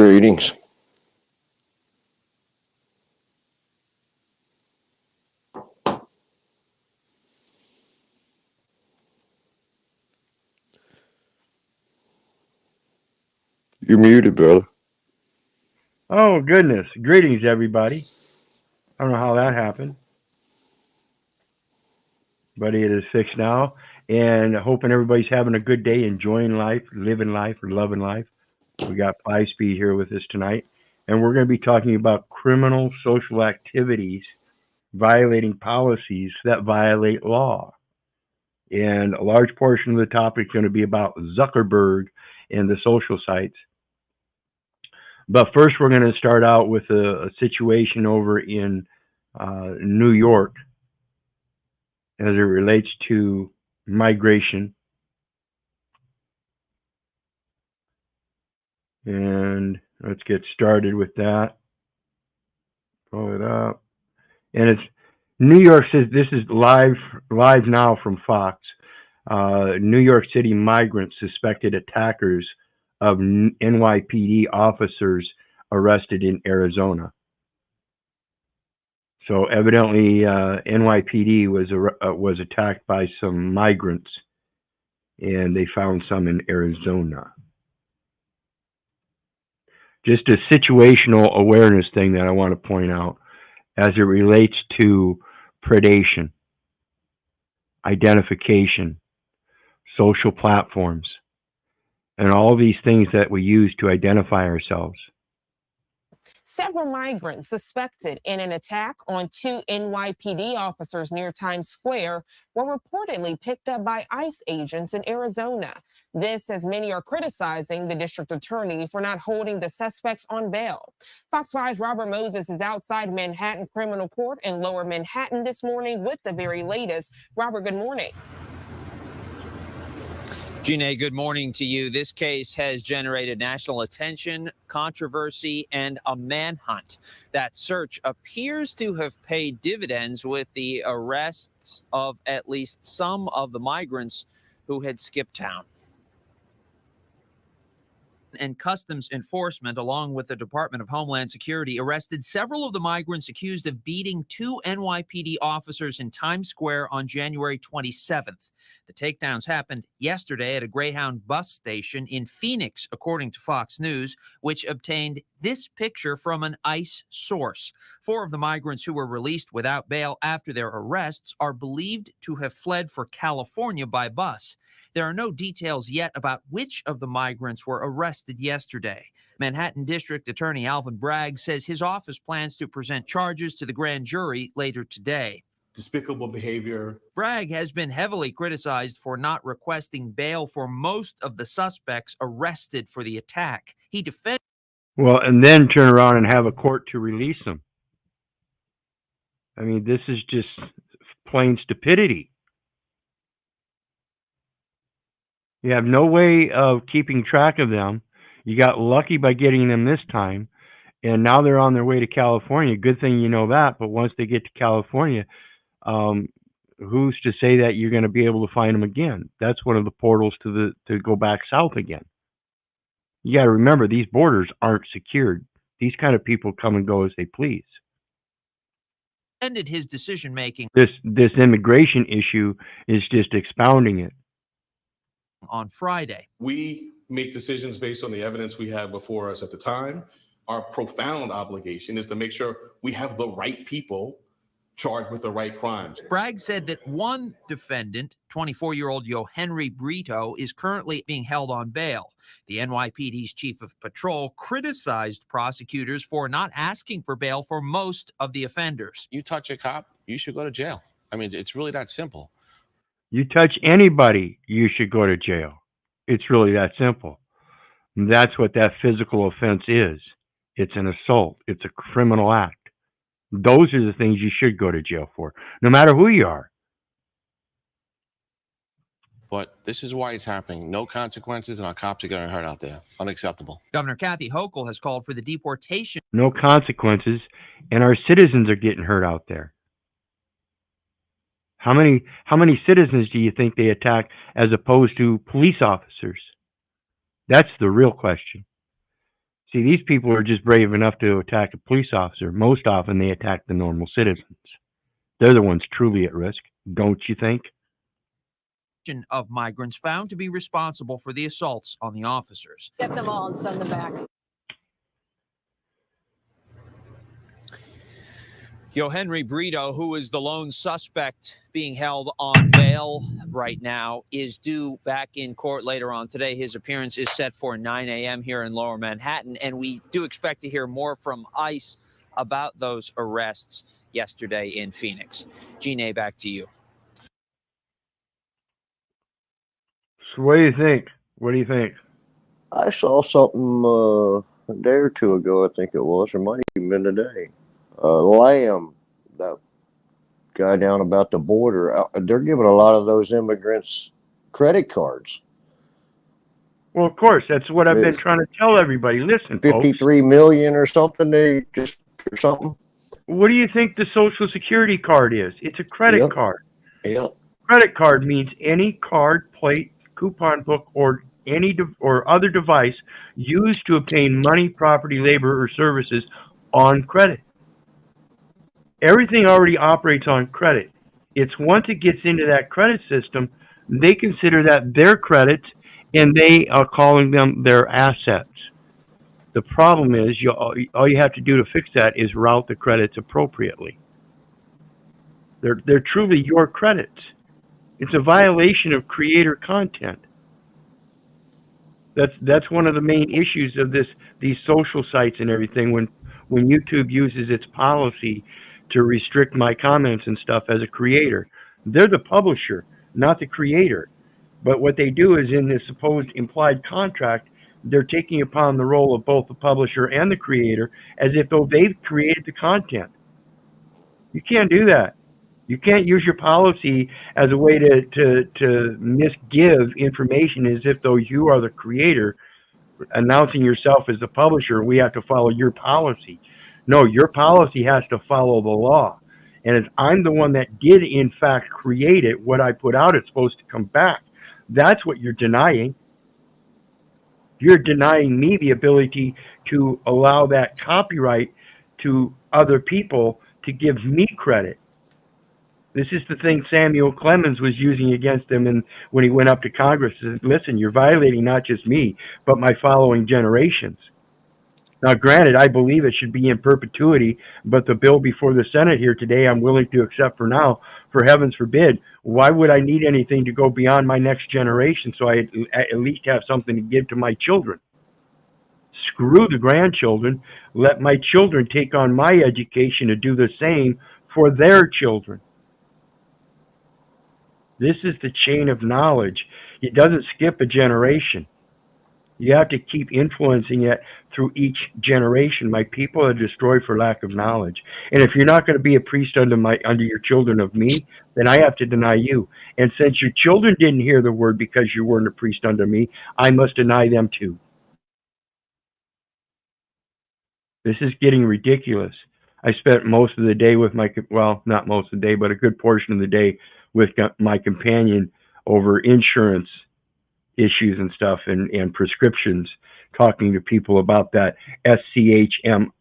Greetings. You're muted, brother. Oh, goodness. Greetings, everybody. I don't know how that happened, but it is fixed now. And hoping everybody's having a good day, enjoying life, living life, or loving life. We got P.I.G.S.C.U.N.T.S here with us tonight. And we're going to be talking about criminal social activities violating policies that violate law. And a large portion of the topic is going to be about Zuckerberg and the social sites. But first, we're going to start out with a situation over in New York as it relates to migration. And let's get started with that. Pull it up. And it's New York says this is live now from Fox. New York City migrants suspected attackers of NYPD officers arrested in Arizona. So evidently, NYPD was attacked by some migrants, and they found some in Arizona. Just a situational awareness thing that I want to point out as it relates to predation, identification, social platforms, and all these things that we use to identify ourselves. Several migrants suspected in an attack on 2 NYPD officers near Times Square were reportedly picked up by ICE agents in Arizona. This as many are criticizing the district attorney for not holding the suspects on bail. Fox 5's Robert Moses is outside Manhattan Criminal Court in Lower Manhattan this morning with the very latest. Robert, good morning. Gina, good morning to you. This case has generated national attention, controversy, and a manhunt. That search appears to have paid dividends with the arrests of at least some of the migrants who had skipped town. And Customs Enforcement, along with the Department of Homeland Security, arrested several of the migrants accused of beating 2 NYPD officers in Times Square on January 27th. The takedowns happened yesterday at a Greyhound bus station in Phoenix, according to Fox News, which obtained this picture from an ICE source. 4 of the migrants who were released without bail after their arrests are believed to have fled for California by bus. There are no details yet about which of the migrants were arrested yesterday. Manhattan District Attorney Alvin Bragg says his office plans to present charges to the grand jury later today. Despicable behavior. Bragg has been heavily criticized for not requesting bail for most of the suspects arrested for the attack. He defended. Well, and then turn around and have a court to release them. I mean, this is just plain stupidity. You have no way of keeping track of them. You got lucky by getting them this time, and now they're on their way to California. Good thing you know that, but once they get to California, who's to say that you're going to be able to find them again? That's one of the portals to go back south again. You got to remember, these borders aren't secured. These kind of people come and go as they please. Ended his decision making. This immigration issue is just expounding it. On Friday, we make decisions based on the evidence we have before us at the time. Our profound obligation is to make sure we have the right people charged with the right crimes. Bragg said that one defendant, 24-year-old Yohenry Brito, is currently being held on bail. The NYPD's chief of patrol criticized prosecutors for not asking for bail for most of the offenders. You touch a cop, you should go to jail. I mean, it's really that simple. You touch anybody, you should go to jail. It's really that simple. And that's what that physical offense is. It's an assault. It's a criminal act. Those are the things you should go to jail for, no matter who you are. But this is why it's happening. No consequences, and our cops are getting hurt out there. Unacceptable. Governor Kathy Hochul has called for the deportation. No consequences, and our citizens are getting hurt out there. How many citizens do you think they attack as opposed to police officers? That's the real question. See, these people are just brave enough to attack a police officer. Most often they attack the normal citizens. They're the ones truly at risk, don't you think? Of migrants found to be responsible for the assaults on the officers. Get them all and send them back. Henry Brito, who is the lone suspect being held on bail right now, is due back in court later on today. His appearance is set for 9 a.m. here in Lower Manhattan, and we do expect to hear more from ICE about those arrests yesterday in Phoenix. Gene, back to you. So what do you think? What do you think? I saw something a day or two ago, I think it was, or might even been today. Lamb, that guy down about the border, they're giving a lot of those immigrants credit cards. Well, of course, that's what I've been trying to tell everybody. Listen, 53 million or something, or something. What do you think the Social Security card is? It's a credit card. Yeah. Credit card means any card, plate, coupon book, or any or other device used to obtain money, property, labor, or services on credit. Everything already operates on credit. It's once it gets into that credit system, they consider that their credits, and they are calling them their assets. The problem is, all you have to do to fix that is route the credits appropriately. They're truly your credits. It's a violation of creator content. That's one of the main issues of these social sites and everything. When YouTube uses its policy to restrict my comments and stuff as a creator, they're the publisher, not the creator. But what they do is, in this supposed implied contract, they're taking upon the role of both the publisher and the creator as if though they've created the content. You can't do that. You can't use your policy as a way to misgive information as if though you are the creator, announcing yourself as the publisher. We have to follow your policy. No, your policy has to follow the law. And if I'm the one that did in fact create it, what I put out is supposed to come back. That's what you're denying. You're denying me the ability to allow that copyright to other people to give me credit. This is the thing Samuel Clemens was using against him, and when he went up to Congress, he said, listen, you're violating not just me, but my following generations. Now, granted, I believe it should be in perpetuity, but the bill before the Senate here today, I'm willing to accept for now. For heavens forbid, why would I need anything to go beyond my next generation so I at least have something to give to my children? Screw the grandchildren. Let my children take on my education to do the same for their children. This is the chain of knowledge. It doesn't skip a generation. You have to keep influencing it through each generation. My people are destroyed for lack of knowledge. And if you're not going to be a priest under your children of me, then I have to deny you. And since your children didn't hear the word because you weren't a priest under me, I must deny them too. This is getting ridiculous. I spent most of the day with not most of the day, but a good portion of the day with my companion over insurance issues and stuff and prescriptions, talking to people about that S.C.H.M.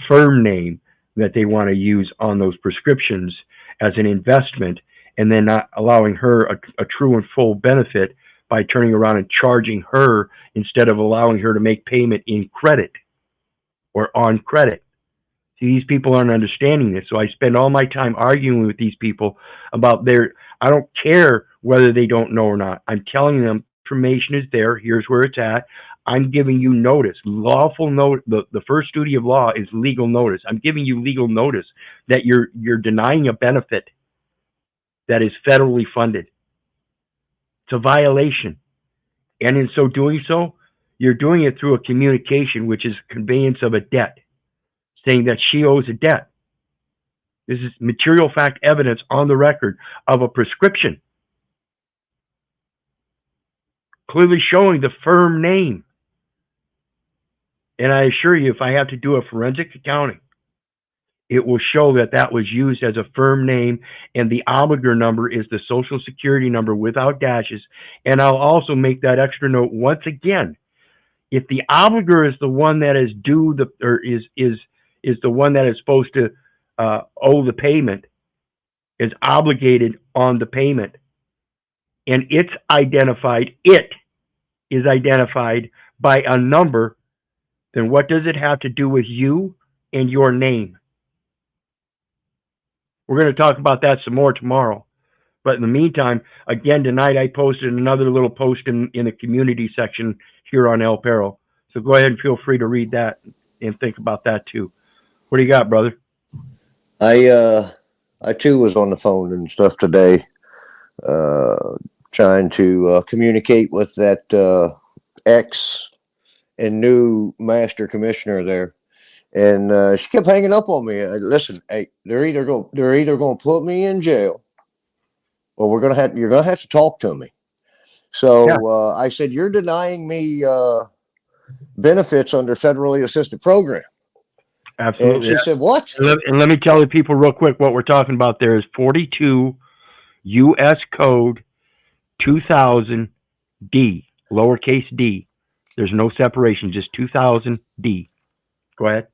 Firm name that they want to use on those prescriptions as an investment, and then not allowing her a true and full benefit by turning around and charging her instead of allowing her to make payment in credit or on credit. See, these people aren't understanding this. So I spend all my time arguing with these people about I don't care whether they don't know or not. I'm telling them information is there. Here's where it's at. I'm giving you notice. Lawful notice. The first duty of law is legal notice. I'm giving you legal notice that you're denying a benefit that is federally funded. It's a violation. And in so doing so, you're doing it through a communication, which is conveyance of a debt, saying that she owes a debt. This is material fact evidence on the record of a prescription, clearly showing the firm name. And I assure you, if I have to do a forensic accounting, it will show that that was used as a firm name, and the obligor number is the Social Security number without dashes. And I'll also make that extra note once again. If the obligor is the one that is due is the one that is supposed to owe the payment, is obligated on the payment, and it is identified by a number, then what does it have to do with you and your name? We're going to talk about that some more tomorrow. But in the meantime, again, tonight I posted another little post in the community section here on El Perro. So go ahead and feel free to read that and think about that too. What do you got, brother? I too was on the phone and stuff today, trying to communicate with that ex and new master commissioner there, and she kept hanging up on me. Listen, hey, they're either going to put me in jail, or you're gonna have to talk to me. So yeah. I said, you're denying me benefits under federally assisted program. Absolutely. And she said, what? And let me tell the people real quick what we're talking about there is 42 U.S. Code 2000 D, lowercase d. There's no separation, just 2000 D. Go ahead.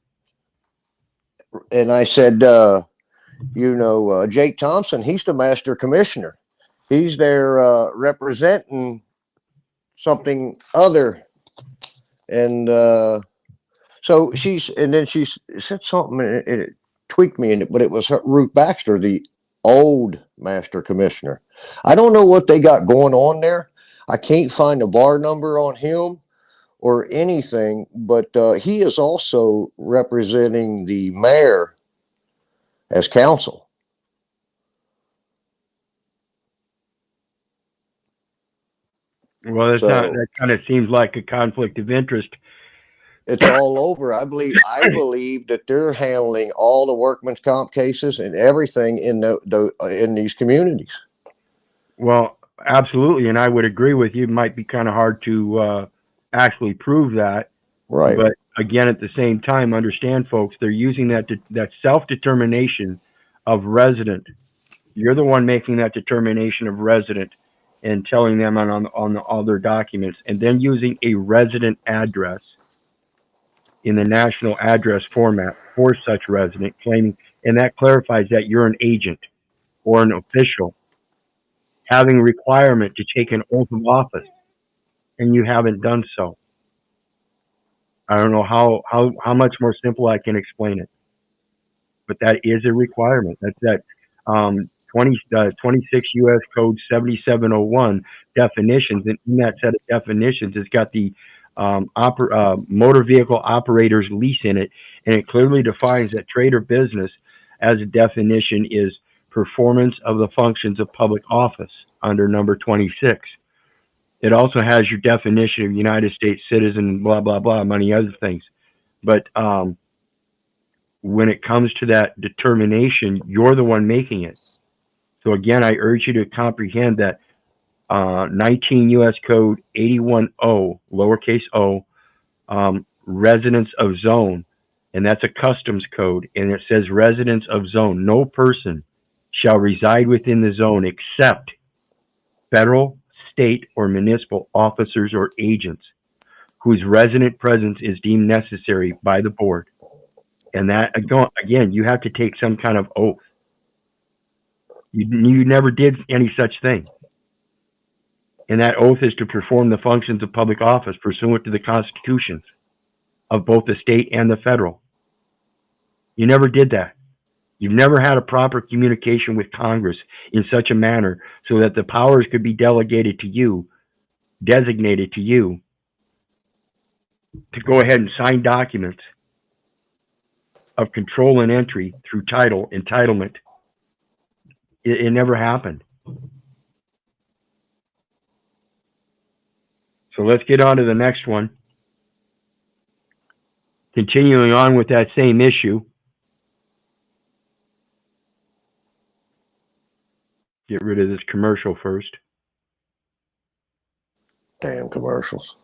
And I said, Jake Thompson, he's the master commissioner. He's there representing something other. And so she said something, and it tweaked me, but it was Ruth Baxter, the old master commissioner. I don't know what they got going on there. I can't find a bar number on him or anything, but he is also representing the mayor as counsel. Well, that kind of seems like a conflict of interest. It's all over. I believe that they're handling all the workman's comp cases and everything in these communities. Well, absolutely, and I would agree with you. It might be kind of hard to actually prove that, right? But again, at the same time, understand, folks, they're using that self-determination of resident. You're the one making that determination of resident and telling them on all their documents, and then using a resident address in the national address format for such resident, claiming, and that clarifies that you're an agent or an official having a requirement to take an oath of office, and you haven't done so. I don't know how much more simple I can explain it, but that is a requirement. That's that 26 U.S. Code 7701 definitions, and in that set of definitions, it's got the motor vehicle operator's lease in it, and it clearly defines that trade or business as a definition is performance of the functions of public office under number 26. It also has your definition of United States citizen, blah, blah, blah, many other things. But when it comes to that determination, you're the one making it. So again, I urge you to comprehend that 19 U.S. Code 81O, lowercase o, residence of zone, and that's a customs code, and it says residence of zone. No person shall reside within the zone except federal, state, or municipal officers or agents whose resident presence is deemed necessary by the board. And that, again, you have to take some kind of oath. You never did any such thing. And that oath is to perform the functions of public office pursuant to the constitutions of both the state and the federal. You never did that. You've never had a proper communication with Congress in such a manner so that the powers could be delegated to you, designated to you, to go ahead and sign documents of control and entry through entitlement. It never happened. So let's get on to the next one. Continuing on with that same issue. Get rid of this commercial first. Damn commercials.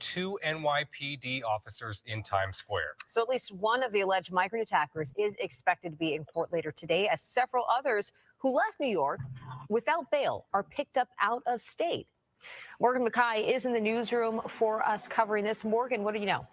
2 NYPD officers in Times Square. So at least one of the alleged migrant attackers is expected to be in court later today, as several others who left New York without bail are picked up out of state. Morgan Mackay is in the newsroom for us covering this. Morgan, what do you know?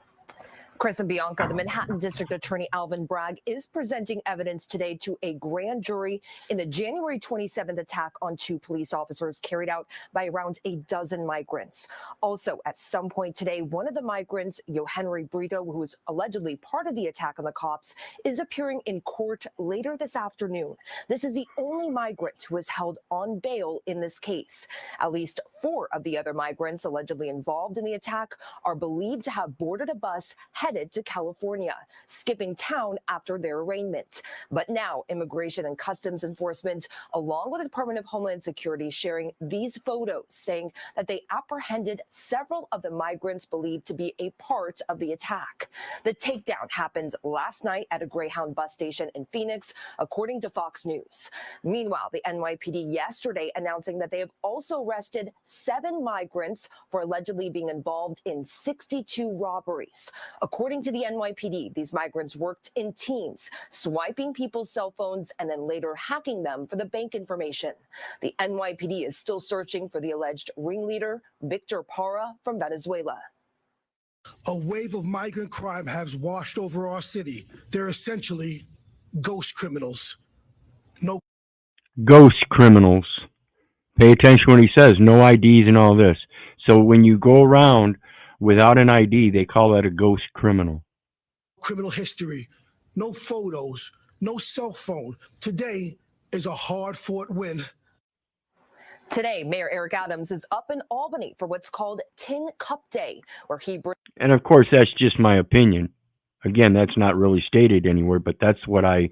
Chris and Bianca, the Manhattan District Attorney Alvin Bragg is presenting evidence today to a grand jury in the January 27th attack on 2 police officers carried out by around a dozen migrants. Also, at some point today, one of the migrants, Yohenry Brito, who was allegedly part of the attack on the cops, is appearing in court later this afternoon. This is the only migrant who is held on bail in this case. At least 4 of the other migrants allegedly involved in the attack are believed to have boarded a bus headed to California, skipping town after their arraignment. But now Immigration and Customs Enforcement, along with the Department of Homeland Security, sharing these photos saying that they apprehended several of the migrants believed to be a part of the attack. The takedown happened last night at a Greyhound bus station in Phoenix, according to Fox News. Meanwhile, the NYPD yesterday announcing that they have also arrested 7 migrants for allegedly being involved in 62 robberies. According to the NYPD, these migrants worked in teams, swiping people's cell phones and then later hacking them for the bank information. The NYPD is still searching for the alleged ringleader, Victor Parra, from Venezuela. A wave of migrant crime has washed over our city. They're essentially ghost criminals. No Ghost criminals. Pay attention when he says no IDs and all this. So when you go around without an ID, they call that a ghost criminal. criminal history, no photos, no cell phone. Today is a hard-fought win. Today, Mayor Eric Adams is up in Albany for what's called Tin Cup Day, where he brings And of course, that's just my opinion. Again, that's not really stated anywhere, but that's what I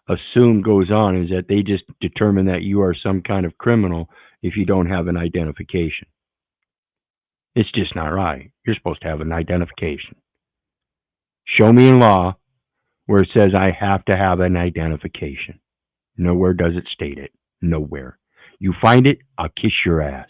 assume goes on, is that they just determine that you are some kind of criminal if you don't have an identification. It's just not right. You're supposed to have an identification. Show me in law where it says I have to have an identification. Nowhere does it state it. Nowhere. You find it, I'll kiss your ass.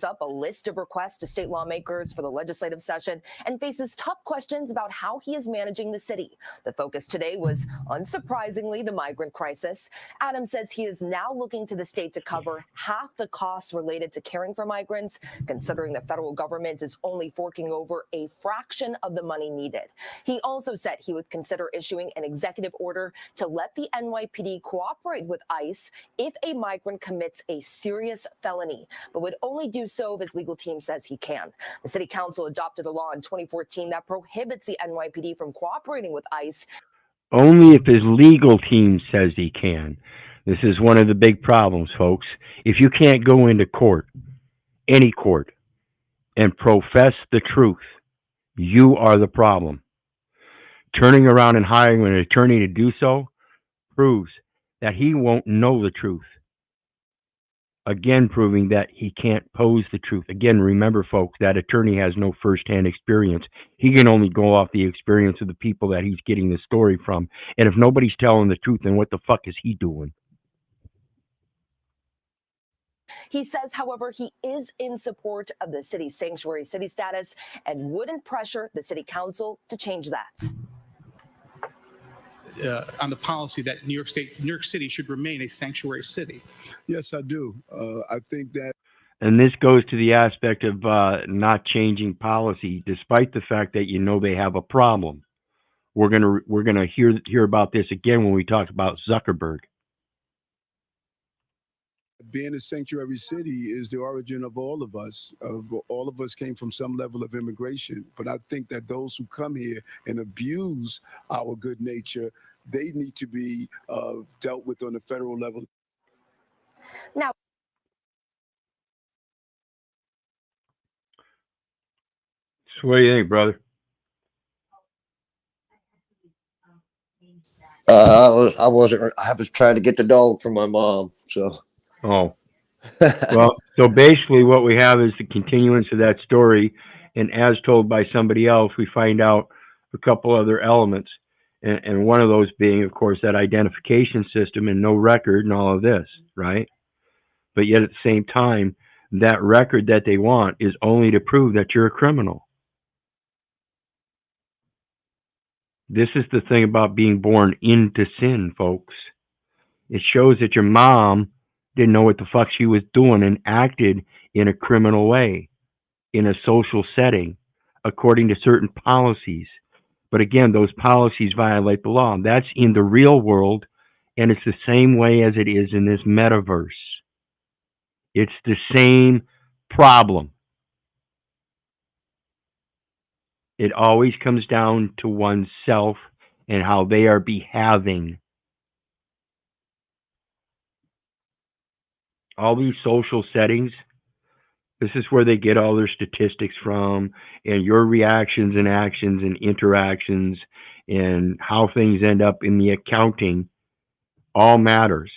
up a list of requests to state lawmakers for the legislative session and faces tough questions about how he is managing the city. The focus today was, unsurprisingly, the migrant crisis. Adams says he is now looking to the state to cover half the costs related to caring for migrants, considering the federal government is only forking over a fraction of the money needed. He also said he would consider issuing an executive order to let the NYPD cooperate with ICE if a migrant commits a serious felony, but would only do so if his legal team says he can. The city council adopted a law in 2014 that prohibits the NYPD from cooperating with ICE. Only if his legal team says he can. This is one of the big problems, folks. If you can't go into court, any court, and profess the truth, you are the problem. Turning around and hiring an attorney to do so proves that he won't know the truth. Again, proving that he can't pose the truth. Again, remember, folks, that attorney has no firsthand experience. He can only go off the experience of the people that he's getting the story from. And if nobody's telling the truth, then what the fuck is he doing? He says, however, he is in support of the city's sanctuary city status and wouldn't pressure the city council to change that. On the policy that New York City should remain a sanctuary city. Yes, I do. I think that. And this goes to the aspect of not changing policy, despite the fact that you know they have a problem. We're gonna hear about this again when we talk about Zuckerberg. Being a sanctuary city is the origin of all of us. All of us came from some level of immigration. But I think that those who come here and abuse our good nature, they need to be dealt with on a federal level. Now, So what do you think, brother? I was trying to get the dog from my mom, so. Oh, well, so basically what we have is the continuance of that story, and as told by somebody else, we find out a couple other elements, and one of those being, of course, that identification system and no record and all of this, right? But yet at the same time, that record that they want is only to prove that you're a criminal. This is the thing about being born into sin, folks. It shows that your mom didn't know what the fuck she was doing and acted in a criminal way in a social setting according to certain policies. But again, those policies violate the law. That's in the real world, and it's the same way as it is in this metaverse. It's the same problem. It always comes down to oneself and how they are behaving. All these social settings, this is where they get all their statistics from, and your reactions and actions and interactions and how things end up in the accounting all matters.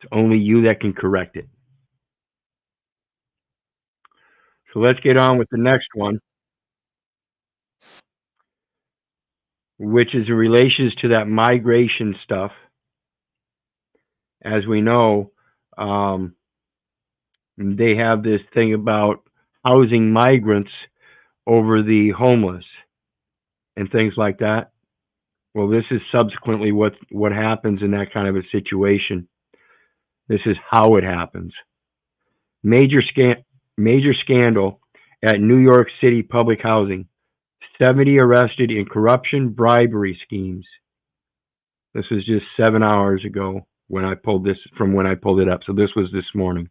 It's only you that can correct it. So let's get on with the next one, which is in relation to that migration stuff. As we know, they have this thing about housing migrants over the homeless and things like that. Well, this is subsequently what happens in that kind of a situation. This is how it happens. Major scandal at New York City public housing. 70 arrested in corruption bribery schemes. This was just 7 hours ago when I pulled this from when I pulled it up. So this was this morning.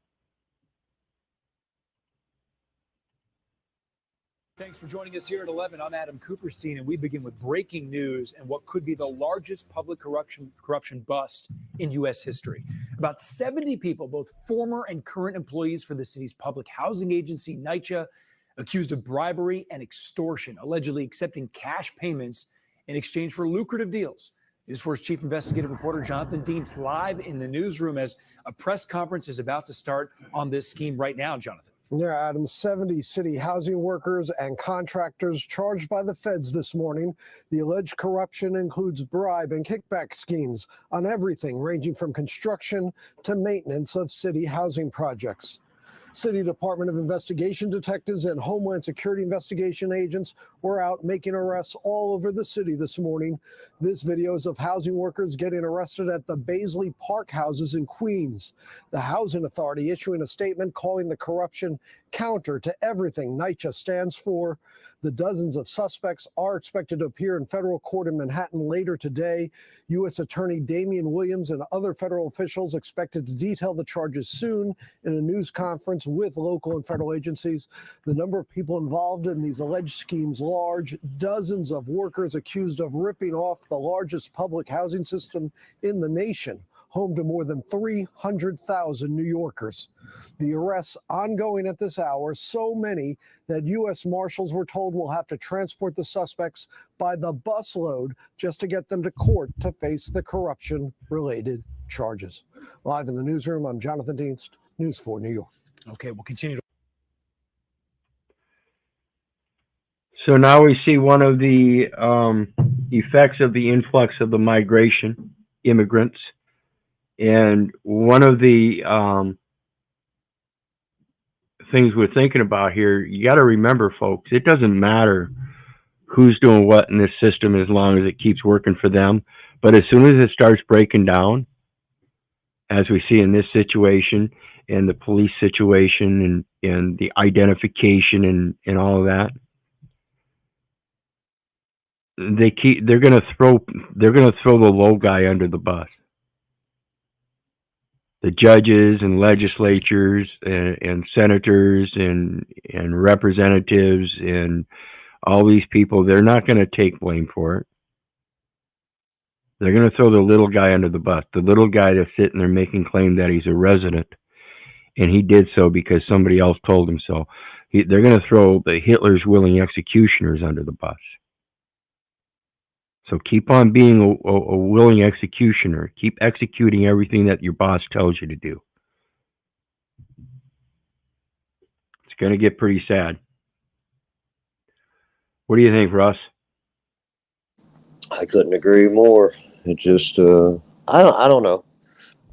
Thanks for joining us here at 11. I'm Adam Cooperstein, and we begin with breaking news and what could be the largest public corruption bust in U.S. history. About 70 people, both former and current employees for the city's public housing agency, NYCHA, accused of bribery and extortion, allegedly accepting cash payments in exchange for lucrative deals. News 4's chief investigative reporter Jonathan Deans live in the newsroom as a press conference is about to start on this scheme right now, Jonathan. Yeah, Adam, 70 city housing workers and contractors charged by the feds this morning. The alleged corruption includes bribe and kickback schemes on everything ranging from construction to maintenance of city housing projects. City Department of Investigation detectives and Homeland Security investigation agents were out making arrests all over the city this morning. This video is of housing workers getting arrested at the Baisley Park houses in Queens. The Housing Authority issuing a statement calling the corruption counter to everything NYCHA stands for. The dozens of suspects are expected to appear in federal court in Manhattan later today. U.S. Attorney Damian Williams and other federal officials expected to detail the charges soon in a news conference with local and federal agencies. The number of people involved in these alleged schemes large. Dozens of workers accused of ripping off the largest public housing system in the nation, home to more than 300,000 New Yorkers. The arrests ongoing at this hour, so many that U.S. Marshals were told will have to transport the suspects by the busload just to get them to court to face the corruption-related charges. Live in the newsroom, I'm Jonathan Deans, News 4 New York. Okay, we'll continue. So now we see one of the effects of the influx of the migration, immigrants. And one of the things we're thinking about here, you got to remember, folks, it doesn't matter who's doing what in this system as long as it keeps working for them. But as soon as it starts breaking down, as we see in this situation and the police situation and the identification and all of that, they're going to throw the low guy under the bus. The judges and legislatures and senators and representatives and all these people, they're not going to take blame for it. They're going to throw the little guy under the bus, the little guy that's sitting there making claim that he's a resident, and he did so because somebody else told him so. They're going to throw the Hitler's willing executioners under the bus. So keep on being a willing executioner. Keep executing everything that your boss tells you to do. It's going to get pretty sad. What do you think, Russ? I couldn't agree more. It just, I don't know.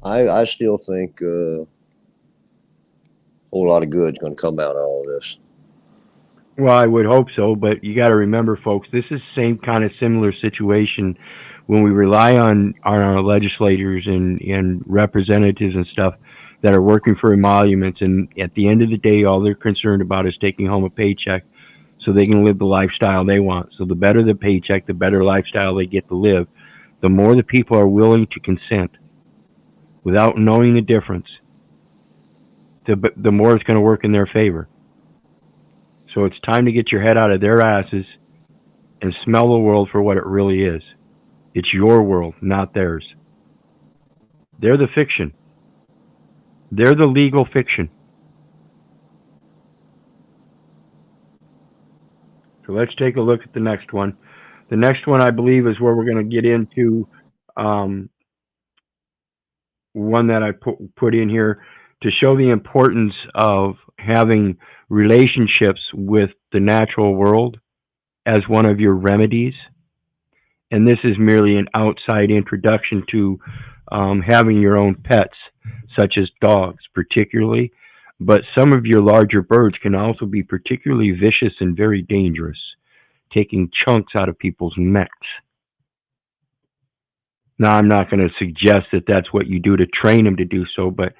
I still think a whole lot of good's going to come out of all this. Well, I would hope so, but you got to remember, folks, this is the same kind of similar situation when we rely on our legislators and representatives and stuff that are working for emoluments, and at the end of the day, all they're concerned about is taking home a paycheck so they can live the lifestyle they want. So the better the paycheck, the better lifestyle they get to live. The more the people are willing to consent without knowing the difference, the more it's going to work in their favor. So it's time to get your head out of their asses and smell the world for what it really is. It's your world, not theirs. They're the fiction. They're the legal fiction. So let's take a look at the next one. The next one, I believe, is where we're going to get into one that I put in here to show the importance of having relationships with the natural world as one of your remedies. And this is merely an outside introduction to having your own pets, such as dogs particularly. But some of your larger birds can also be particularly vicious and very dangerous, taking chunks out of people's necks. Now, I'm not going to suggest that that's what you do to train them to do so, but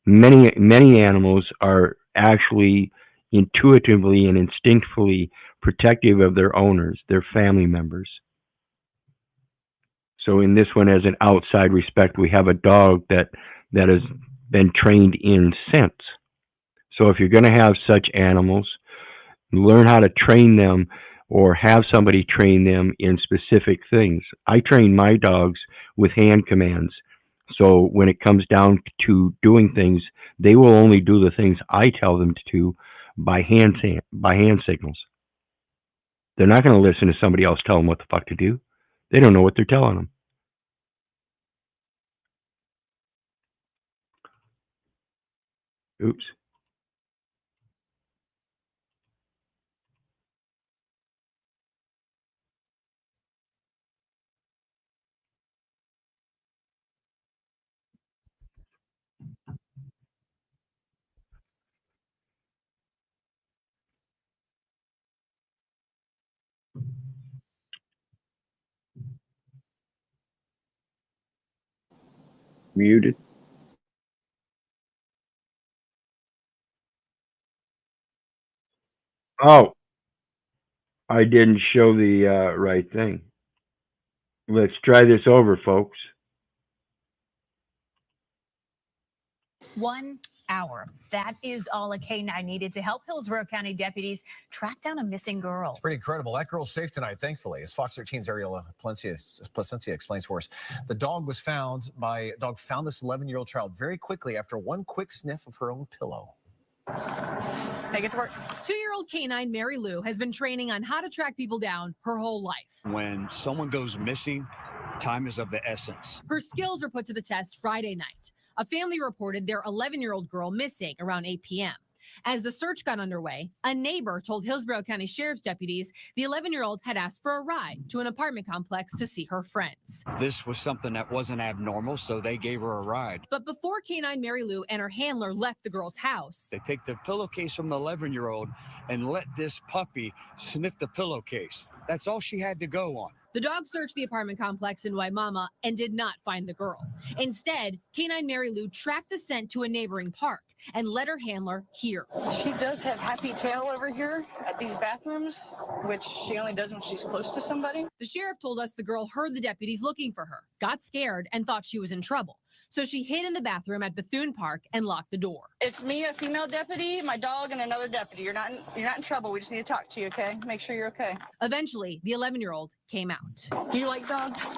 many animals are actually intuitively and instinctively protective of their owners, their family members. So in this one, as an outside respect, we have a dog that has been trained in sense. So if you're going to have such animals, learn how to train them or have somebody train them in specific things. I train my dogs with hand commands. So when it comes down to doing things, they will only do the things I tell them to do by hand signals. They're not going to listen to somebody else tell them what the fuck to do. They don't know what they're telling them. Oops. Muted. Oh, I didn't show the right thing. Let's try this over, folks. 1 hour. That is all a K-9 needed to help Hillsborough County deputies track down a missing girl. It's pretty incredible. That girl's safe tonight, thankfully, as Fox 13's Ariel Placencia explains for us. The dog found this 11-year-old child very quickly after one quick sniff of her own pillow. Hey, get to work. 2-year-old K-9 Mary Lou has been training on how to track people down her whole life. When someone goes missing, time is of the essence. Her skills are put to the test Friday night. A family reported their 11-year-old girl missing around 8 p.m. As the search got underway, a neighbor told Hillsborough County Sheriff's deputies the 11-year-old had asked for a ride to an apartment complex to see her friends. This was something that wasn't abnormal, so they gave her a ride. But before K-9 Mary Lou and her handler left the girl's house, They take the pillowcase from the 11-year-old and let this puppy sniff the pillowcase. That's all she had to go on. the dog searched the apartment complex in Waimama and did not find the girl. Instead, K-9 Mary Lou tracked the scent to a neighboring park and let her handler hear. She does have happy tail over here at these bathrooms, which she only does when she's close to somebody. The sheriff told us the girl heard the deputies looking for her, got scared, and thought she was in trouble. So she hid in the bathroom at Bethune Park and locked the door. It's me, a female deputy, my dog, and another deputy. You're not in trouble. We just need to talk to you, okay? Make sure you're okay. Eventually, the 11-year-old came out. Do you like dogs?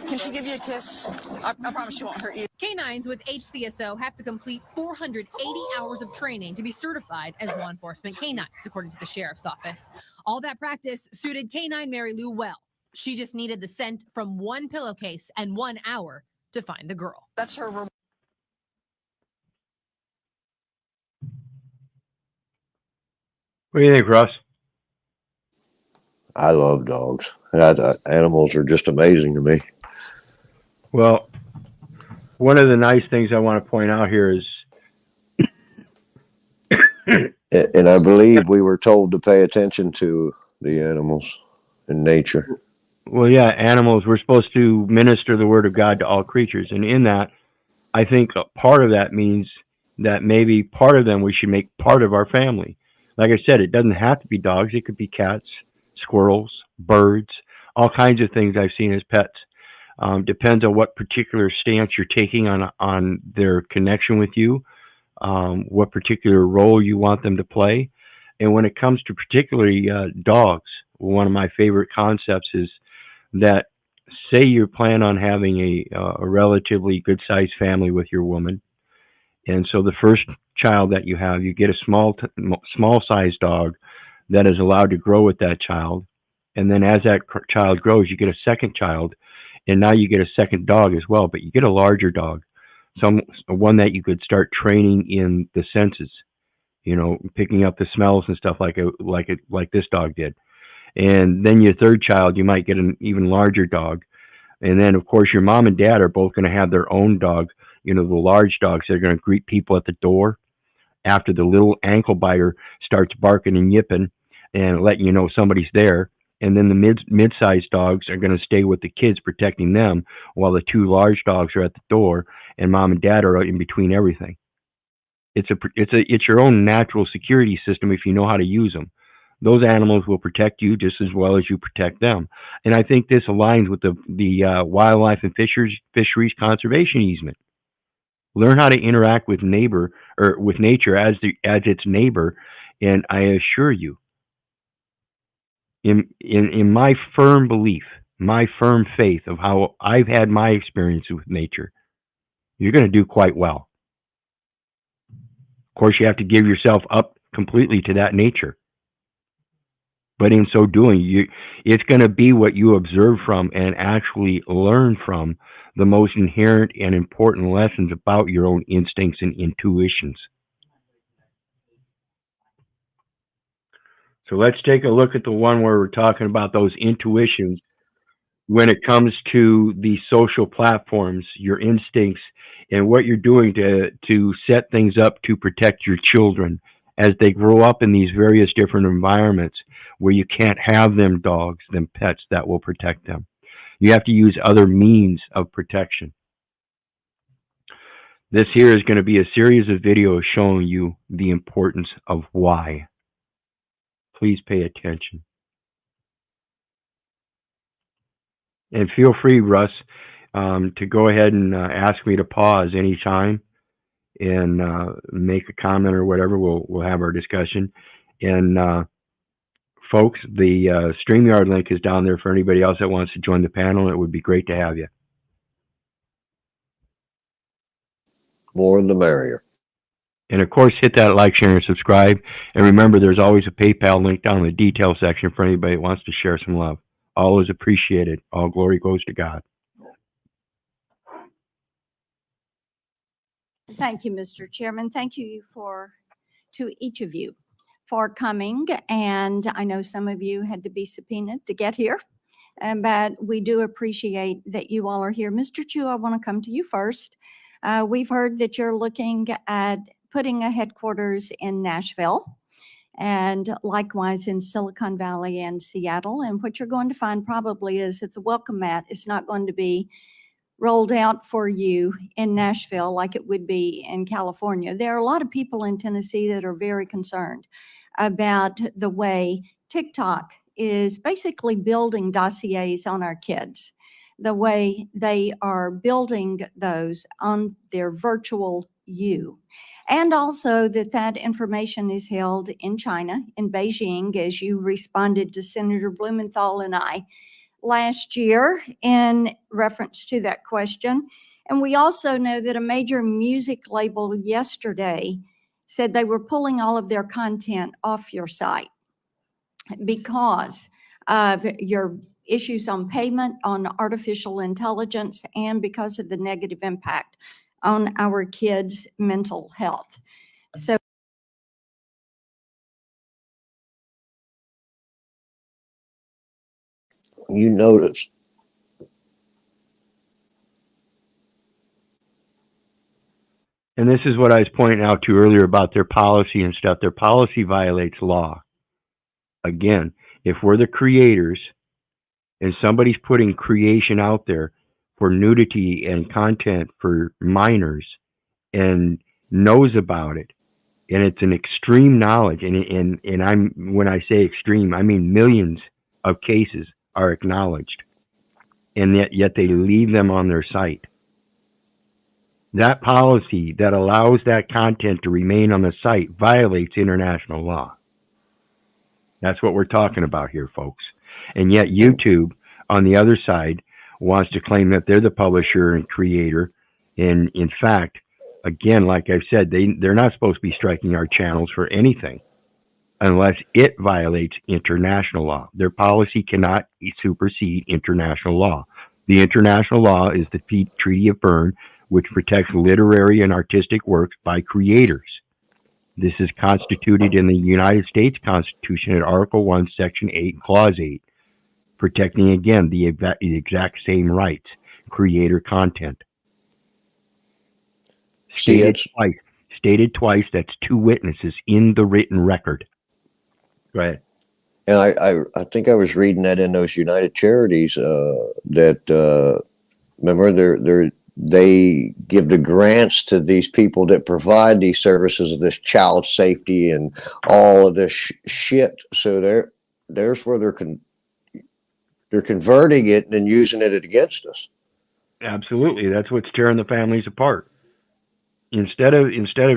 Can she give you a kiss? I promise she won't hurt you. Canines with HCSO have to complete 480 hours of training to be certified as law enforcement canines, according to the sheriff's office. All that practice suited K-9 Mary Lou well. She just needed the scent from one pillowcase and 1 hour to find the girl. That's her reward. What do you think, Russ? I love dogs. Animals are just amazing to me. Well, one of the nice things I want to point out here is, And I believe we were told to pay attention to the animals in nature. Well, yeah, animals, we're supposed to minister the word of God to all creatures. And in that, I think a part of that means that maybe part of them we should make part of our family. Like I said, it doesn't have to be dogs. It could be cats, squirrels, birds, all kinds of things I've seen as pets. Depends on what particular stance you're taking on their connection with you, what particular role you want them to play. And when it comes to particularly dogs, one of my favorite concepts is that say you plan on having a relatively good sized family with your woman, and so the first child that you have, you get a small sized dog that is allowed to grow with that child, and then as that child grows, you get a second child, and now you get a second dog as well, but you get a larger dog, one that you could start training in the senses, picking up the smells and stuff like this dog did. And then your third child, you might get an even larger dog. And then, of course, your mom and dad are both going to have their own dog, the large dogs that are going to greet people at the door after the little ankle biter starts barking and yipping and letting you know somebody's there. And then the mid-sized dogs are going to stay with the kids, protecting them, while the two large dogs are at the door, and mom and dad are in between everything. It's your own natural security system if you know how to use them. Those animals will protect you just as well as you protect them. And I think this aligns with the wildlife and fisheries conservation easement. Learn how to interact with with nature as its neighbor, and I assure you, in my firm belief, my firm faith of how I've had my experience with nature, you're going to do quite well. Of course, you have to give yourself up completely to that nature. But in so doing, it's going to be what you observe from and actually learn from the most inherent and important lessons about your own instincts and intuitions. So let's take a look at the one where we're talking about those intuitions when it comes to the social platforms, your instincts, and what you're doing to set things up to protect your children as they grow up in these various different environments where you can't have them pets that will protect them. You have to use other means of protection. This here is going to be a series of videos showing you the importance of why. Please pay attention. And feel free, Russ, to go ahead and ask me to pause anytime and make a comment or whatever. We'll have our discussion. And folks, the StreamYard link is down there for anybody else that wants to join the panel. It would be great to have you. More the merrier. And of course, hit that like, share, and subscribe. And remember, there's always a PayPal link down in the details section for anybody that wants to share some love. All is appreciated. All glory goes to God. Thank you, Mr. Chairman. Thank you to each of you for coming. And I know some of you had to be subpoenaed to get here, but we do appreciate that you all are here. Mr. Chu, I want to come to you first. We've heard that you're looking at putting a headquarters in Nashville and likewise in Silicon Valley and Seattle. And what you're going to find probably is that the welcome mat is not going to be rolled out for you in Nashville like it would be in California. There are a lot of people in Tennessee that are very concerned about the way TikTok is basically building dossiers on our kids, the way they are building those on their virtual you. And also that information is held in China, in Beijing, as you responded to Senator Blumenthal and I last year in reference to that question. And we also know that a major music label yesterday said they were pulling all of their content off your site because of your issues on payment, on artificial intelligence, and because of the negative impact on our kids' mental health. So You noticed. And this is what I was pointing out to earlier about their policy and stuff. Their policy violates law. Again, if we're the creators and somebody's putting creation out there for nudity and content for minors and knows about it, and it's an extreme knowledge, and I'm, when I say extreme, I mean millions of cases are acknowledged, and yet they leave them on their site. That policy that allows that content to remain on the site violates international law. That's what we're talking about here, folks. And yet YouTube, on the other side, wants to claim that they're the publisher and creator. And in fact, again, like I've said, they're not supposed to be striking our channels for anything unless it violates international law. Their policy cannot supersede international law. The international law is the Treaty of Berne, which protects literary and artistic works by creators. This is constituted in the United States Constitution at Article 1, Section 8, Clause 8, protecting, again, the exact same rights, creator content. Stated twice, that's two witnesses in the written record. Go ahead. And I think I was reading that in those United Charities that remember they give the grants to these people that provide these services of this child safety and all of this shit. So there's where they're converting it and using it against us. Absolutely, that's what's tearing the families apart. Instead of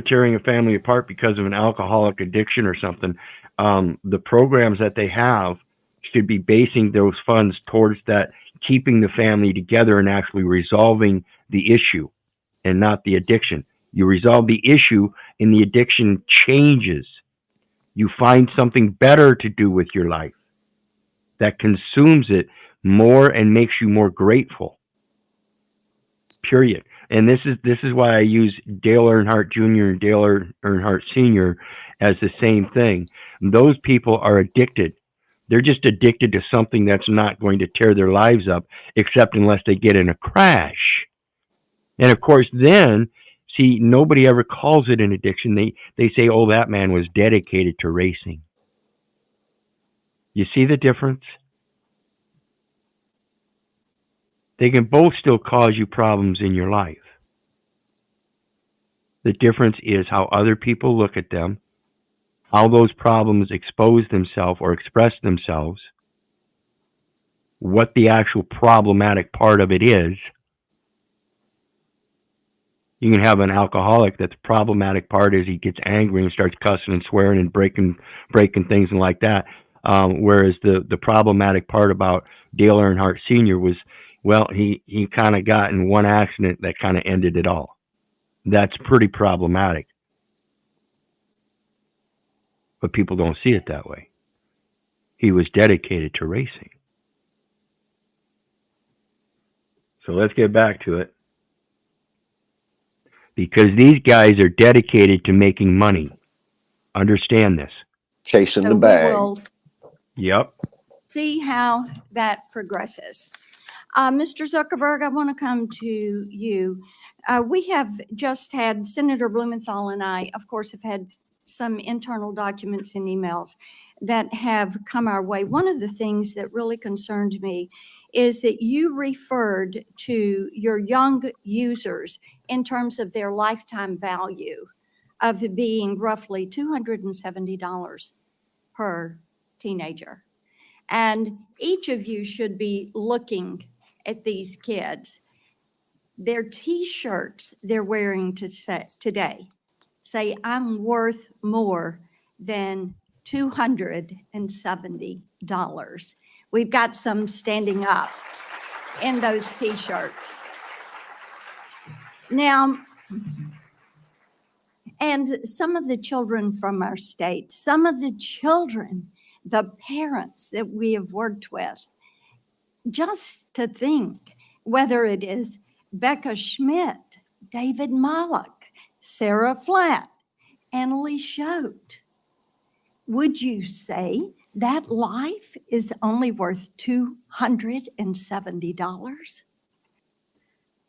tearing a family apart because of an alcoholic addiction or something, the programs that they have should be basing those funds towards that, keeping the family together and actually resolving the issue and not the addiction. You resolve the issue and the addiction changes. You find something better to do with your life that consumes it more and makes you more grateful. Period. And this is why I use Dale Earnhardt Jr. and Dale Earnhardt Sr. as the same thing. Those people are addicted. They're just addicted to something that's not going to tear their lives up, except unless they get in a crash. And of course, then, see, nobody ever calls it an addiction. They say, oh, that man was dedicated to racing. You see the difference? They can both still cause you problems in your life. The difference is how other people look at them, how those problems expose themselves or express themselves, what the actual problematic part of it is. You can have an alcoholic that's problematic part is he gets angry and starts cussing and swearing and breaking things and like that. Whereas the problematic part about Dale Earnhardt Sr. was, well, he kind of got in one accident that kind of ended it all. That's pretty problematic. But people don't see it that way. He was dedicated to racing. So let's get back to it. Because these guys are dedicated to making money. Understand this. Chasing the We bag. will Yep. see how that progresses. Mr. Zuckerberg, I want to come to you. We have just had Senator Blumenthal and I, of course, have had some internal documents and emails that have come our way. One of the things that really concerned me is that you referred to your young users in terms of their lifetime value of being roughly $270 per teenager. And each of you should be looking at these kids. Their T-shirts they're wearing today say, I'm worth more than $270. We've got some standing up in those T-shirts. Now, and some of the children from our state, some of the children, the parents that we have worked with, just to think whether it is Becca Schmidt, David Mollick, Sarah Flatt, Annalie Schote, would you say that life is only worth $270?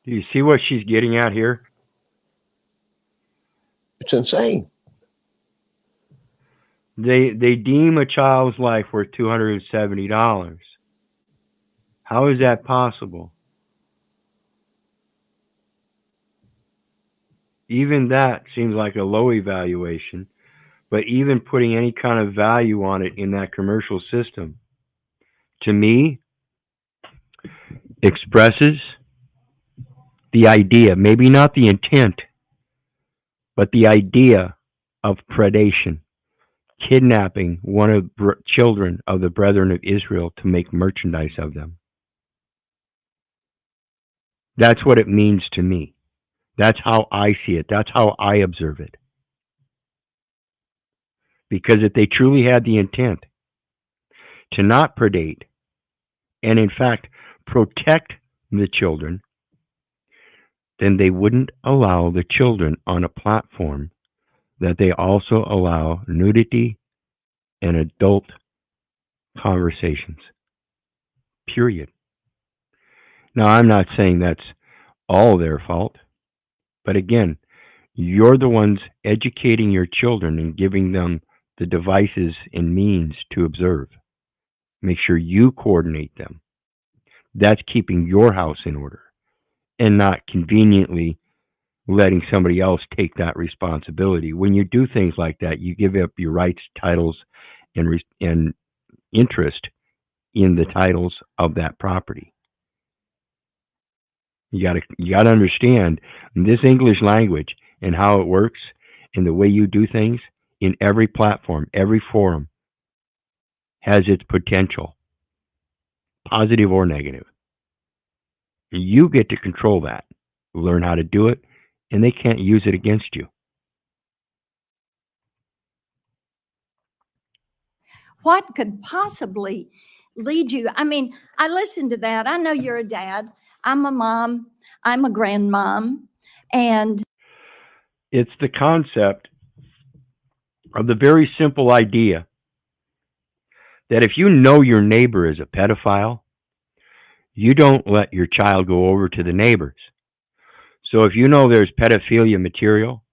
Do you see what she's getting at here? It's insane. They deem a child's life worth $270. How is that possible? Even that seems like a low evaluation, but even putting any kind of value on it in that commercial system, to me, expresses the idea, maybe not the intent, but the idea of predation, kidnapping one of the children of the brethren of Israel to make merchandise of them. That's what it means to me. That's how I see it. That's how I observe it. Because if they truly had the intent to not predate and in fact protect the children, then they wouldn't allow the children on a platform that they also allow nudity and adult conversations. Period. Now, I'm not saying that's all their fault, but again, you're the ones educating your children and giving them the devices and means to observe. Make sure you coordinate them. That's keeping your house in order and not conveniently letting somebody else take that responsibility. When you do things like that, you give up your rights, titles, and interest in the titles of that property. You gotta understand this English language and how it works and the way you do things in every platform, every forum has its potential, positive or negative. You get to control that, learn how to do it, and they can't use it against you. What could possibly lead you? I mean, I listened to that. I know you're a dad. I'm a mom. I'm a grandmom. And it's the concept of the very simple idea that if you know your neighbor is a pedophile, you don't let your child go over to the neighbors. So if you know there's pedophilia material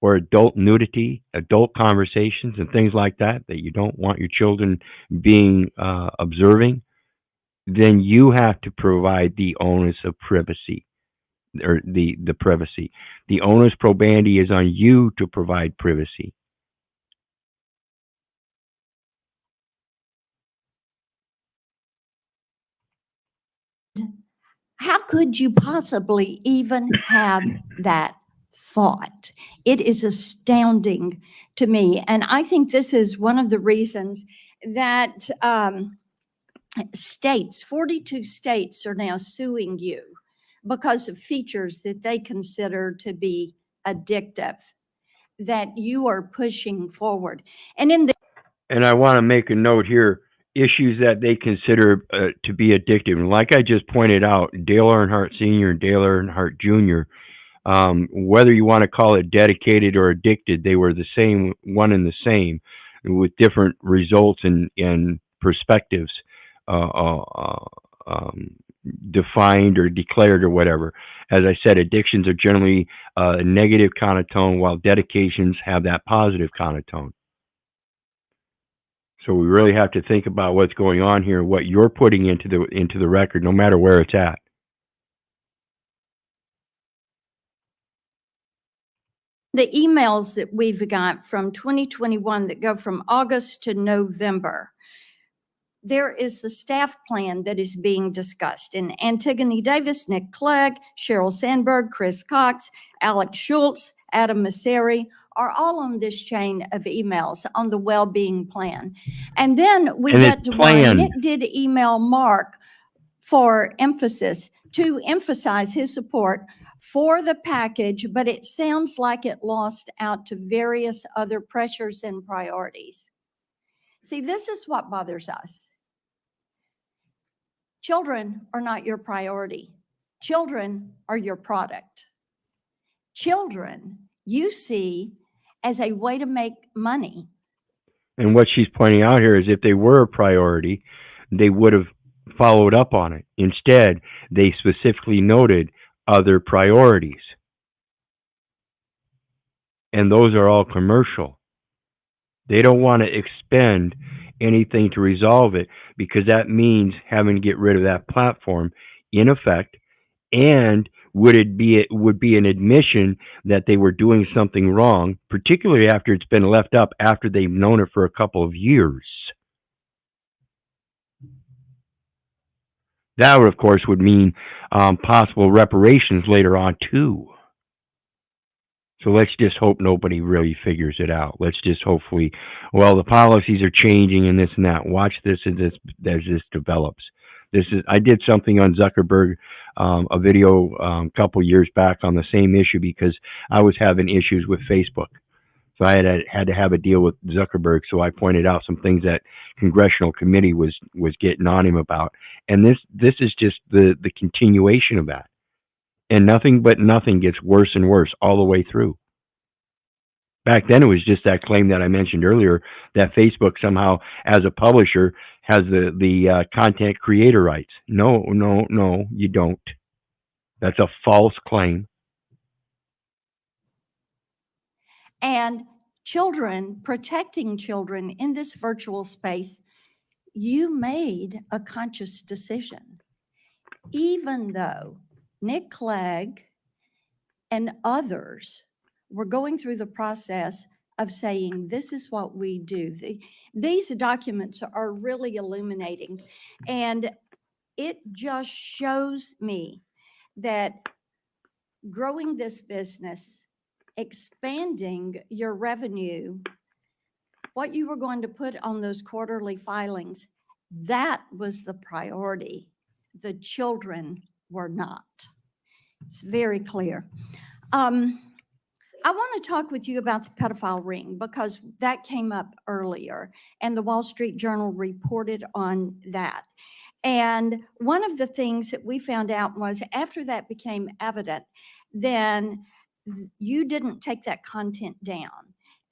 or adult nudity, adult conversations and things like that you don't want your children being observing, then you have to provide the onus of privacy, or the privacy. The onus probandi is on you to provide privacy. how could you possibly even have that thought? It is astounding to me. And I think this is one of the reasons that states, 42 states are now suing you because of features that they consider to be addictive, that you are pushing forward. And I want to make a note here, issues that they consider to be addictive. And like I just pointed out, Dale Earnhardt Sr. and Dale Earnhardt Jr., whether you want to call it dedicated or addicted, they were the same, one and the same, with different results and perspectives defined or declared or whatever. As I said, addictions are generally a negative connotation, while dedications have that positive connotation. So we really have to think about what's going on here, what you're putting into the record, no matter where it's at. the emails that we've got from 2021 that go from August to November, there is the staff plan that is being discussed. And Antigone Davis, Nick Clegg, Sheryl Sandberg, Chris Cox, Alex Schultz, Adam Masseri are all on this chain of emails on the well-being plan. And then we get to one. Nick did email Mark for emphasis to emphasize his support for the package, but it sounds like it lost out to various other pressures and priorities. See, this is what bothers us. Children are not your priority. Children are your product. Children you see as a way to make money. And what she's pointing out here is if they were a priority, they would have followed up on it. Instead, they specifically noted other priorities. And those are all commercial. They don't want to expend anything to resolve it, because that means having to get rid of that platform in effect. And would be an admission that they were doing something wrong, particularly after it's been left up after they've known it for a couple of years. That, of course, would mean possible reparations later on, too. So let's just hope nobody really figures it out. Let's just hopefully, well, the policies are changing and this and that. Watch this as this develops. I did something on Zuckerberg, a video a couple years back on the same issue, because I was having issues with Facebook. So I had to have a deal with Zuckerberg. So I pointed out some things that congressional committee was getting on him about. And this is just the continuation of that. And nothing gets worse and worse all the way through. Back then, it was just that claim that I mentioned earlier, that Facebook somehow, as a publisher, has the content creator rights. No, you don't. That's a false claim. And children, protecting children in this virtual space, you made a conscious decision. Even though Nick Clegg and others were going through the process of saying, this is what we do. These documents are really illuminating. And it just shows me that growing this business, expanding your revenue, what you were going to put on those quarterly filings, that was the priority. The children were not. It's very clear. I want to talk with you about the pedophile ring, because that came up earlier and the Wall Street Journal reported on that. And one of the things that we found out was, after that became evident, then you didn't take that content down.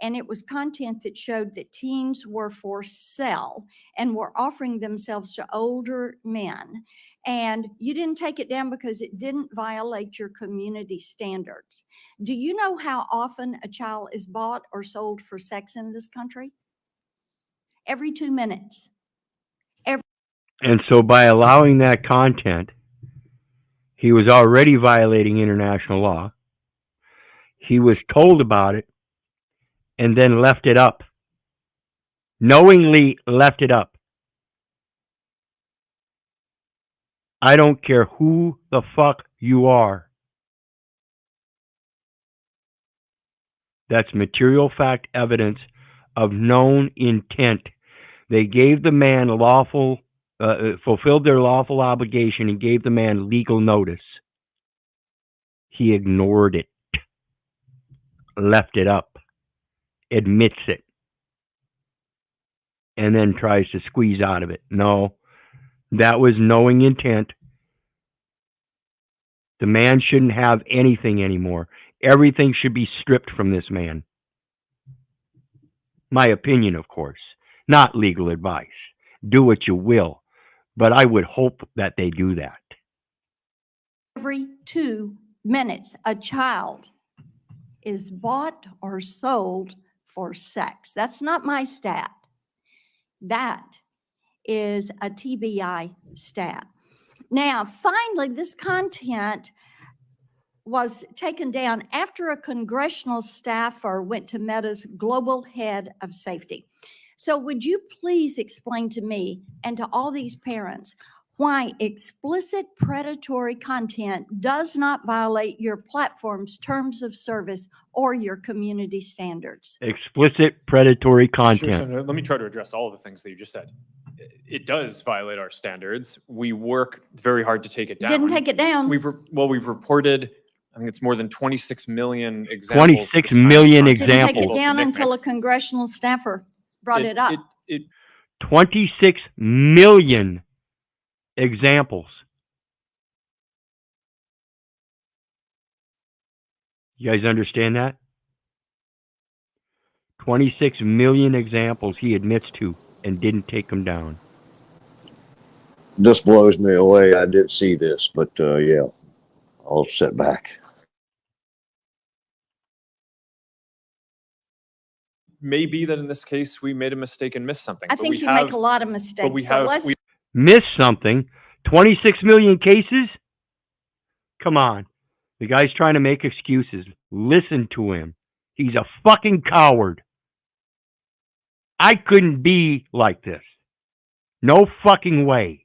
And it was content that showed that teens were for sale and were offering themselves to older men. And you didn't take it down because it didn't violate your community standards. Do you know how often a child is bought or sold for sex in this country? Every 2 minutes. And so by allowing that content, he was already violating international law. He was told about it and then left it up. Knowingly left it up. I don't care who the fuck you are. That's material fact evidence of known intent. They gave the man fulfilled their lawful obligation and gave the man legal notice. He ignored it, left it up, admits it, and then tries to squeeze out of it. No, that was knowing intent. The man shouldn't have anything anymore. Everything should be stripped from this man. My opinion, of course, not legal advice. Do what you will, but I would hope that they do that. Every 2 minutes, a child is bought or sold for sex. That's not my stat. That is a TBI stat. Now, finally, this content was taken down after a congressional staffer went to Meta's global head of safety. So would you please explain to me and to all these parents why explicit predatory content does not violate your platform's terms of service or your community standards? Explicit predatory content. Sure, Senator. Let me try to address all of the things that you just said. It does violate our standards. We work very hard to take it down. Didn't take it down. We've reported, I think it's more than 26 million examples. 26 million examples. Didn't take it down until a congressional staffer brought it up. 26 million examples. You guys understand that? 26 million examples he admits to and didn't take them down. This blows me away. I did see this, but yeah, I'll sit back. may be that in this case we made a mistake and missed something. I but think we you have, make a lot of But mistakes. we So have let's Missed something. 26 million cases? Come on. The guy's trying to make excuses. Listen to him. He's a fucking coward. I couldn't be like this. No fucking way.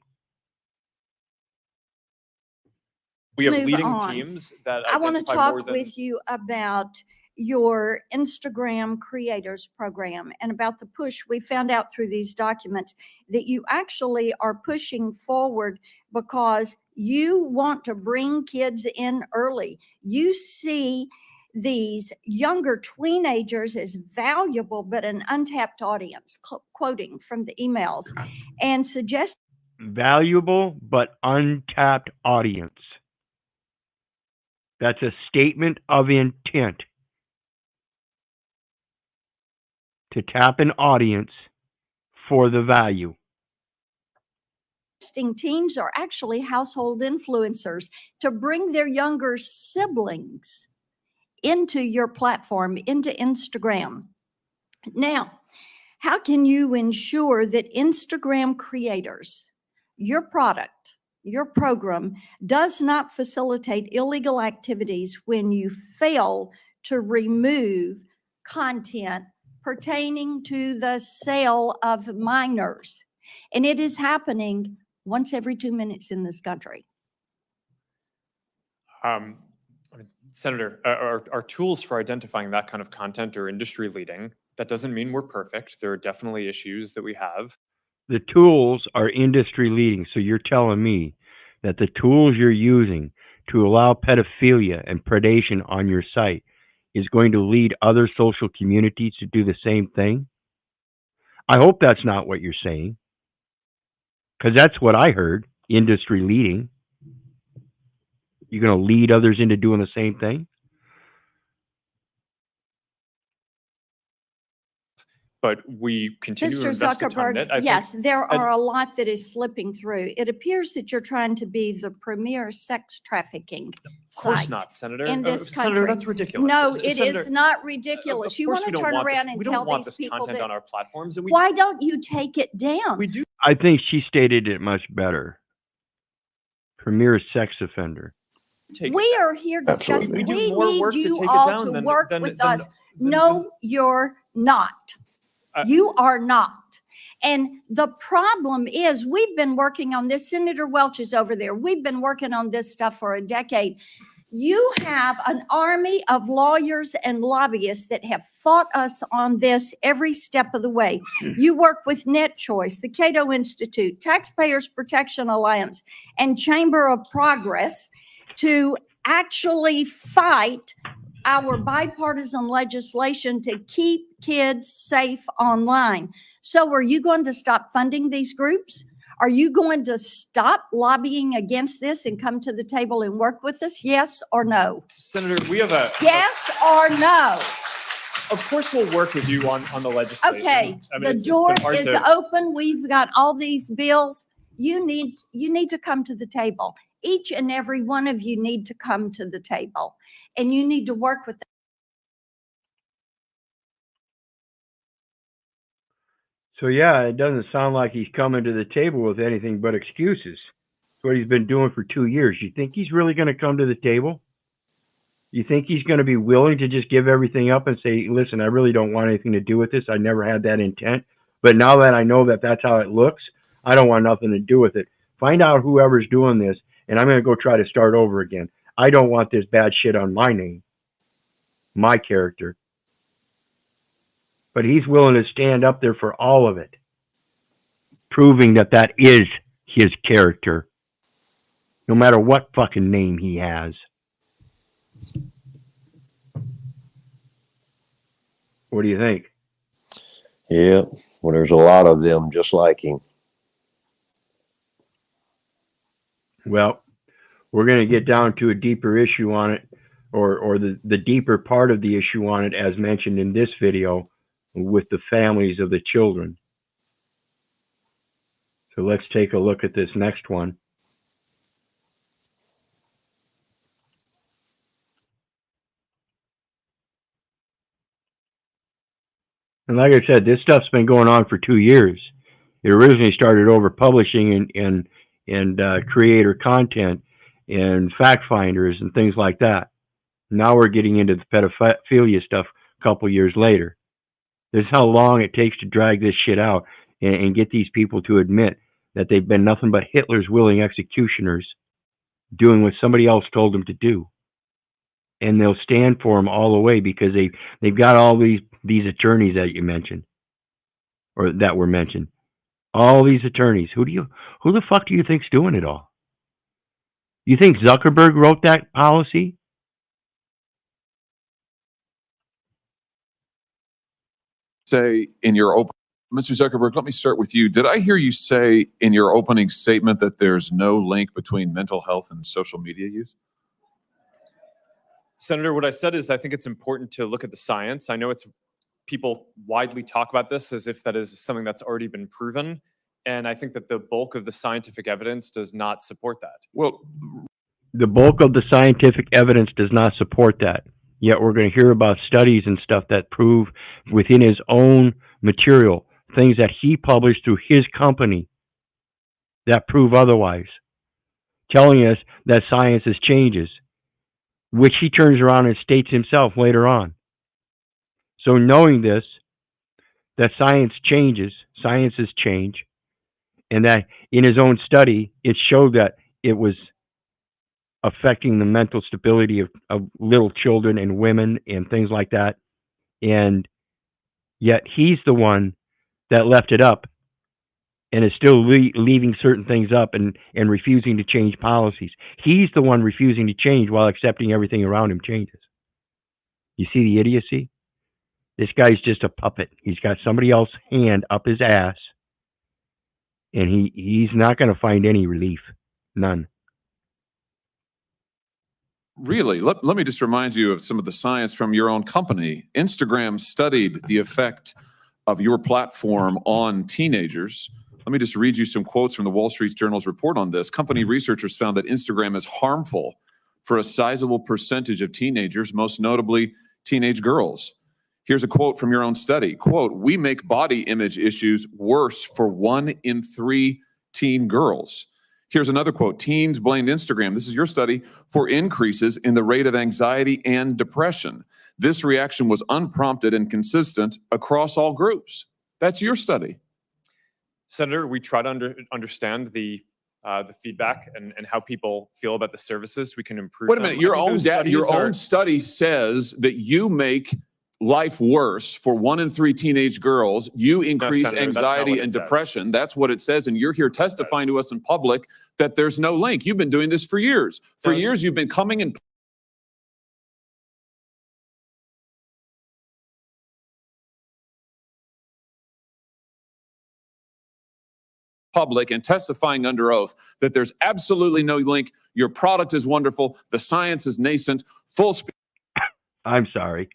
we have move leading on. teams that I want to identify more talk than with you about your Instagram creators program and about the push. We found out through these documents that you actually are pushing forward because you want to bring kids in early. You see these younger teenagers as valuable, but an untapped audience, quoting from the emails, and suggest Valuable but untapped audience. That's a statement of intent to tap an audience for the value. teams are actually household influencers to bring their younger siblings into your platform, into Instagram. Now, how can you ensure that Instagram creators, your product, your program does not facilitate illegal activities when you fail to remove content pertaining to the sale of minors? And it is happening once every 2 minutes in this country. Senator, our tools for identifying that kind of content are industry leading. That doesn't mean we're perfect. There are definitely issues that we have. The tools are industry leading. So you're telling me that the tools you're using to allow pedophilia and predation on your site is going to lead other social communities to do the same thing? I hope that's not what you're saying, because that's what I heard, industry leading. You're going to lead others into doing the same thing? But we continue to Mr. invest a ton in Zuckerberg, it. I think- yes, there are a lot that is slipping through. It appears that you're trying to be the premier sex trafficking Of course site not, Senator. in this country. Senator, that's ridiculous. No, it Senator, is not ridiculous. Of You course want we to don't turn want around this, and we tell don't want these this people content that, on our platforms. And we, why don't you take it down? we do. I think she stated it much better. Premier sex offender. We are here discussing, We do we more need work to you take it all down to than- work than- with than- us. No, you're not. You are not. And the problem is we've been working on this. Senator Welch is over there. We've been working on this stuff for a decade. You have an army of lawyers and lobbyists that have fought us on this every step of the way. You work with Net Choice, the Cato Institute, Taxpayers Protection Alliance, and Chamber of Progress to actually fight our bipartisan legislation to keep kids safe online. So are you going to stop funding these groups? Are you going to stop lobbying against this and come to the table and work with us? Yes or no? Senator, we have a. Yes or no? Of course, we'll work with you on the legislation. Okay, I mean, the it's been door hard is to- open. We've got all these bills. You need to come to the table. Each and every one of you need to come to the table, and you need to work with. So yeah, it doesn't sound like he's coming to the table with anything but excuses. That's what he's been doing for 2 years. You think he's really going to come to the table? You think he's going to be willing to just give everything up and say, listen, I really don't want anything to do with this. I never had that intent. But now that I know that that's how it looks, I don't want nothing to do with it. Find out whoever's doing this, and I'm going to go try to start over again. I don't want this bad shit on my name, my character. But he's willing to stand up there for all of it, proving that that is his character, no matter what fucking name he has. What do you think? Yeah, well, there's a lot of them just like him. Well, we're going to get down to a deeper issue on it, or the deeper part of the issue on it, as mentioned in this video, with the families of the children. So let's take a look at this next one. And like I said, this stuff's been going on for 2 years. It originally started over publishing and creator content and fact finders and things like that. Now we're getting into the pedophilia stuff a couple years later. This is how long it takes to drag this shit out and get these people to admit that they've been nothing but Hitler's willing executioners doing what somebody else told them to do. And they'll stand for them all the way because they've got all these attorneys that you mentioned, or that were mentioned. All these attorneys. Who the fuck do you think's doing it all? You think Zuckerberg wrote that policy? Say in your open, Mr. Zuckerberg, let me start with you. Did I hear you say in your opening statement that there's no link between mental health and social media use? Senator, what I said is I think it's important to look at the science. I know it's people widely talk about this as if that is something that's already been proven. And I think that the bulk of the scientific evidence does not support that. Well, the bulk of the scientific evidence does not support that. Yet we're going to hear about studies and stuff that prove within his own material, things that he published through his company that prove otherwise, telling us that science is changes, which he turns around and states himself later on. So knowing this, that science changes, sciences change, and that in his own study, it showed that it was affecting the mental stability of little children and women and things like that. And yet he's the one that left it up and is still leaving certain things up and refusing to change policies. He's the one refusing to change while accepting everything around him changes. You see the idiocy? This guy's just a puppet. He's got somebody else's hand up his ass, and he's not going to find any relief. None. Really? Let me just remind you of some of the science from your own company. Instagram studied the effect of your platform on teenagers. Let me just read you some quotes from the Wall Street Journal's report on this. Company researchers found that Instagram is harmful for a sizable percentage of teenagers, most notably teenage girls. Here's a quote from your own study. Quote, "We make body image issues worse for 1 in 3 teen girls." Here's another quote. "Teens blamed Instagram," this is your study, "for increases in the rate of anxiety and depression. This reaction was unprompted and consistent across all groups." That's your study. Senator, we try to understand the feedback and how people feel about the services. We can improve. Wait a minute. Your own study says that you make life worse for 1 in 3 teenage girls. You increase Senator, anxiety and depression. That's what it says. And you're here testifying to us in public that there's no link. You've been doing this for years. For years, you've been coming in public and testifying under oath that there's absolutely no link. Your product is wonderful. The science is nascent. Full speed. I'm sorry.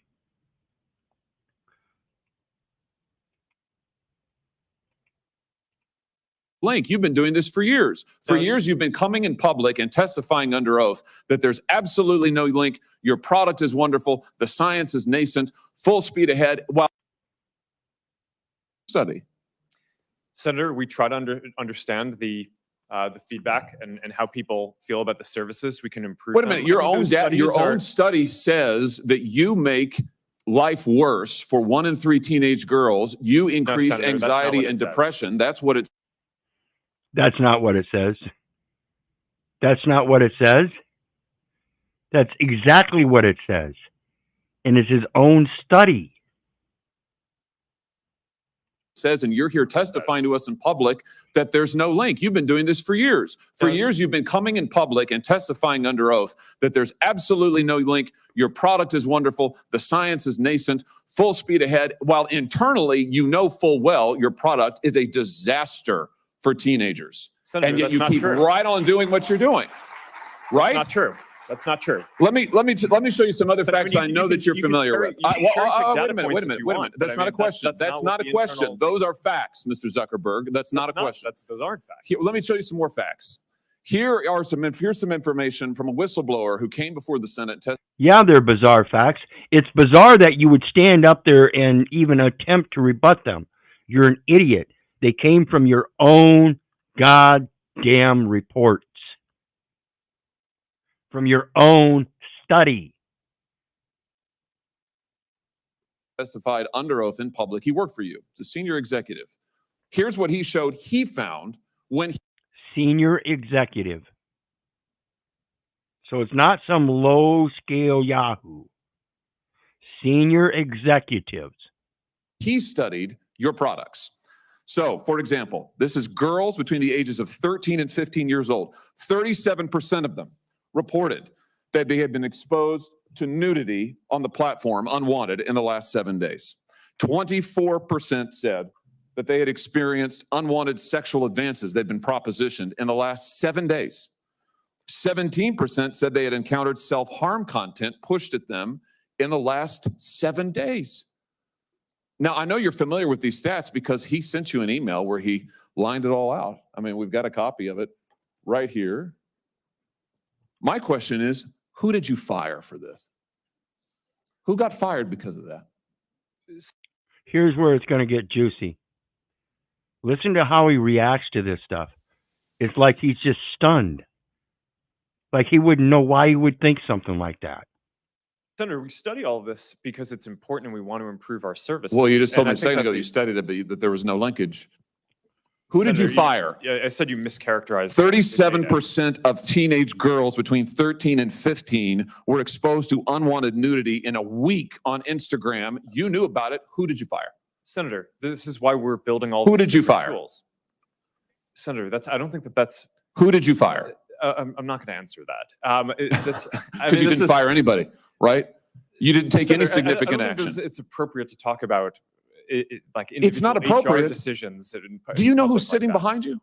Link. You've been doing this for years. For years, you've been coming in public and testifying under oath that there's absolutely no link. Your product is wonderful. The science is nascent. Full speed ahead. While study. Senator, we try to understand the feedback and how people feel about the services. We can improve. Wait a minute. Your own study says that you make life worse for 1 in 3 teenage girls. You increase Senator, anxiety and depression. That's what it's. That's not what it says. That's not what it says. That's exactly what it says. And it's his own study. Says, and you're here testifying to us in public that there's no link. You've been doing this for years. For years, you've been coming in public and testifying under oath that there's absolutely no link. Your product is wonderful. The science is nascent. Full speed ahead. While internally, you know full well your product is a disaster for teenagers. Senator, and yet that's you not keep true. right on doing what you're doing. Right? That's not true. That's not true. Let me show you some other facts I know that you're familiar with. Wait a minute. That's not a question. That's not a question. Those are facts, Mr. Zuckerberg. That's not a question. Those aren't facts. Here, let me show you some more facts. Here's some information from a whistleblower who came before the Senate. Yeah, they're bizarre facts. It's bizarre that you would stand up there and even attempt to rebut them. You're an idiot. They came from your own goddamn reports, from your own study. Testified under oath in public. He worked for you. It's a senior executive. Here's what he showed he found when Senior executive. So it's not some low scale Yahoo. Senior executives. he studied your products. So, for example, this is girls between the ages of 13 and 15 years old. 37% of them reported that they had been exposed to nudity on the platform unwanted in the last 7 days. 24% said that they had experienced unwanted sexual advances they'd been propositioned in the last 7 days. 17% said they had encountered self-harm content pushed at them in the last 7 days. Now, I know you're familiar with these stats because he sent you an email where he lined it all out. I mean, we've got a copy of it right here. My question is, who did you fire for this? Who got fired because of that? Here's where it's going to get juicy. Listen to how he reacts to this stuff. It's like he's just stunned. Like he wouldn't know why he would think something like that. Senator, we study all of this because it's important and we want to improve our services. Well, you just told And me I a think second that ago the- you studied it, but that there was no linkage. Who did you Senator, fire? Yeah, I said you mischaracterized. 37% of teenage girls between 13 and 15 were exposed to unwanted nudity in a week on Instagram. You knew about it. Who did you fire? Senator, this is why we're building all Who these did you different fire? tools. Senator, I don't think that's. Who did you fire? I'm not going to answer that. That's Because you didn't fire anybody, right? You didn't take any significant I don't think action. it's appropriate to talk about like It's not individual HR appropriate. decisions. Do you know who's sitting behind you?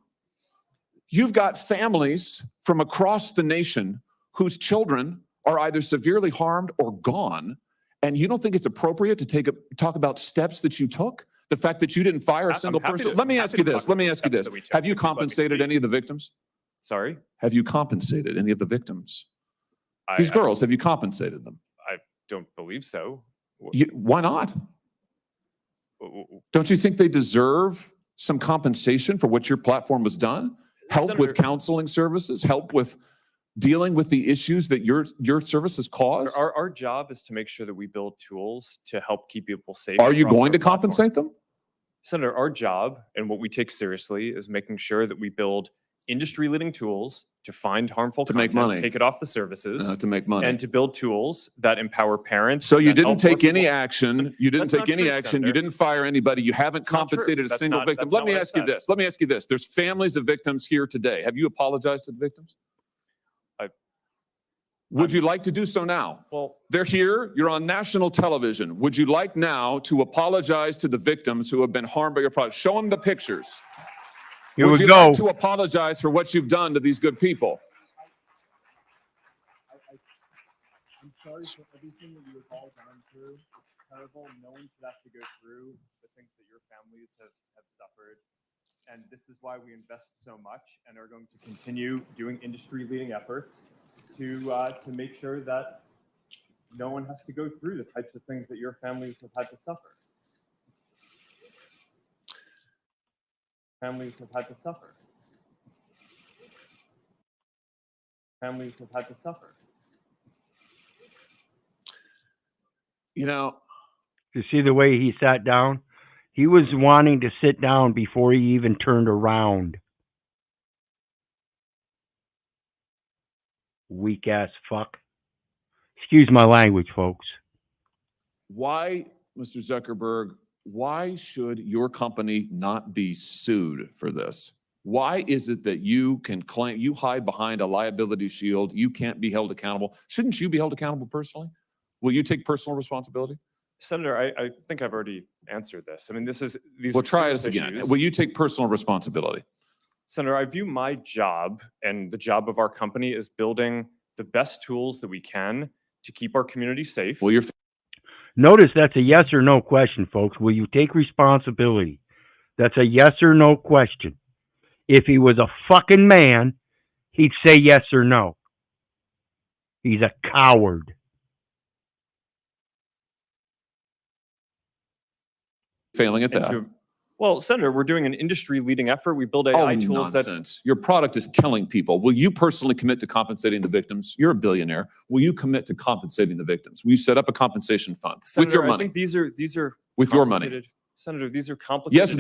You've got families from across the nation whose children are either severely harmed or gone, and you don't think it's appropriate to talk about steps that you took? The fact that you didn't fire a I'm single happy person? to- Let me happy ask to you talk this. about Let me the ask you steps this. that we took. Have you If you'd like me to compensated speak. any of the victims? Sorry? Have you compensated any of the victims? I- These I- girls, have you compensated them? I don't believe so. Why not? Don't you think they deserve some compensation for what your platform has done? Help with Senator- counseling services, help with dealing with the issues that your services cause? Our job is to make sure that we build tools to help keep people safe. Are you across going our to platform. compensate them? Senator, our job and what we take seriously is making sure that we build industry-leading tools to find harmful To make content, money. take it off the services, To make money. and to build tools that empower parents. So you that didn't help take any working- action. You didn't That's take not any true, action. Senator. You didn't fire anybody. You haven't That's not true. compensated a That's single not- victim. that's Let not me what I ask you said. this. Let me ask you this. There's families of victims here today. Have you apologized to the victims? Would you like to do so now? Well, They're here. You're on national television. Would you like now to apologize to the victims who have been harmed by your product? Show them the pictures. Here Would we you go. like to apologize for what you've done to these good people? I'm sorry for everything that you have all gone through. It's terrible. No one should have to go through the things that your families have suffered. And this is why we invest so much and are going to continue doing industry-leading efforts to make sure that no one has to go through the types of things that your families have had to suffer. Families have had to suffer. Families have had to suffer. You know, You see the way he sat down? He was wanting to sit down before he even turned around. Weak ass fuck. Excuse my language, folks. why, Mr. Zuckerberg, why should your company not be sued for this? Why is it that you can claim, you hide behind a liability shield, you can't be held accountable? Shouldn't you be held accountable personally? Will you take personal responsibility? Senator, I think I've already answered this. I mean, these Well, are try serious this again. issues. Will you take personal responsibility? Senator, I view my job and the job of our company as building the best tools that we can to keep our community safe. Well, you're Notice that's a yes or no question, folks. Will you take responsibility? That's a yes or no question. If he was a fucking man, he'd say yes or no. He's a coward. failing at And that. Well, Senator, we're doing an industry-leading effort. We build AI tools Nonsense. Your product is killing people. Will you personally commit to compensating the victims? You're a billionaire. Will you commit to compensating the victims? Will you set up a compensation fund with your Senator, I money? think these are With your money. complicated- Senator, these are complicated Yes,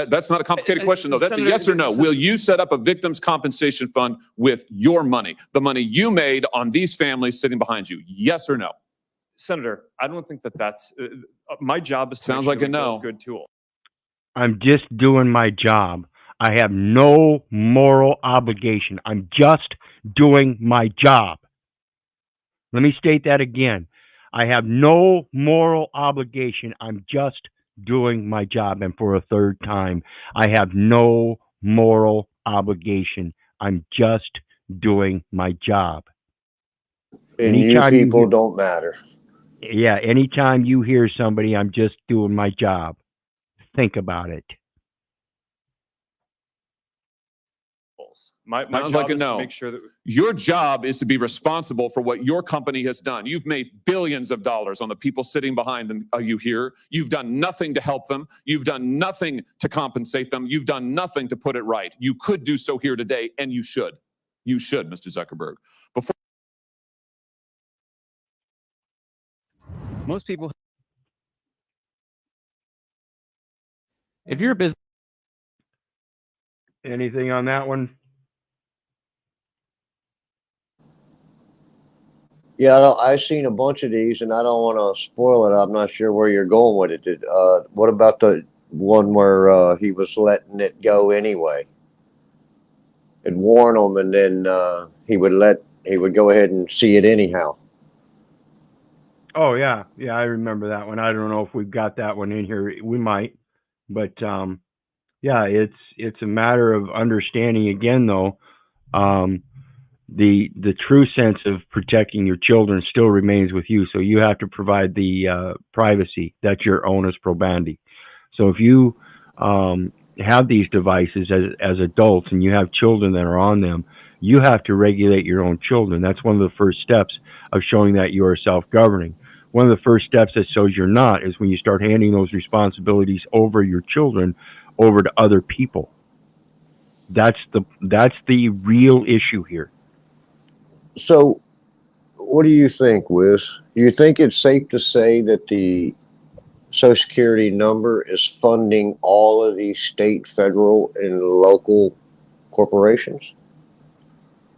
that's not a complicated question, though. That's a Senator, yes or no. this is- Will you set up a victims compensation fund with your money, the money you made on these families sitting behind you? Yes or no? Senator, I don't think that's my job is to Sounds make like sure a we build no. good tool. I'm just doing my job. I have no moral obligation. I'm just doing my job. Let me state that again. I have no moral obligation. I'm just doing my job. And for a third time, I have no moral obligation. I'm just doing my job. And you people don't matter. Yeah, anytime you hear somebody, I'm just doing my job, think about it. My Sounds job like a is no. to make sure that Your job is to be responsible for what your company has done. You've made billions of dollars on the people sitting behind them, you here. You've done nothing to help them. You've done nothing to compensate them. You've done nothing to put it right. You could do so here today, and you should. You should, Mr. Zuckerberg. Before Most people, if you're a business. Anything on that one? Yeah, I've seen a bunch of these, and I don't want to spoil it. I'm not sure where you're going with it. What about the one where he was letting it go anyway? It'd warn him, and then he would go ahead and see it anyhow. Oh yeah, I remember that one. I don't know if we've got that one in here. We might, but yeah, it's a matter of understanding again, though. The true sense of protecting your children still remains with you. So you have to provide the privacy. That's your onus probandi. So if you have these devices as adults and you have children that are on them, you have to regulate your own children. That's one of the first steps of showing that you are self-governing. One of the first steps that shows you're not is when you start handing those responsibilities over your children over to other people. That's the real issue here. So, what do you think, Wiz? Do you think it's safe to say that the Social Security number is funding all of these state, federal, and local corporations?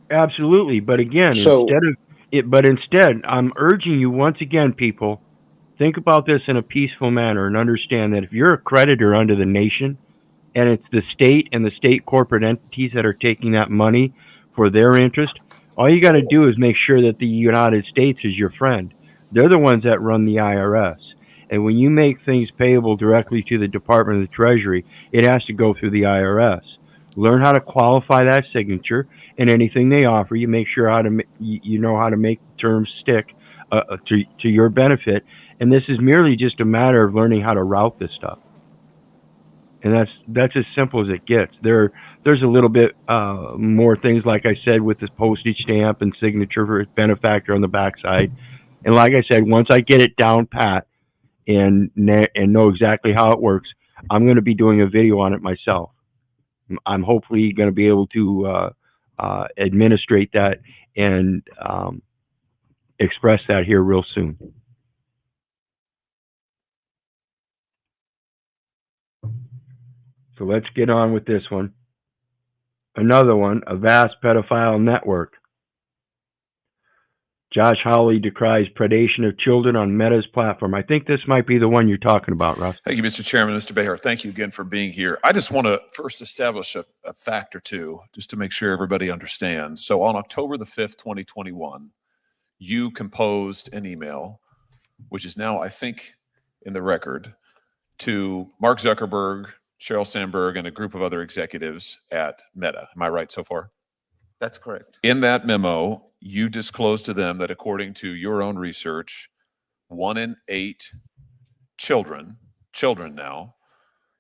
Absolutely, but again, So- instead, I'm urging you once again, people, think about this in a peaceful manner and understand that if you're a creditor under the nation, and it's the state and the state corporate entities that are taking that money for their interest, all you got to do is make sure that the United States is your friend. They're the ones that run the IRS. And when you make things payable directly to the Department of the Treasury, it has to go through the IRS. Learn how to qualify that signature, and anything they offer, you make sure you know how to make terms stick to your benefit. And this is merely just a matter of learning how to route this stuff. And that's as simple as it gets. There's a little bit more things, like I said, with this postage stamp and signature for benefactor on the backside. And like I said, once I get it down pat and know exactly how it works, I'm going to be doing a video on it myself. I'm hopefully going to be able to administrate that and express that here real soon. So let's get on with this one. Another one, a vast pedophile network. Josh Hawley decries predation of children on Meta's platform. I think this might be the one you're talking about, Russ. Thank you, Mr. Chairman. Mr. Behr, thank you again for being here. I just want to first establish a fact or two, just to make sure everybody understands. So on October the 5th, 2021, you composed an email, which is now, I think, in the record, to Mark Zuckerberg, Sheryl Sandberg, and a group of other executives at Meta. Am I right so far? That's correct. In that memo, you disclosed to them that according to your own research, 1 in 8 children now,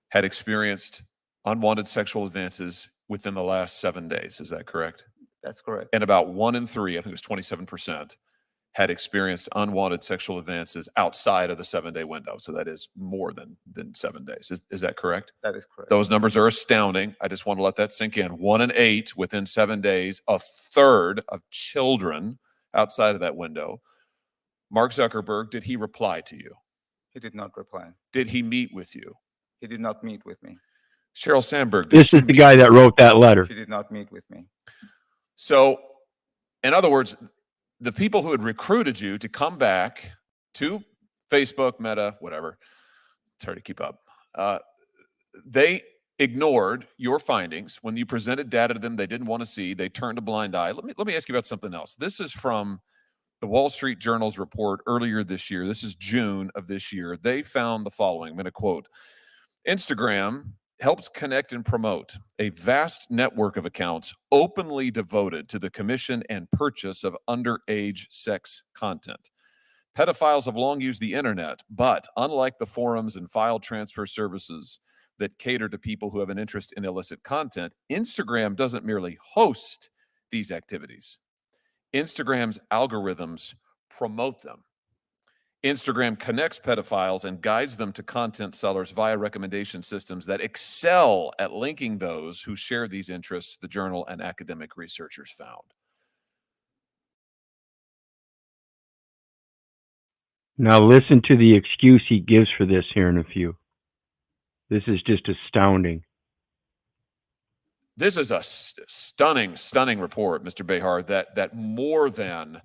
had experienced unwanted sexual advances within the last 7 days. Is that correct? That's correct. And about 1 in 3, I think it was 27%, had experienced unwanted sexual advances outside of the 7-day window. So that is more than 7 days. Is that correct? That is correct. Those numbers are astounding. I just want to let that sink in. 1 in 8 within 7 days, a third of children outside of that window. Mark Zuckerberg, did he reply to you? He did not reply. Did he meet with you? He did not meet with me. Sheryl Sandberg. did This she is the meet guy with that you? wrote that letter. She did not meet with me. So, in other words, the people who had recruited you to come back to Facebook, Meta, whatever, it's hard to keep up, they ignored your findings. When you presented data to them they didn't want to see, they turned a blind eye. Let me ask you about something else. This is from the Wall Street Journal's report earlier this year. This is June of this year. They found the following. I'm going to quote. Instagram helps connect and promote a vast network of accounts openly devoted to the commission and purchase of underage sex content. Pedophiles have long used the internet, but unlike the forums and file transfer services that cater to people who have an interest in illicit content, Instagram doesn't merely host these activities. Instagram's algorithms promote them. Instagram connects pedophiles and guides them to content sellers via recommendation systems that excel at linking those who share these interests, the journal and academic researchers found. Now listen to the excuse he gives for this here in a few. This is just astounding. This is a stunning report, Mr. Behar, that more than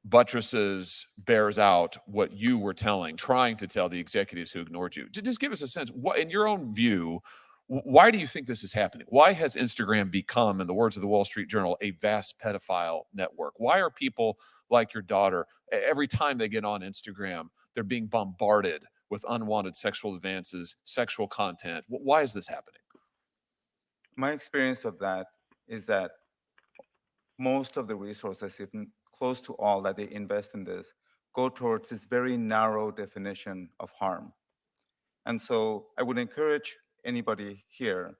buttresses, bears out what you were trying to tell the executives who ignored you. Just give us a sense, what, in your own view, why do you think this is happening? Why has Instagram become, in the words of the Wall Street Journal, a vast pedophile network? Why are people like your daughter, every time they get on Instagram, they're being bombarded with unwanted sexual advances, sexual content? Why is this happening? My experience of that is that most of the resources, if close to all that they invest in this, go towards this very narrow definition of harm. And so I would encourage anybody here,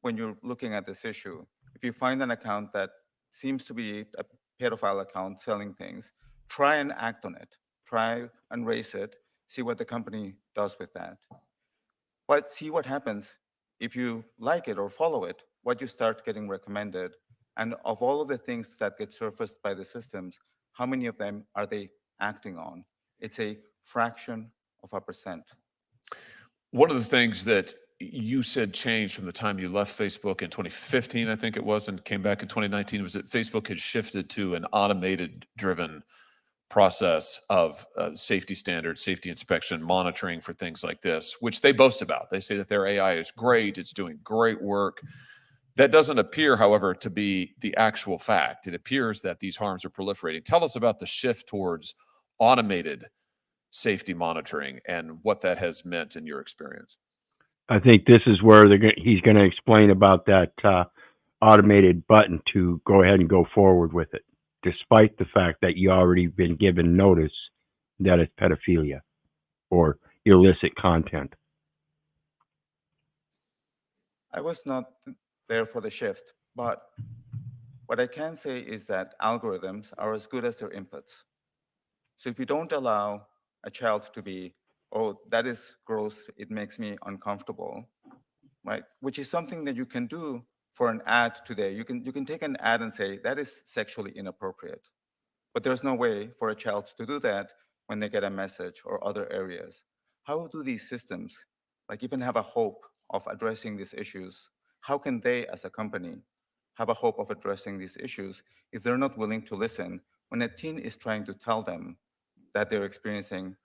when you're looking at this issue, if you find an account that seems to be a pedophile account selling things, try and act on it. Try and raise it, see what the company does with that. But see what happens if you like it or follow it, what you start getting recommended. And of all of the things that get surfaced by the systems, how many of them are they acting on? It's a fraction of a percent. One of the things that you said changed from the time you left Facebook in 2015, I think it was, and came back in 2019, was that Facebook had shifted to an automated driven process of safety standards, safety inspection, monitoring for things like this, which they boast about. They say that their AI is great, it's doing great work. That doesn't appear, however, to be the actual fact. It appears that these harms are proliferating. Tell us about the shift towards automated safety monitoring and what that has meant in your experience. I think this is where he's going to explain about that automated button to go ahead and go forward with it, despite the fact that you already been given notice that it's pedophilia or illicit content. I was not there for the shift, but what I can say is that algorithms are as good as their inputs. So if you don't allow a child to be, oh, that is gross, it makes me uncomfortable, right? Which is something that you can do for an ad today. You can take an ad and say, that is sexually inappropriate. But there's no way for a child to do that when they get a message or other areas. How do these systems, like even have a hope of addressing these issues? How can they, as a company, have a hope of addressing these issues if they're not willing to listen when a teen is trying to tell them that they're experiencing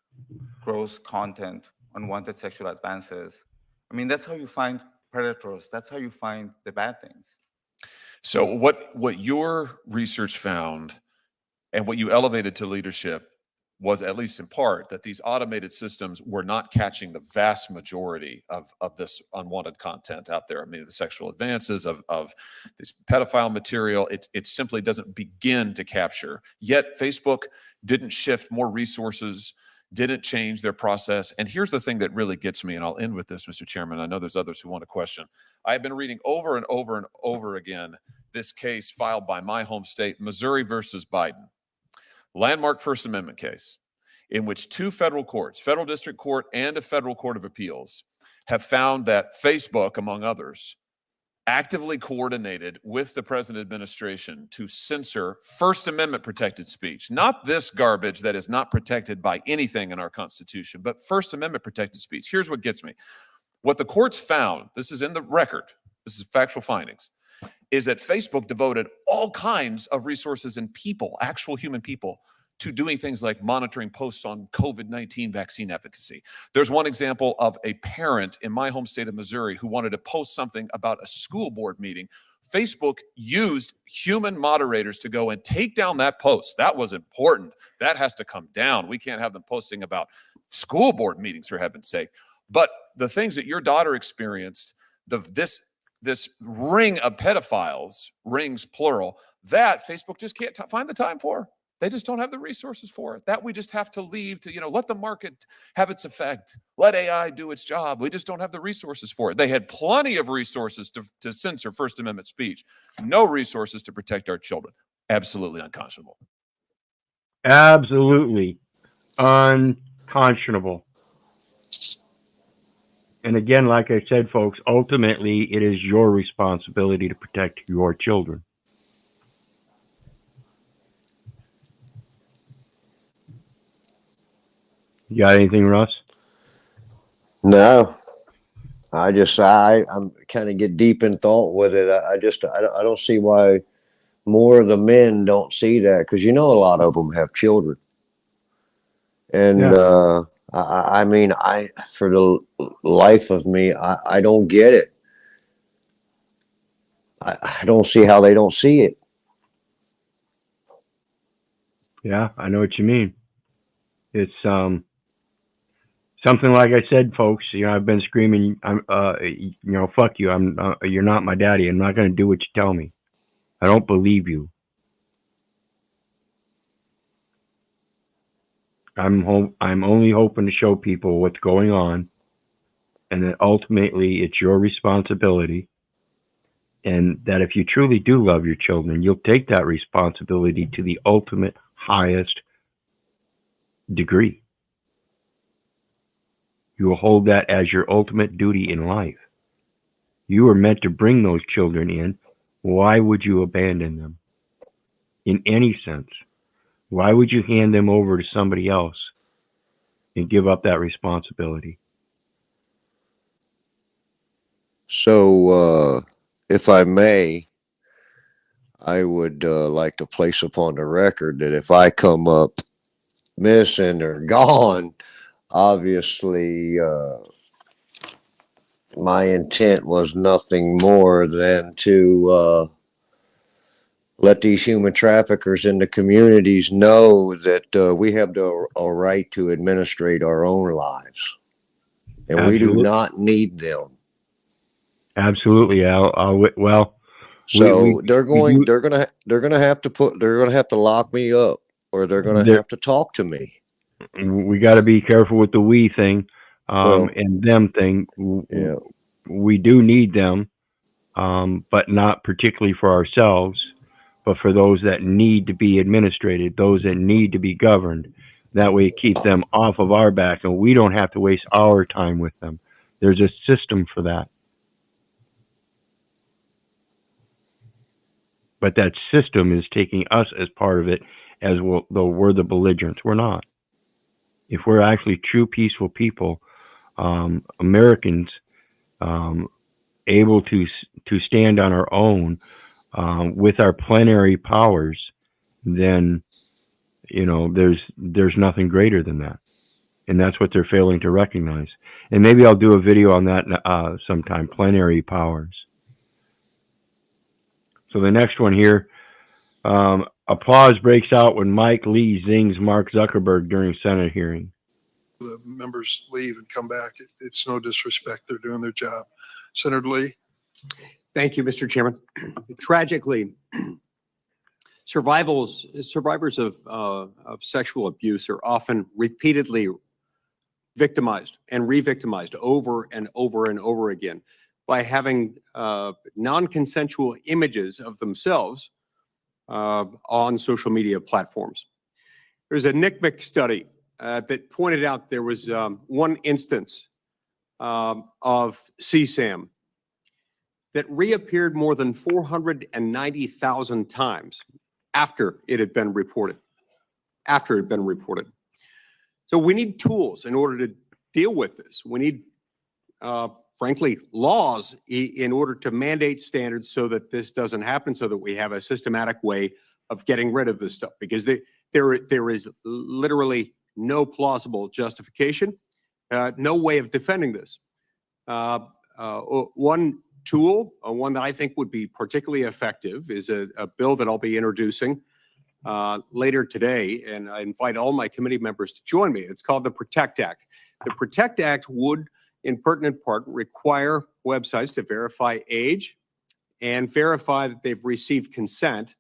gross content, unwanted sexual advances? I mean, that's how you find predators. That's how you find the bad things. So what your research found and what you elevated to leadership was, at least in part, that these automated systems were not catching the vast majority of this unwanted content out there. I mean, the sexual advances of this pedophile material, it simply doesn't begin to capture. Yet Facebook didn't shift more resources, didn't change their process. And here's the thing that really gets me, and I'll end with this, Mr. Chairman. I know there's others who want to question. I've been reading over and over and over again this case filed by my home state, Missouri versus Biden. Landmark First Amendment case in which two federal courts, federal district court and a federal court of appeals, have found that Facebook, among others, actively coordinated with the present administration to censor First Amendment protected speech. Not this garbage that is not protected by anything in our Constitution, but First Amendment protected speech. Here's what gets me. What the courts found, this is in the record, this is factual findings, is that Facebook devoted all kinds of resources and people, actual human people, to doing things like monitoring posts on COVID-19 vaccine efficacy. There's one example of a parent in my home state of Missouri who wanted to post something about a school board meeting. Facebook used human moderators to go and take down that post. That was important. That has to come down. We can't have them posting about school board meetings, for heaven's sake. But the things that your daughter experienced, this ring of pedophiles, rings plural, that Facebook just can't find the time for. They just don't have the resources for it. That we just have to leave to, let the market have its effect. Let AI do its job. We just don't have the resources for it. They had plenty of resources to censor First Amendment speech. No resources to protect our children. Absolutely unconscionable. Absolutely unconscionable. And again, like I said, folks, ultimately it is your responsibility to protect your children. You got anything, Russ? No, I'm kind of get deep in thought with it. I don't see why more of the men don't see that, because a lot of them have children, and Yeah. I mean, for the life of me, I don't get it. I don't see how they don't see it. Yeah, I know what you mean. It's something like I said, folks. I've been screaming. Fuck you. You're not my daddy. I'm not going to do what you tell me. I don't believe you. I'm only hoping to show people what's going on, and that ultimately it's your responsibility, and that if you truly do love your children, you'll take that responsibility to the ultimate highest degree. You will hold that as your ultimate duty in life. You are meant to bring those children in. Why would you abandon them? In any sense. Why would you hand them over to somebody else and give up that responsibility? So, if I may, I would like to place upon the record that if I come up missing or gone, obviously my intent was nothing more than to let these human traffickers in the communities know that we have a right to administrate our own lives, and Absolutely. we do not need them. Absolutely, Al. Well, so they're gonna have to lock me up, or they're gonna have to talk to me. We got to be careful with the we thing and them thing. Yeah. We do need them, but not particularly for ourselves, but for those that need to be administrated, those that need to be governed. That way it keeps them off of our back, and we don't have to waste our time with them. There's a system for that. But that system is taking us as part of it, as well, though we're the belligerents. We're not. If we're actually true peaceful people, Americans, able to stand on our own with our plenary powers, then there's nothing greater than that, and that's what they're failing to recognize. And maybe I'll do a video on that sometime. Plenary powers. So the next one here, applause breaks out when Mike Lee zings Mark Zuckerberg during Senate hearing. The members leave and come back. It's no disrespect. They're doing their job. Senator Lee. Thank you, Mr. Chairman. Tragically, survivors of sexual abuse are often repeatedly victimized and re-victimized over and over and over again by having non-consensual images of themselves on social media platforms. There's a NCMEC study that pointed out there was one instance of CSAM that reappeared more than 490,000 times after it had been reported. So we need tools in order to deal with this. We need, frankly, laws in order to mandate standards so that this doesn't happen, so that we have a systematic way of getting rid of this stuff, because there is literally no plausible justification, no way of defending this. One tool, one that I think would be particularly effective, is a bill that I'll be introducing later today, and I invite all my committee members to join me. It's called the PROTECT Act. The PROTECT Act would, in pertinent part, require websites to verify age and verify that they've received consent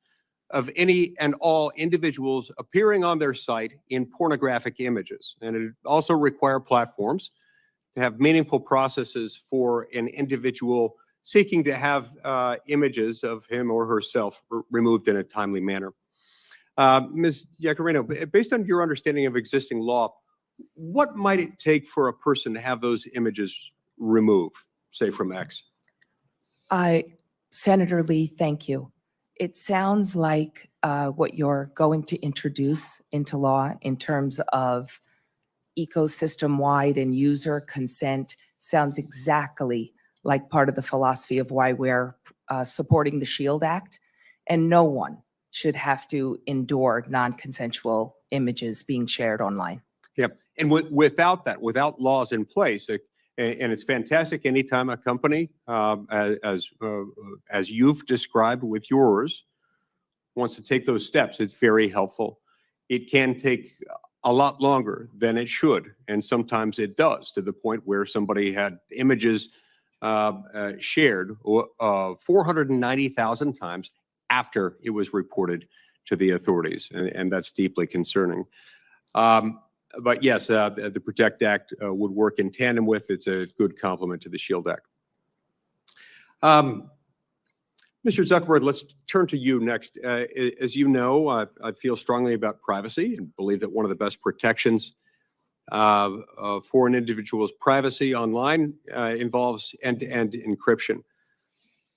of any and all individuals appearing on their site in pornographic images. And it also require platforms to have meaningful processes for an individual seeking to have images of him or herself removed in a timely manner. Ms. Yaccarino, based on your understanding of existing law, what might it take for a person to have those images removed, say from X? Senator Lee, thank you. It sounds like what you're going to introduce into law in terms of ecosystem-wide and user consent sounds exactly like part of the philosophy of why we're supporting the S.H.I.E.L.D. Act. And no one should have to endure non-consensual images being shared online. Yep. And without that, without laws in place, and it's fantastic anytime a company, as you've described with yours, wants to take those steps, it's very helpful. It can take a lot longer than it should, and sometimes it does, to the point where somebody had images shared 490,000 times after it was reported to the authorities, and that's deeply concerning. But yes, the PROTECT Act would work in tandem with. It's a good complement to the S.H.I.E.L.D. Act. Mr. Zuckerberg, let's turn to you next. As you know, I feel strongly about privacy and believe that one of the best protections for an individual's privacy online involves end-to-end encryption.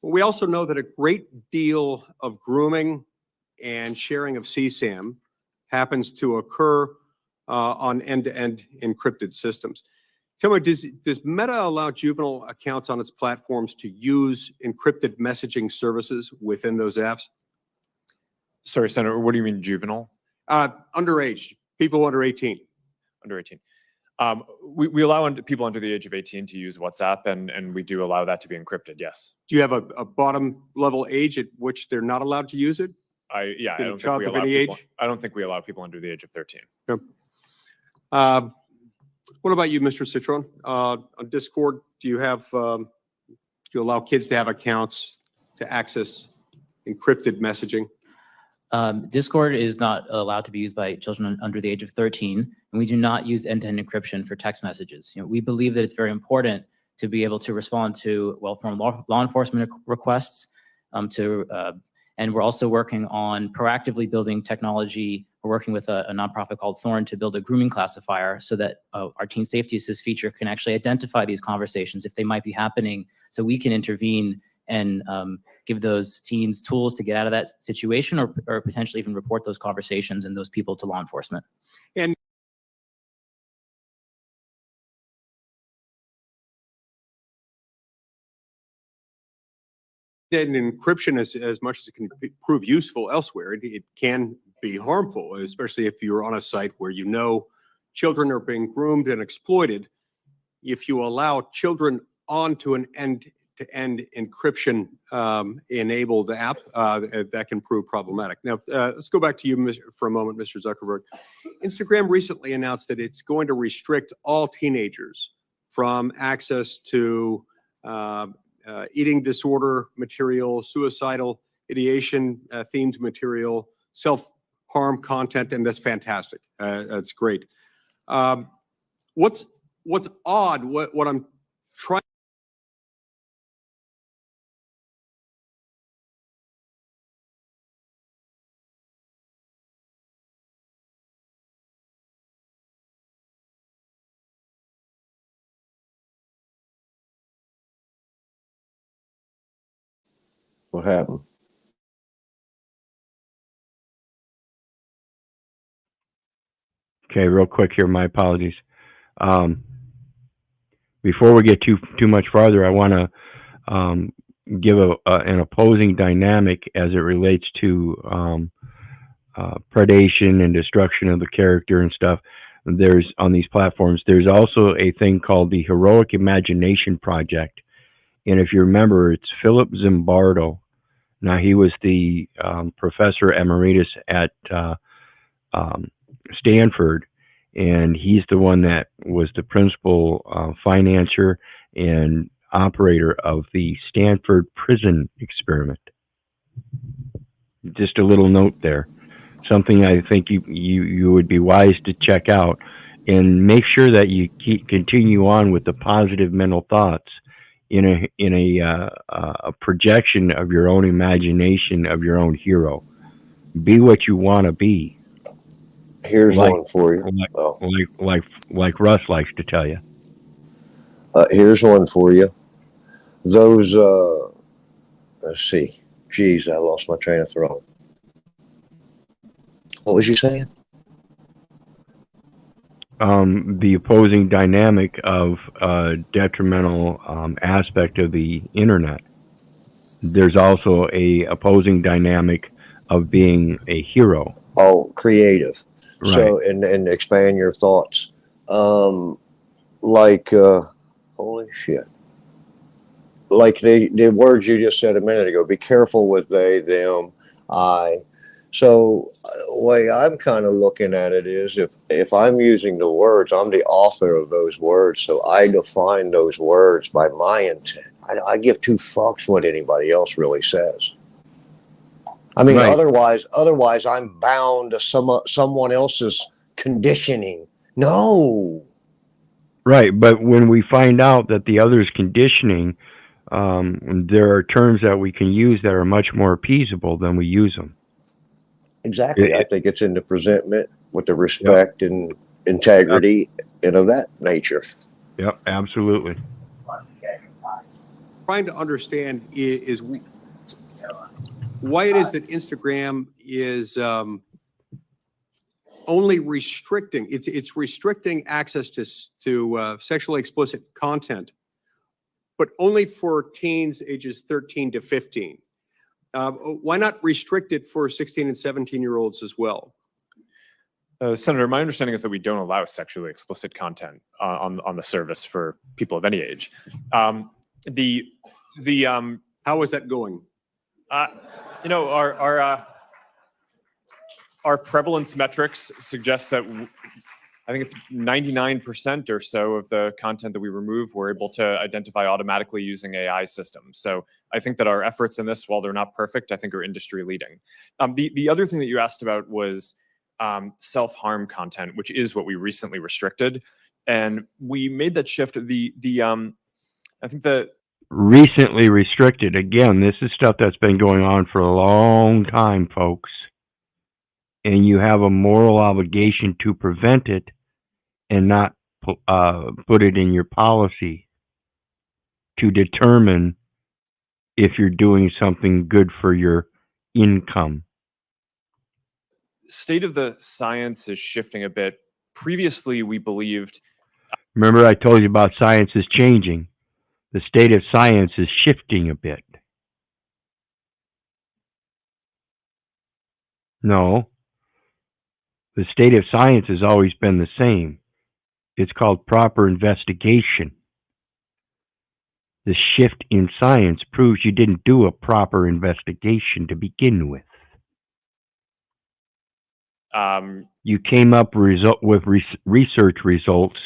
We also know that a great deal of grooming and sharing of CSAM happens to occur on end-to-end encrypted systems. Tell me, does Meta allow juvenile accounts on its platforms to use encrypted messaging services within those apps? Sorry, Senator, what do you mean juvenile? Underage, people under 18. Under 18. We allow people under the age of 18 to use WhatsApp, and we do allow that to be encrypted, yes. Do you have a bottom level age at which they're not allowed to use it? I don't think we allow people under the age of 13. Yep. What about you, Mr. Citron? On Discord, do you allow kids to have accounts to access encrypted messaging? Discord is not allowed to be used by children under the age of 13, and we do not use end-to-end encryption for text messages. We believe that it's very important to be able to respond to well-formed law enforcement requests, and we're also working on proactively building technology. We're working with a nonprofit called Thorn to build a grooming classifier so that our Teen Safety Assist feature can actually identify these conversations if they might be happening, so we can intervene and give those teens tools to get out of that situation, or potentially even report those conversations and those people to law enforcement. And encryption, as much as it can prove useful elsewhere, it can be harmful, especially if you're on a site where you know children are being groomed and exploited. If you allow children onto an end-to-end encryption enabled app, that can prove problematic. Now, let's go back to you for a moment, Mr. Zuckerberg. Instagram recently announced that it's going to restrict all teenagers from access to eating disorder material, suicidal ideation themed material, self-harm content, and that's fantastic. That's great. What's odd, what I'm trying What happened? Okay, real quick here. My apologies. Before we get too much farther, I want to give an opposing dynamic as it relates to predation and destruction of the character and stuff. There's on these platforms. There's also a thing called the Heroic Imagination Project, and if you remember, it's Philip Zimbardo. Now he was the professor emeritus at Stanford, and he's the one that was the principal financier and operator of the Stanford prison experiment. Just a little note there. Something I think you would be wise to check out, and make sure that you continue on with the positive mental thoughts in a projection of your own imagination of your own hero. Be what you want to be. Here's one for you. Like Russ likes to tell you. Here's one for you. Those, let's see. Geez, I lost my train of thought. What was you saying? The opposing dynamic of detrimental aspect of the internet. There's also a opposing dynamic of being a hero. Oh, creative. Right. So, and expand your thoughts. Holy shit. Like the words you just said a minute ago, be careful with they, them, I. So the way I'm kind of looking at it is if I'm using the words, I'm the author of those words. So I define those words by my intent. I give two fucks what anybody else really says. I mean, Right. otherwise I'm bound to someone else's conditioning. No. Right, but when we find out that the other's conditioning, there are terms that we can use that are much more appeasable than we use them. Exactly. I think it's in the presentment with the respect and integrity and of that nature. Yep, absolutely. Trying to understand is why it is that Instagram is only restricting, it's restricting access to sexually explicit content, but only for teens ages 13 to 15. Why not restrict it for 16 and 17-year-olds as well? Senator, my understanding is that we don't allow sexually explicit content on the service for people of any age. How is that going? Our prevalence metrics suggest that I think it's 99% or so of the content that we remove, we're able to identify automatically using AI systems. So I think that our efforts in this, while they're not perfect, I think are industry leading. The other thing that you asked about was self-harm content, which is what we recently restricted. And we made that shift. I think that Recently restricted. Again, this is stuff that's been going on for a long time, folks. And you have a moral obligation to prevent it and not put it in your policy to determine if you're doing something good for your income. state of the science is shifting a bit. Previously, we believed. Remember I told you about science is changing. The state of science is shifting a bit. No. The state of science has always been the same. It's called proper investigation. The shift in science proves you didn't do a proper investigation to begin with. You came up with research results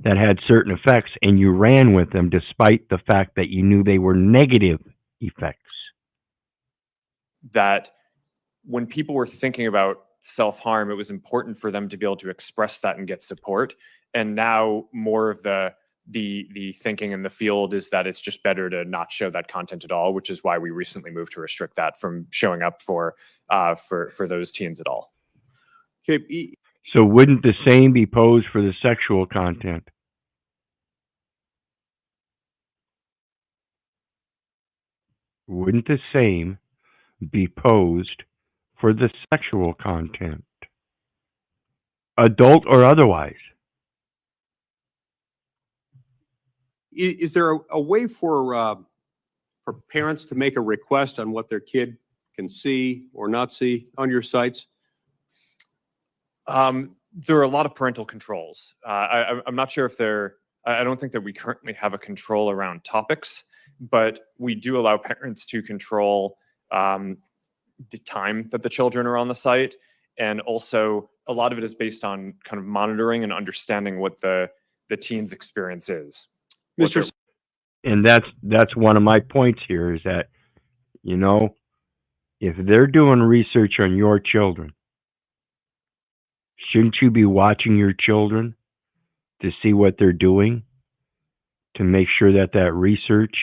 that had certain effects, and you ran with them despite the fact that you knew they were negative effects. That when people were thinking about self-harm, it was important for them to be able to express that and get support. And now more of the thinking in the field is that it's just better to not show that content at all, which is why we recently moved to restrict that from showing up for those teens at all. Okay. So wouldn't the same be posed for the sexual content? wouldn't the same be posed for the sexual content, adult or otherwise? Is there a way for parents to make a request on what their kid can see or not see on your sites? There are a lot of parental controls. I'm not sure if I don't think that we currently have a control around topics, but we do allow parents to control the time that the children are on the site. And also a lot of it is based on kind of monitoring and understanding what the teen's experience is. Mr. And that's one of my points here is that, you know, if they're doing research on your children, shouldn't you be watching your children to see what they're doing, to make sure that that research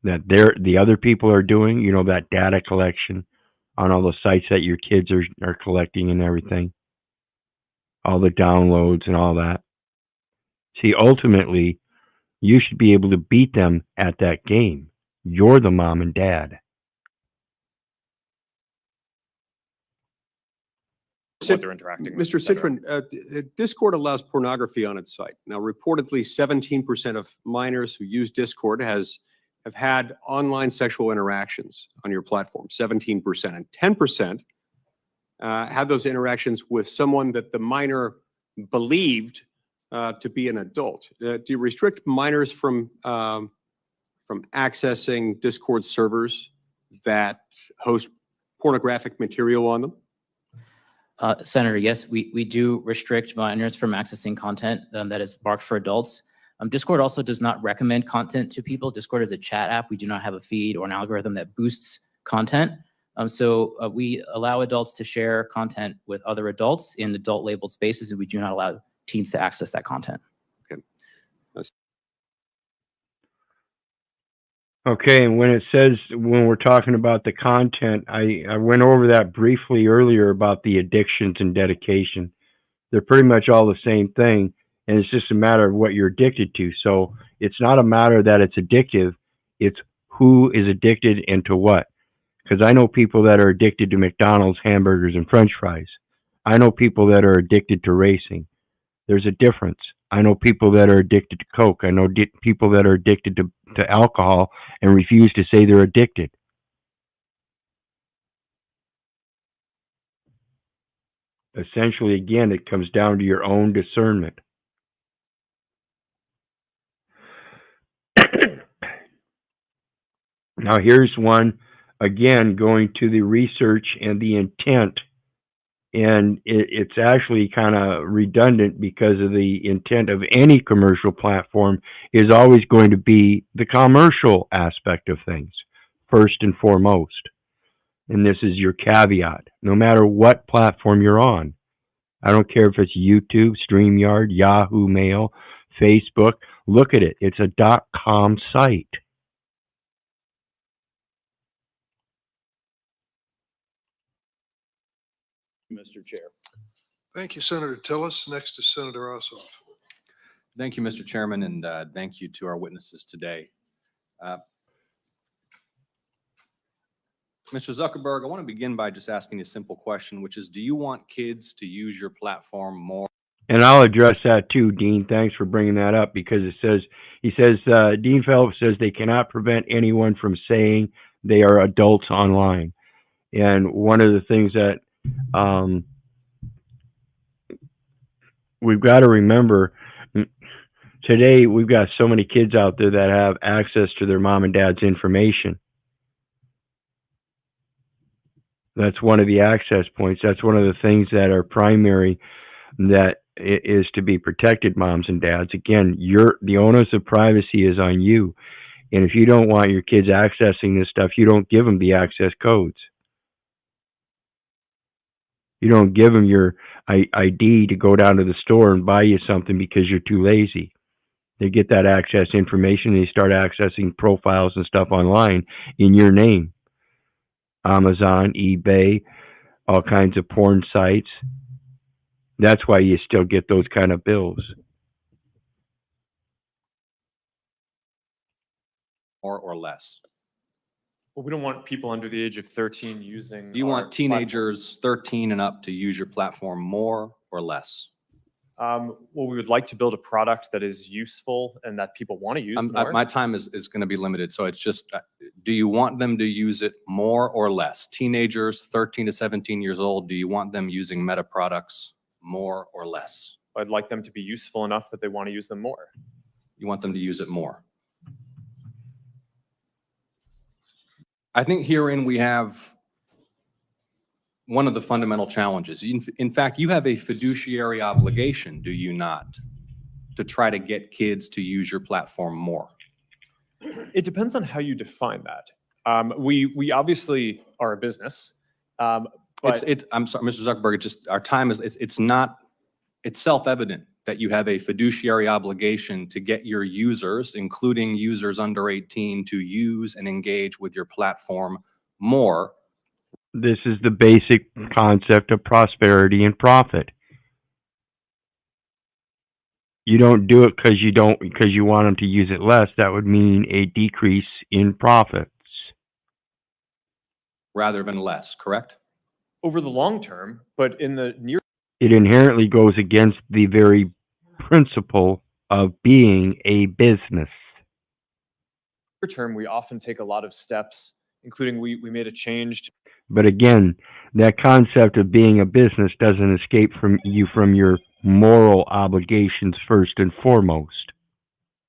that the other people are doing, you know, that data collection on all the sites that your kids are collecting and everything, all the downloads and all that. See, ultimately, you should be able to beat them at that game. You're the mom and dad. What they're interacting with, Mr. et cetera. Citron, Discord allows pornography on its site. Now, reportedly, 17% of minors who use Discord have had online sexual interactions on your platform, 17%. And 10% have those interactions with someone that the minor believed to be an adult. Do you restrict minors from accessing Discord servers that host pornographic material on them? Senator, yes, we do restrict minors from accessing content that is marked for adults. Discord also does not recommend content to people. Discord is a chat app. We do not have a feed or an algorithm that boosts content. So we allow adults to share content with other adults in adult labeled spaces, and we do not allow teens to access that content. Okay. Okay, and when it says, when we're talking about the content, I went over that briefly earlier about the addictions and dedication. They're pretty much all the same thing, and it's just a matter of what you're addicted to. So it's not a matter that it's addictive, it's who is addicted and to what. Because I know people that are addicted to McDonald's hamburgers and French fries. I know people that are addicted to racing. There's a difference. I know people that are addicted to Coke. I know people that are addicted to alcohol and refuse to say they're addicted. Essentially, again, it comes down to your own discernment. Now, here's one, again, going to the research and the intent. And it's actually kind of redundant because of the intent of any commercial platform is always going to be the commercial aspect of things, first and foremost. And this is your caveat, no matter what platform you're on. I don't care if it's YouTube, StreamYard, Yahoo Mail, Facebook. Look at it. It's a .com site. Mr. Chair. Thank you, Senator Tillis. Next is Senator Ossoff. Thank you, Mr. Chairman, and thank you to our witnesses today. Mr. Zuckerberg, I want to begin by just asking you a simple question, which is, do you want kids to use your platform more? And I'll address that too, Dean. Thanks for bringing that up because Dean Phelps says they cannot prevent anyone from saying they are adults online. And one of the things that we've got to remember today, we've got so many kids out there that have access to their mom and dad's information. That's one of the access points. That's one of the things that are primary that is to be protected, moms and dads. Again, the onus of privacy is on you. And if you don't want your kids accessing this stuff, you don't give them the access codes. You don't give them your ID to go down to the store and buy you something because you're too lazy. They get that access information and they start accessing profiles and stuff online in your name. Amazon, eBay, all kinds of porn sites. That's why you still get those kind of bills. More or less? Well, we don't want people under the age of 13 using. Do you our want teenagers 13 and up to use your platform more or less? Well, we would like to build a product that is useful and that people want to use more. My time is going to be limited, so it's just, do you want them to use it more or less? Teenagers 13 to 17 years old, do you want them using Meta products more or less? I'd like them to be useful enough that they want to use them more. You want them to use it more. I think herein we have one of the fundamental challenges. In fact, you have a fiduciary obligation, do you not, to try to get kids to use your platform more? It depends on how you define that. We obviously are a business. I'm sorry, Mr. Zuckerberg, our time is, it's self-evident that you have a fiduciary obligation to get your users, including users under 18, to use and engage with your platform more. This is the basic concept of prosperity and profit. You don't do it because you want them to use it less. That would mean a decrease in profits. Rather than less, correct? Over the long term, but in the near It inherently goes against the very principle of being a business. term, we often take a lot of steps, including we made a change But again, that concept of being a business doesn't escape from your moral obligations first and foremost.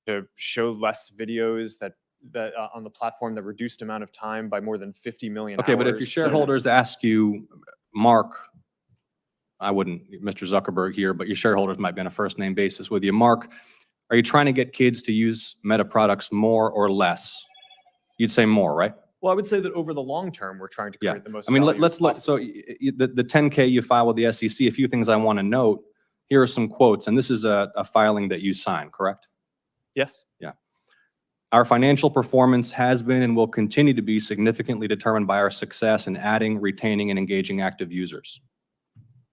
to show less videos that on the platform, the reduced amount of time by more than 50 million Okay, but if your hours. shareholders ask you, Mark, I wouldn't, Mr. Zuckerberg here, but your shareholders might be on a first name basis with you. Mark, are you trying to get kids to use Meta products more or less? You'd say more, right? Well, I would say that over the long term, we're trying to create the most. I mean, value let's as look. possible. So the 10K you file with the SEC, a few things I want to note. Here are some quotes, and this is a filing that you signed, correct? Yes. Yeah. Our financial performance has been and will continue to be significantly determined by our success in adding, retaining, and engaging active users.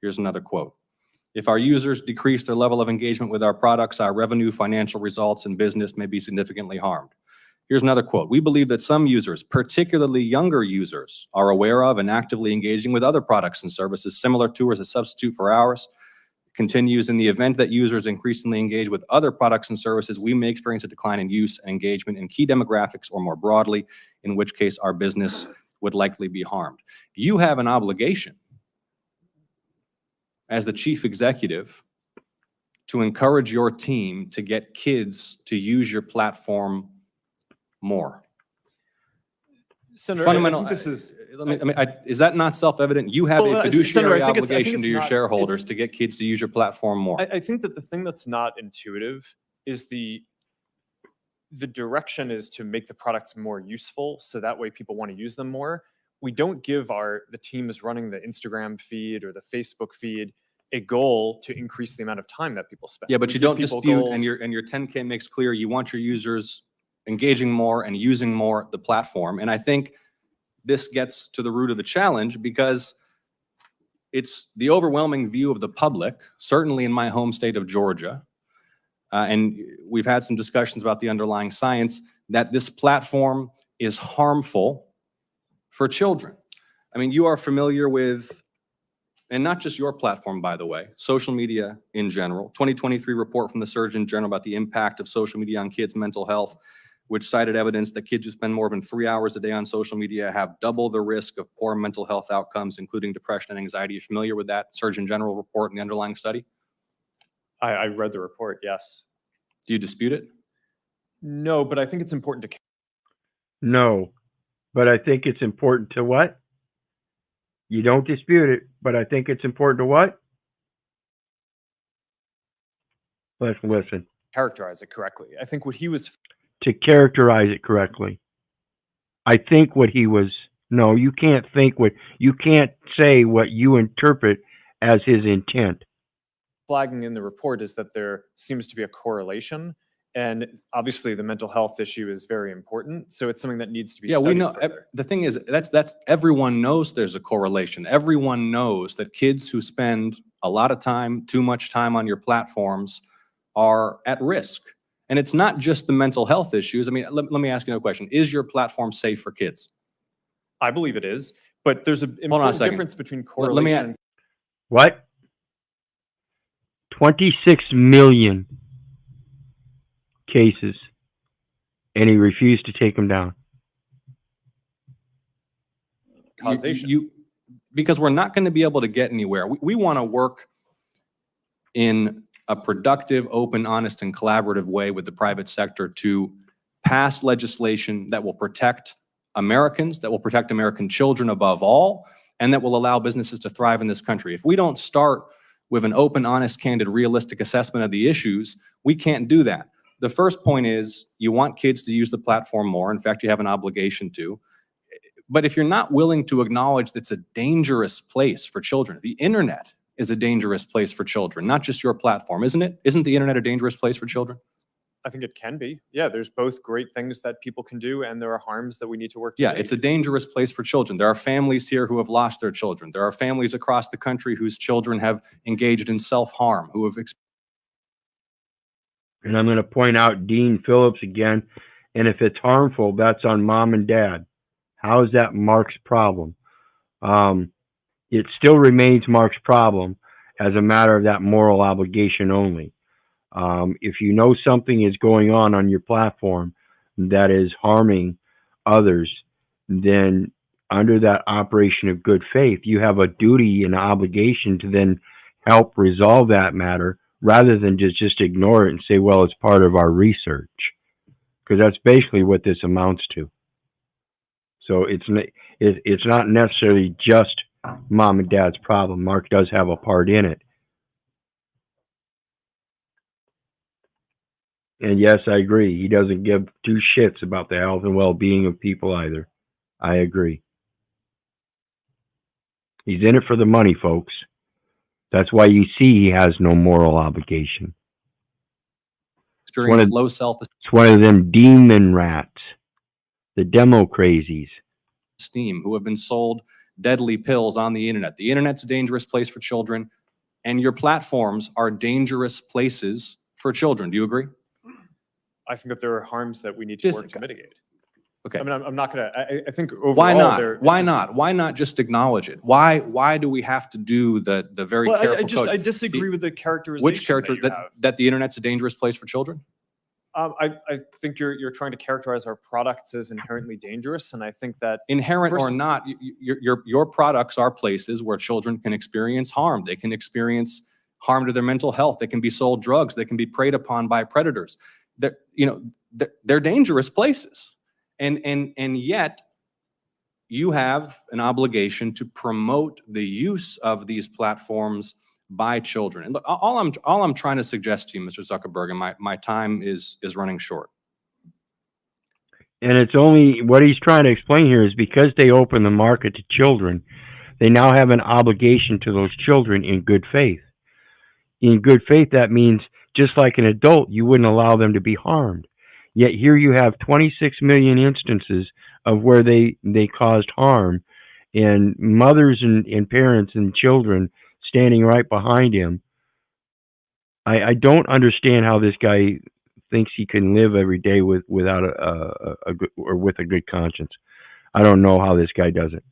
Here's another quote. If our users decrease their level of engagement with our products, our revenue, financial results, and business may be significantly harmed. Here's another quote. We believe that some users, particularly younger users, are aware of and actively engaging with other products and services similar to or as a substitute for ours. Continues, in the event that users increasingly engage with other products and services, we may experience a decline in use and engagement in key demographics or more broadly, in which case our business would likely be harmed. You have an obligation as the chief executive to encourage your team to get kids to use your platform more. Senator, Fundamental. I think this is. Is that not self-evident? You have a fiduciary Senator, I think obligation it's to your not- shareholders to get kids to use your platform more. I think that the thing that's not intuitive is the direction is to make the products more useful, so that way people want to use them more. We don't give the teams running the Instagram feed or the Facebook feed a goal to increase the amount of time that people spend. Yeah, but We you give don't people dispute, goals. and your 10K makes clear you want your users engaging more and using more the platform. And I think this gets to the root of the challenge because it's the overwhelming view of the public, certainly in my home state of Georgia, and we've had some discussions about the underlying science, that this platform is harmful for children. I mean, you are familiar with, and not just your platform, by the way, social media in general. 2023 report from the Surgeon General about the impact of social media on kids' mental health, which cited evidence that kids who spend more than 3 hours a day on social media have double the risk of poor mental health outcomes, including depression and anxiety. You're familiar with that Surgeon General report and the underlying study? I read the report, yes. Do you dispute it? No, but I think it's important to. No, but I think it's important to what? You don't dispute it, but I think it's important to what? Let's listen. Characterize it correctly. I think what he was. To characterize it correctly. I think what he was, no, you can't say what you interpret as his intent. Flagging in the report is that there seems to be a correlation, and obviously the mental health issue is very important, so it's something that needs to be studied we know. further. The thing is, that's everyone knows there's a correlation. Everyone knows that kids who spend a lot of time, too much time on your platforms are at risk. And it's not just the mental health issues. I mean, let me ask you a question. Is your platform safe for kids? I believe it is, but there's an on a important second. difference between Let me correlation. What? 26 million cases, and he refused to take them down. Causation. Because we're not going to be able to get anywhere. We want to work in a productive, open, honest, and collaborative way with the private sector to pass legislation that will protect Americans, that will protect American children above all, and that will allow businesses to thrive in this country. If we don't start with an open, honest, candid, realistic assessment of the issues, we can't do that. The first point is you want kids to use the platform more. In fact, you have an obligation to. But if you're not willing to acknowledge that it's a dangerous place for children, the internet is a dangerous place for children, not just your platform, isn't it? Isn't the internet a dangerous place for children? I think it can be. Yeah, there's both great things that people can do, and there are harms that we need to work to Yeah, mitigate. it's a dangerous place for children. There are families here who have lost their children. There are families across the country whose children have engaged in self-harm, who have And I'm going to point out Dean Phillips again. And if it's harmful, that's on mom and dad. How is that Mark's problem? It still remains Mark's problem as a matter of that moral obligation only. If you know something is going on your platform that is harming others, then under that operation of good faith, you have a duty and obligation to then help resolve that matter rather than just ignore it and say, well, it's part of our research. Because that's basically what this amounts to. So it's not necessarily just mom and dad's problem. Mark does have a part in it. And yes, I agree. He doesn't give two shits about the health and well-being of people either. I agree. He's in it for the money, folks. That's why you see he has no moral obligation. experienced low self-esteem. It's one of them demon rats, the demo crazies. Who have been sold deadly pills on the internet. The internet's a dangerous place for children, and your platforms are dangerous places for children. Do you agree? I think that there are harms that we need to work to mitigate. Okay. I mean, I'm not going to, I think overall. Why not? there- Why not? Why not just acknowledge it? Why do we have to do the very Well, careful I code? disagree with the characterization. Which character that you have. that the internet's a dangerous place for children? I think you're trying to characterize our products as inherently dangerous, and I think that Inherent first- or not, your products are places where children can experience harm. They can experience harm to their mental health. They can be sold drugs. They can be preyed upon by predators. They're dangerous places, and yet you have an obligation to promote the use of these platforms by children. And look, all I'm trying to suggest to you, Mr. Zuckerberg, and my time is running short. And it's only what he's trying to explain here is because they open the market to children, they now have an obligation to those children in good faith. In good faith, that means just like an adult, you wouldn't allow them to be harmed. Yet here you have 26 million instances of where they caused harm, and mothers and parents and children standing right behind him. I don't understand how this guy thinks he can live every day without a good, or with a good conscience. I don't know how this guy does it.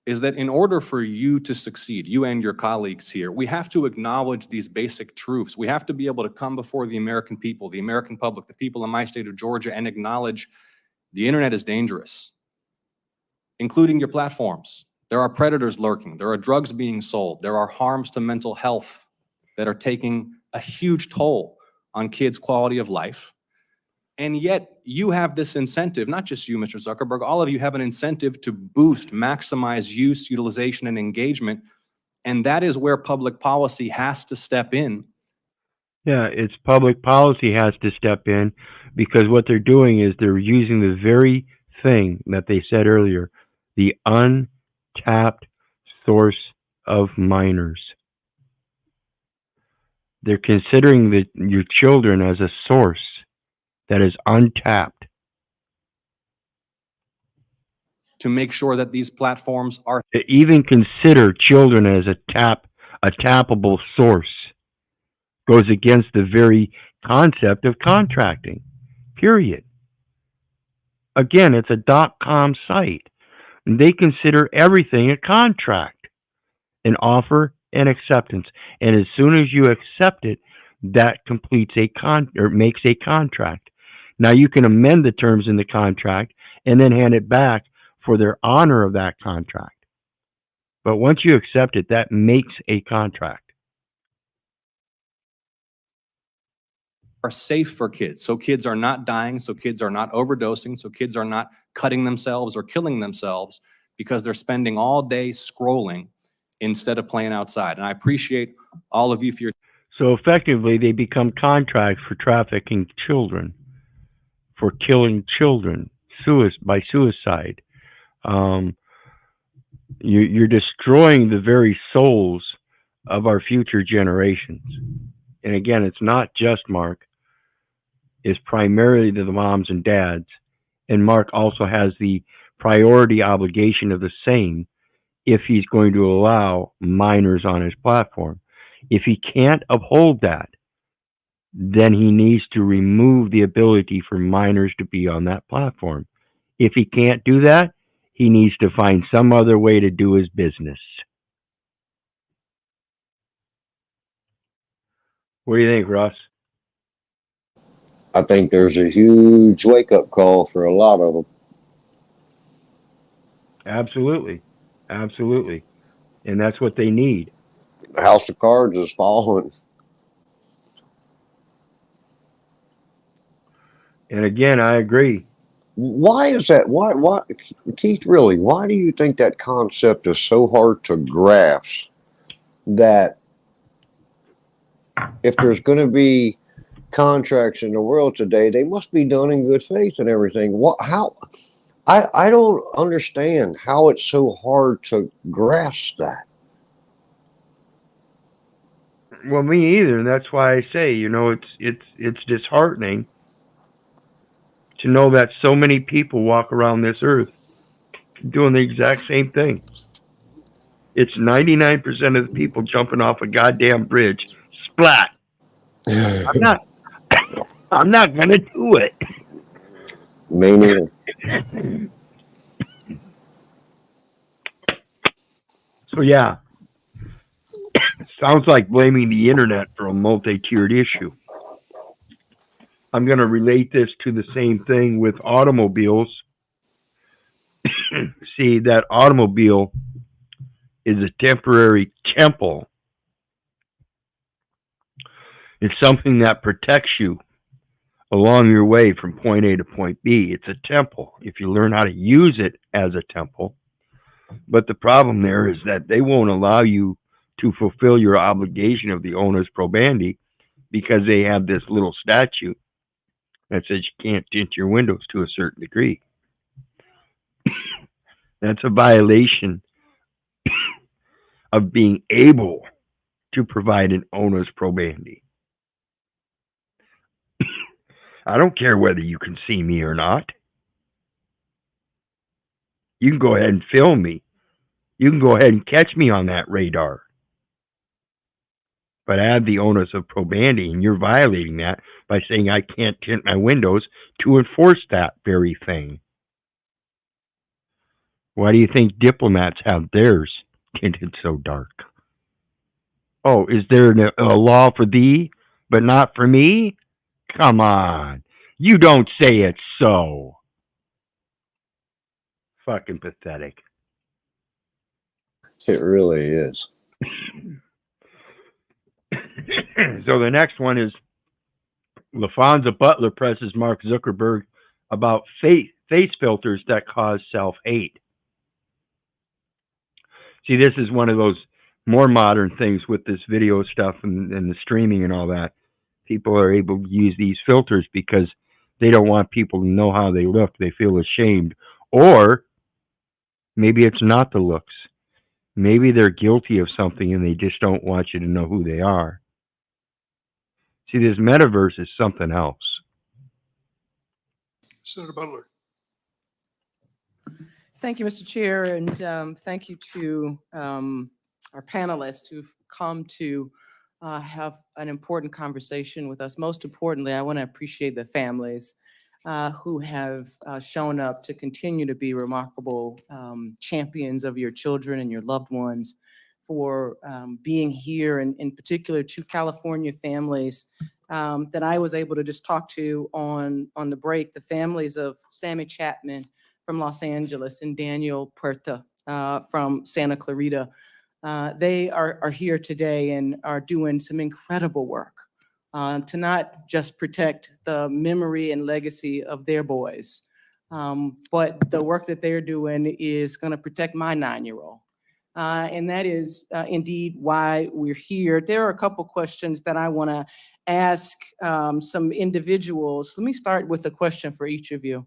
Is that in order for you to succeed, you and your colleagues here, we have to acknowledge these basic truths. We have to be able to come before the American people, the American public, the people in my state of Georgia, and acknowledge the internet is dangerous, including your platforms. There are predators lurking. There are drugs being sold. There are harms to mental health that are taking a huge toll on kids' quality of life. And yet you have this incentive, not just you, Mr. Zuckerberg, all of you have an incentive to boost, maximize use, utilization, and engagement. And that is where public policy has to step in. Yeah, it's public policy has to step in, because what they're doing is they're using the very thing that they said earlier, the untapped source of minors. They're considering your children as a source that is untapped. To make sure that these platforms are To even consider children as a tappable source goes against the very concept of contracting, period. Again, it's a .com site. And they consider everything a contract, an offer and acceptance. And as soon as you accept it, that completes or makes a contract. Now you can amend the terms in the contract and then hand it back for their honor of that contract. But once you accept it, that makes a contract. Are safe for kids. So kids are not dying, so kids are not overdosing, so kids are not cutting themselves or killing themselves because they're spending all day scrolling instead of playing outside. And I appreciate all of you for your. So effectively, they become contracts for trafficking children, for killing children, by suicide. You're destroying the very souls of our future generations. And again, it's not just Mark. It's primarily to the moms and dads. And Mark also has the priority obligation of the same if he's going to allow minors on his platform. If he can't uphold that, then he needs to remove the ability for minors to be on that platform. If he can't do that, he needs to find some other way to do his business. What do you think, Russ? I think there's a huge wake-up call for a lot of them. Absolutely. Absolutely. And that's what they need. The House of Cards is falling. And again, I agree. Why is that? Why, Keith, really, why do you think that concept is so hard to grasp that if there's going to be contracts in the world today, they must be done in good faith and everything? I don't understand how it's so hard to grasp that. Well, me either, and that's why I say, it's disheartening to know that so many people walk around this earth doing the exact same thing. It's 99% of the people jumping off a goddamn bridge. Splat. I'm not gonna do it. Me neither. So yeah, sounds like blaming the internet for a multi-tiered issue. I'm gonna relate this to the same thing with automobiles. See, that automobile is a temporary temple. It's something that protects you along your way from point A to point B. It's a temple if you learn how to use it as a temple. But the problem there is that they won't allow you to fulfill your obligation of the onus probandi because they have this little statute that says you can't tint your windows to a certain degree. That's a violation of being able to provide an onus probandi. I don't care whether you can see me or not. You can go ahead and film me. You can go ahead and catch me on that radar. But I have the onus of probandi, and you're violating that by saying I can't tint my windows to enforce that very thing. Why do you think diplomats have theirs tinted so dark? Oh, is there a law for thee, but not for me? Come on. You don't say it's so. Fucking pathetic. It really is. So the next one is LaFonza Butler presses Mark Zuckerberg about face filters that cause self-hate. See, this is one of those more modern things with this video stuff and the streaming and all that. People are able to use these filters because they don't want people to know how they look. They feel ashamed. Or maybe it's not the looks. Maybe they're guilty of something and they just don't want you to know who they are. See, this metaverse is something else. Senator Butler. Thank you, Mr. Chair, and thank you to our panelists who've come to have an important conversation with us. Most importantly, I want to appreciate the families who have shown up to continue to be remarkable champions of your children and your loved ones, for being here, and in particular to California families that I was able to just talk to on the break, the families of Sammy Chapman from Los Angeles and Daniel Puerta from Santa Clarita. They are here today and are doing some incredible work to not just protect the memory and legacy of their boys, but the work that they're doing is going to protect my 9-year-old. And that is indeed why we're here. There are a couple questions that I want to ask some individuals. Let me start with a question for each of you.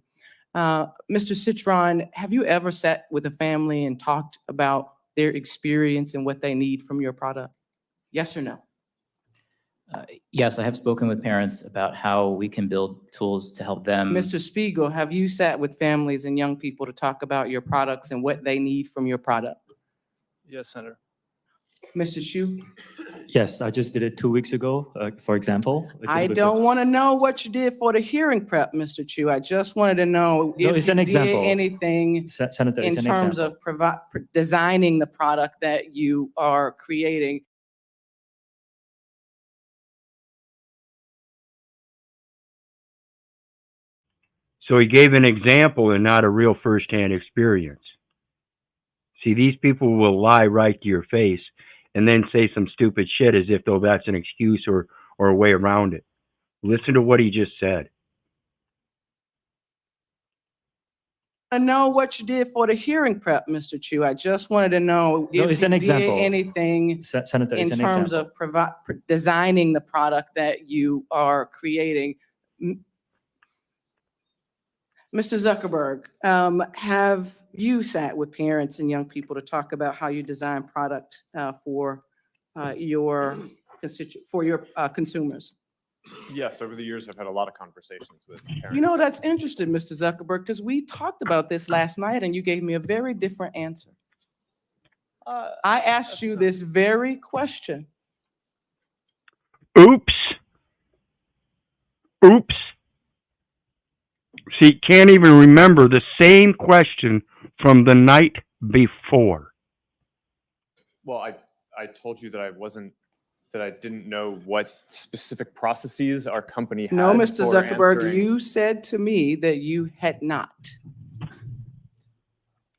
Mr. Citron, have you ever sat with a family and talked about their experience and what they need from your product? Yes or no? Yes, I have spoken with parents about how we can build tools to help them. Mr. Spiegel, have you sat with families and young people to talk about your products and what they need from your product? Yes, Senator. Mr. Shu? Yes, I just did it 2 weeks ago, for example. I don't want to know what you did for the hearing prep, Mr. Chu. I just wanted to know if it's you an did example. anything Senator, in it's an terms example. of designing the product that you are creating. So he gave an example and not a real firsthand experience. See, these people will lie right to your face and then say some stupid shit as if though that's an excuse or a way around it. Listen to what he just said. I know what you did for the hearing prep, Mr. Chu. I just wanted to know if it's you an did example. anything Senator, in it's an terms example. of designing the product that you are creating. Mr. Zuckerberg, have you sat with parents and young people to talk about how you design product for your consumers? Yes, over the years, I've had a lot of conversations with parents. You know, that's interesting, Mr. Zuckerberg, because we talked about this last night and you gave me a very different answer. I asked you this very question. Oops. Oops. See, can't even remember the same question from the night before. Well, I told you that I didn't know what specific processes our company had. No, Mr. for Zuckerberg, answering. you said to me that you had not.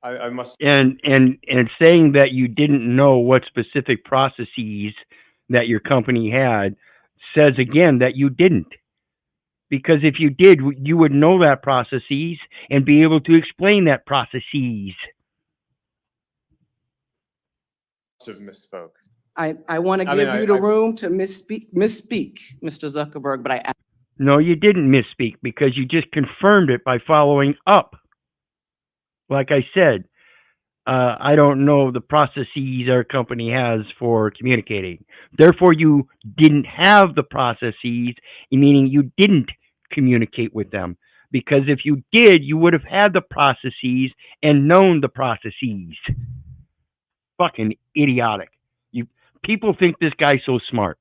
I must. And saying that you didn't know what specific processes that your company had says again that you didn't. Because if you did, you would know that processes and be able to explain that processes. Have misspoke. I want to give you the room to misspeak, Mr. Zuckerberg, but I. No, you didn't misspeak because you just confirmed it by following up. Like I said, I don't know the processes our company has for communicating. Therefore, you didn't have the processes, meaning you didn't communicate with them. Because if you did, you would have had the processes and known the processes. Fucking idiotic. People think this guy's so smart.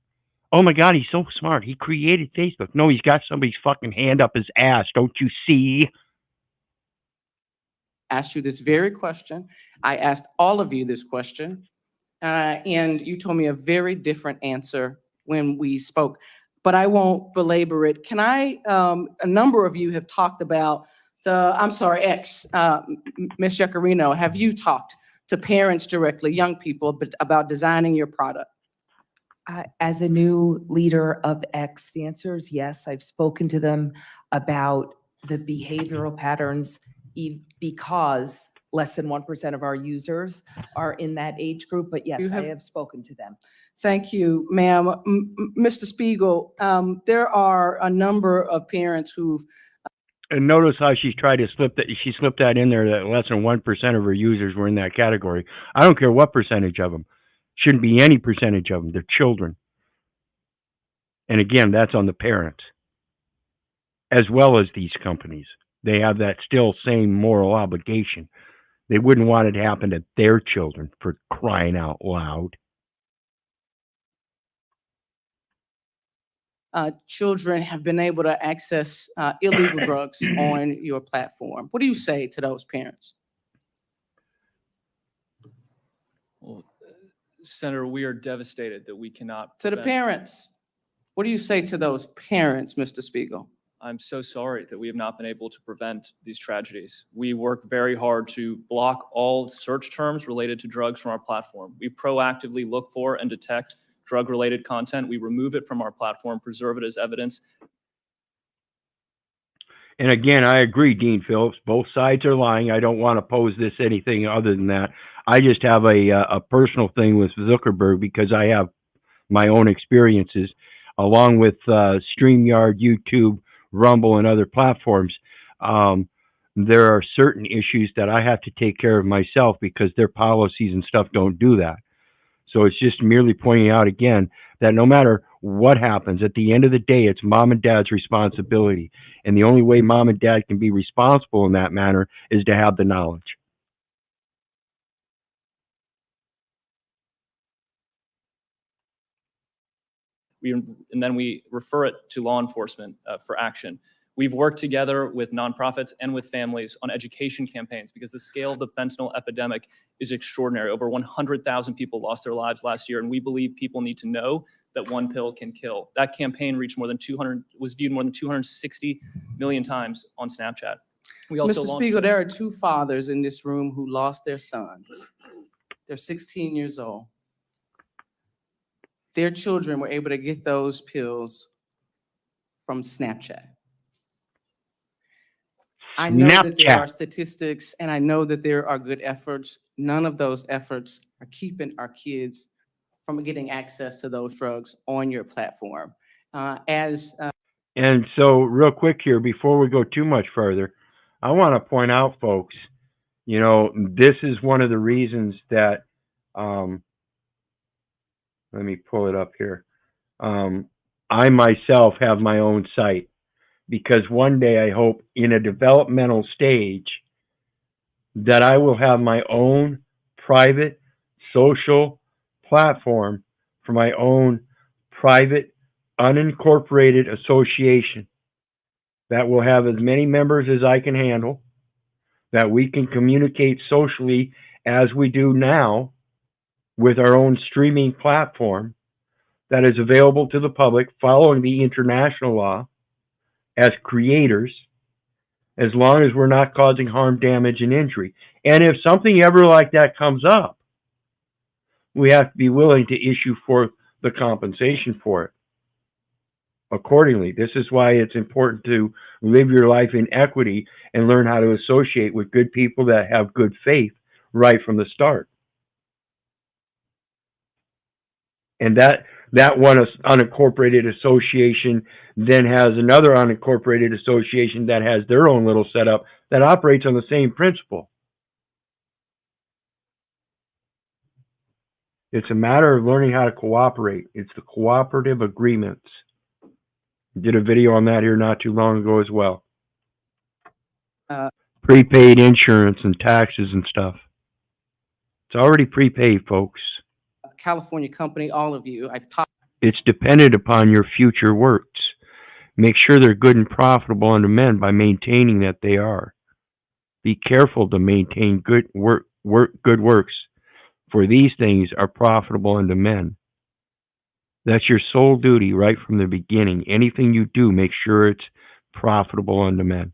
Oh my God, he's so smart. He created Facebook. No, he's got somebody's fucking hand up his ass. Don't you see? Asked you this very question. I asked all of you this question, and you told me a very different answer when we spoke, but I won't belabor it. Can I, a number of you have talked about X, Ms. Giacarino, have you talked to parents directly, young people, about designing your product? As a new leader of X, the answer is yes. I've spoken to them about the behavioral patterns because less than 1% of our users are in that age group. But yes, I have spoken to them. Thank you, ma'am. Mr. Spiegel, there are a number of parents who've. And notice how she tried to slip that in there that less than 1% of her users were in that category. I don't care what percentage of them. Shouldn't be any percentage of them. They're children. And again, that's on the parents, as well as these companies. They have that still same moral obligation. They wouldn't want it to happen to their children, for crying out loud. children have been able to access illegal drugs on your platform. What do you say to those parents? Well, Senator, we are devastated that we cannot. To the prevent- parents, what do you say to those parents, Mr. Spiegel? I'm so sorry that we have not been able to prevent these tragedies. We work very hard to block all search terms related to drugs from our platform. We proactively look for and detect drug-related content. We remove it from our platform, preserve it as evidence. And again, I agree, Dean Phillips. Both sides are lying. I don't want to pose this anything other than that. I just have a personal thing with Zuckerberg because I have my own experiences, along with StreamYard, YouTube, Rumble, and other platforms. There are certain issues that I have to take care of myself because their policies and stuff don't do that. So it's just merely pointing out again that no matter what happens, at the end of the day, it's mom and dad's responsibility. And the only way mom and dad can be responsible in that manner is to have the knowledge. And then we refer it to law enforcement for action. We've worked together with nonprofits and with families on education campaigns because the scale of the fentanyl epidemic is extraordinary. Over 100,000 people lost their lives last year, and we believe people need to know that one pill can kill. That campaign reached was viewed more than 260 million times on Snapchat. We also Mr. launched- Spiegel, there are two fathers in this room who lost their sons. They're 16 years old. Their children were able to get those pills from Snapchat. I know that there are statistics and I know that there are good efforts. None of those efforts are keeping our kids from getting access to those drugs on your platform. And so real quick here, before we go too much further, I want to point out, folks, you know, this is one of the reasons that, let me pull it up here. I myself have my own site because one day I hope in a developmental stage that I will have my own private social platform for my own private unincorporated association that will have as many members as I can handle, that we can communicate socially as we do now with our own streaming platform that is available to the public following the international law as creators, as long as we're not causing harm, damage, and injury. And if something ever like that comes up, we have to be willing to issue forth the compensation for it accordingly. This is why it's important to live your life in equity and learn how to associate with good people that have good faith right from the start. And that one unincorporated association then has another unincorporated association that has their own little setup that operates on the same principle. It's a matter of learning how to cooperate. It's the cooperative agreements. I did a video on that here not too long ago as well. Prepaid insurance and taxes and stuff. It's already prepaid, folks. California company, all of you, I've talked. It's dependent upon your future works. Make sure they're good and profitable unto men by maintaining that they are. Be careful to maintain good works, for these things are profitable unto men. That's your sole duty right from the beginning. Anything you do, make sure it's profitable unto men.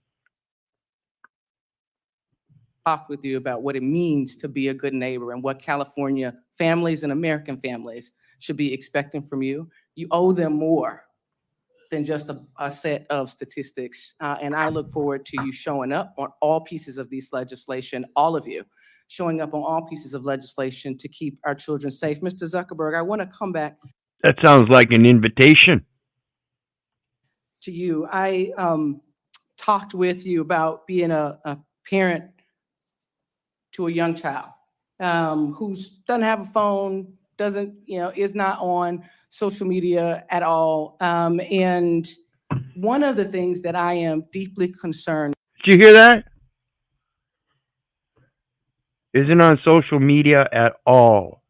Talk with you about what it means to be a good neighbor and what California families and American families should be expecting from you. You owe them more than just a set of statistics. And I look forward to you showing up on all pieces of this legislation, all of you, showing up on all pieces of legislation to keep our children safe. Mr. Zuckerberg, I want to come back. That sounds like an invitation. To you. I talked with you about being a parent to a young child who doesn't have a phone, is not on social media at all. And one of the things that I am deeply concerned. Did you hear that? Isn't on social media at all.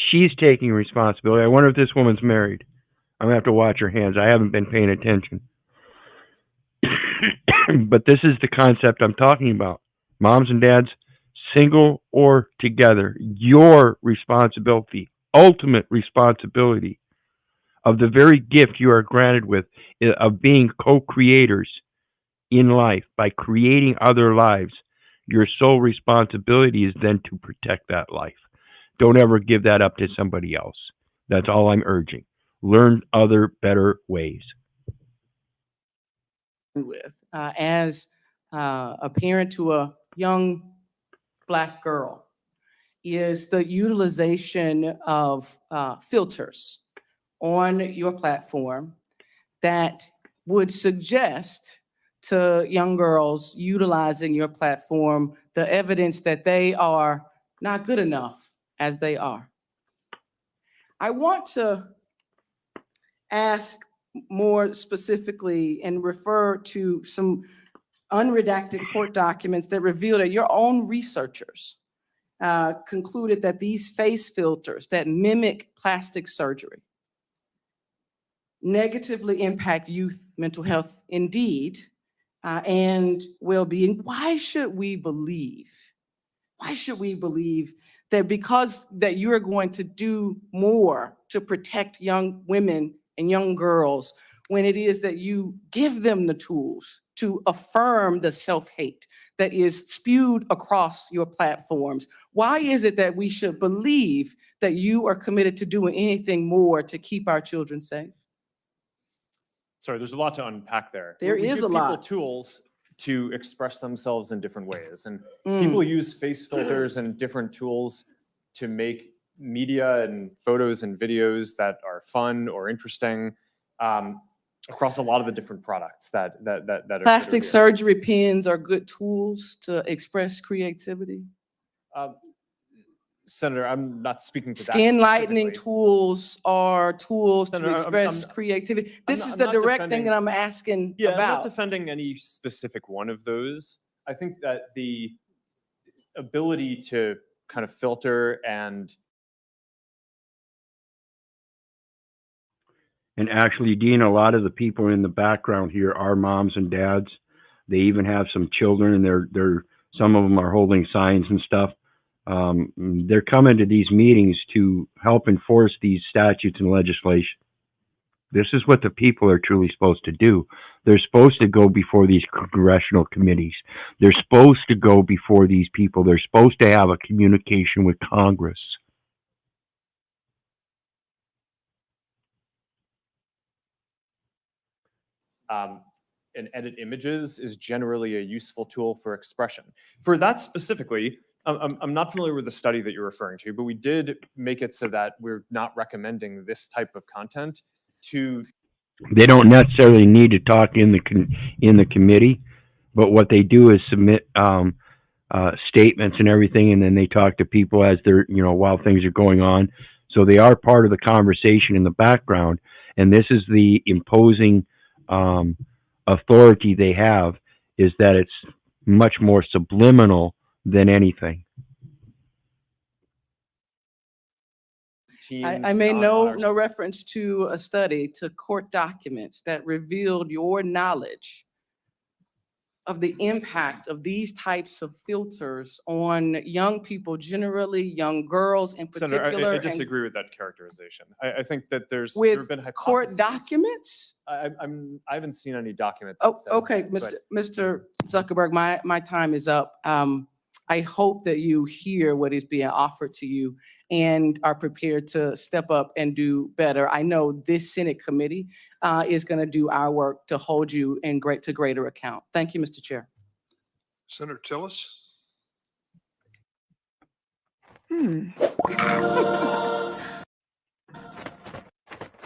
She's taking responsibility. I wonder if this woman's married. I'm gonna have to watch your hands. I haven't been paying attention. But this is the concept I'm talking about. Moms and dads, single or together, your responsibility, ultimate responsibility of the very gift you are granted with of being co-creators in life by creating other lives. Your sole responsibility is then to protect that life. Don't ever give that up to somebody else. That's all I'm urging. Learn other better ways. With as a parent to a young Black girl is the utilization of filters on your platform that would suggest to young girls utilizing your platform the evidence that they are not good enough as they are. I want to ask more specifically and refer to some unredacted court documents that reveal that your own researchers concluded that these face filters that mimic plastic surgery negatively impact youth mental health indeed and well-being. Why should we believe that because that you're going to do more to protect young women and young girls when it is that you give them the tools to affirm the self-hate that is spewed across your platforms? Why is it that we should believe that you are committed to doing anything more to keep our children safe? Sorry, there's a lot to unpack there. There We is give a lot. people tools to express themselves in different ways. And Mm. people use face filters and different tools to make media and photos and videos that are fun or interesting across a lot of the different products that are Plastic here. surgery pens are good tools to express creativity. Senator, I'm not speaking to that Skin lightening specifically. tools are tools Senator, to express I'm- creativity. This is I'm the not direct thing defending- that I'm asking Yeah, I'm not about. defending any specific one of those. I think that the ability to kind of filter and And actually, Dean, a lot of the people in the background here are moms and dads. They even have some children, and they're some of them are holding signs and stuff. They're coming to these meetings to help enforce these statutes and legislation. This is what the people are truly supposed to do. They're supposed to go before these congressional committees. They're supposed to go before these people. They're supposed to have a communication with Congress. and edit images is generally a useful tool for expression. For that specifically, I'm not familiar with the study that you're referring to, but we did make it so that we're not recommending this type of content to. They don't necessarily need to talk in the committee, but what they do is submit statements and everything, and then they talk to people as they're while things are going on. So they are part of the conversation in the background, and this is the imposing authority they have, is that it's much more subliminal than anything. I made no reference to a study, to court documents that revealed your knowledge of the impact of these types of filters on young people, generally young girls in Senator, particular. I disagree with that characterization. I think that there have With been court hypotheses. documents? I haven't seen any document. Oh, that says okay, that, Mr. Zuckerberg, my time is up. I hope that you hear what is being offered to you and are prepared to step up and do better. I know this Senate committee is going to do our work to hold you in to greater account. Thank you, Mr. Chair. Senator Tillis?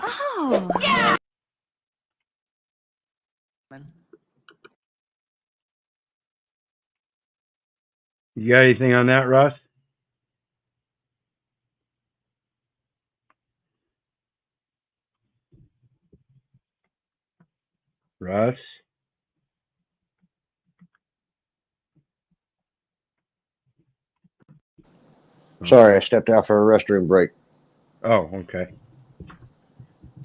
Oh. Yeah. You got anything on that, Russ? Russ? Sorry, I stepped out for a restroom break. Oh, okay.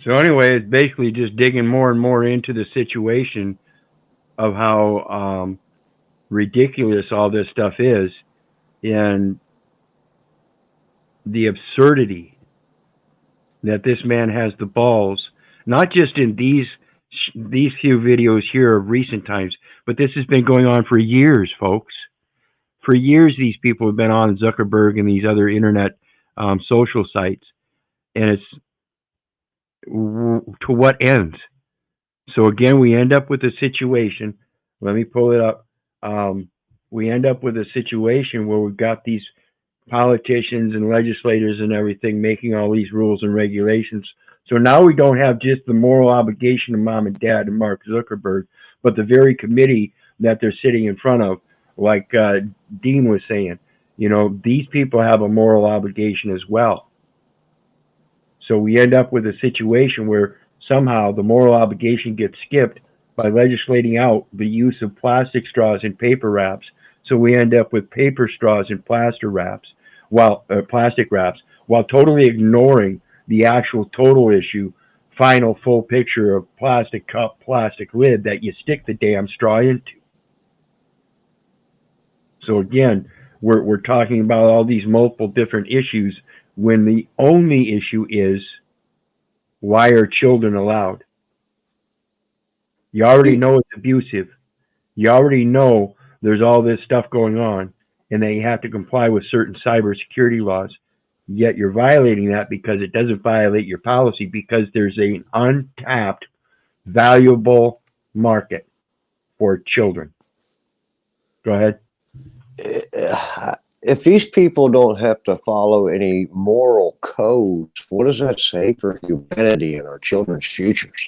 So anyway, it's basically just digging more and more into the situation of how ridiculous all this stuff is, and the absurdity that this man has the balls, not just in these few videos here of recent times, but this has been going on for years, folks. For years, these people have been on Zuckerberg and these other internet social sites, and it's to what ends? So again, we end up with a situation. Let me pull it up. We end up with a situation where we've got these politicians and legislators and everything making all these rules and regulations. So now we don't have just the moral obligation of mom and dad and Mark Zuckerberg, but the very committee that they're sitting in front of, like Dean was saying. You know, these people have a moral obligation as well. So we end up with a situation where somehow the moral obligation gets skipped by legislating out the use of plastic straws and paper wraps. So we end up with paper straws and plastic wraps, while totally ignoring the actual total issue, final full picture of plastic cup, plastic lid that you stick the damn straw into. So again, we're talking about all these multiple different issues when the only issue is, why are children allowed? You already know it's abusive. You already know there's all this stuff going on, and they have to comply with certain cybersecurity laws. Yet you're violating that because it doesn't violate your policy, because there's an untapped, valuable market for children. Go ahead. If these people don't have to follow any moral codes, what does that say for humanity and our children's futures?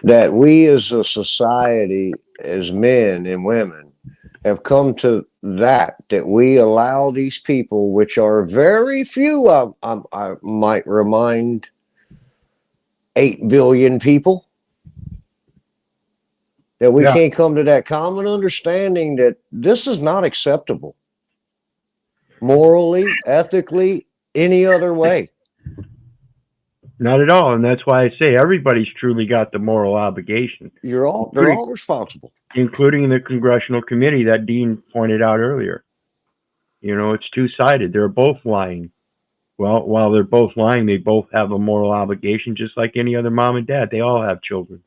That we as a society, as men and women, have come to that we allow these people, which are very few, I might remind, 8 billion people, that we can't come to that common understanding that this is not acceptable morally, ethically, any other way. Not at all. And that's why I say everybody's truly got the moral obligation. They're all responsible. Including the congressional committee that Dean pointed out earlier. You know, it's two-sided. They're both lying. Well, while they're both lying, they both have a moral obligation, just like any other mom and dad. They all have children.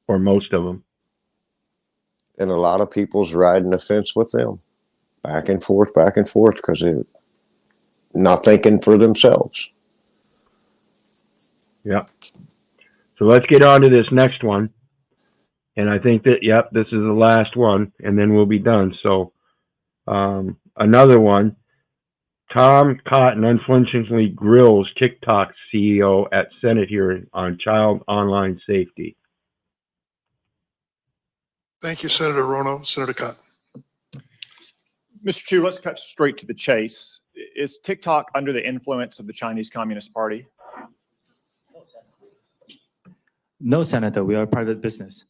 Or most of them. And a lot of people's riding the fence with them. Back and forth, because they're not thinking for themselves. Yeah. So let's get on to this next one. And I think that, this is the last one, and then we'll be done. So another one, Tom Cotton unflinchingly grills TikTok CEO at Senate hearing on child online safety. Thank you, Senator Rono. Senator Cotton. Mr. Chu, let's cut straight to the chase. Is TikTok under the influence of the Chinese Communist Party? No, Senator, we are a private business.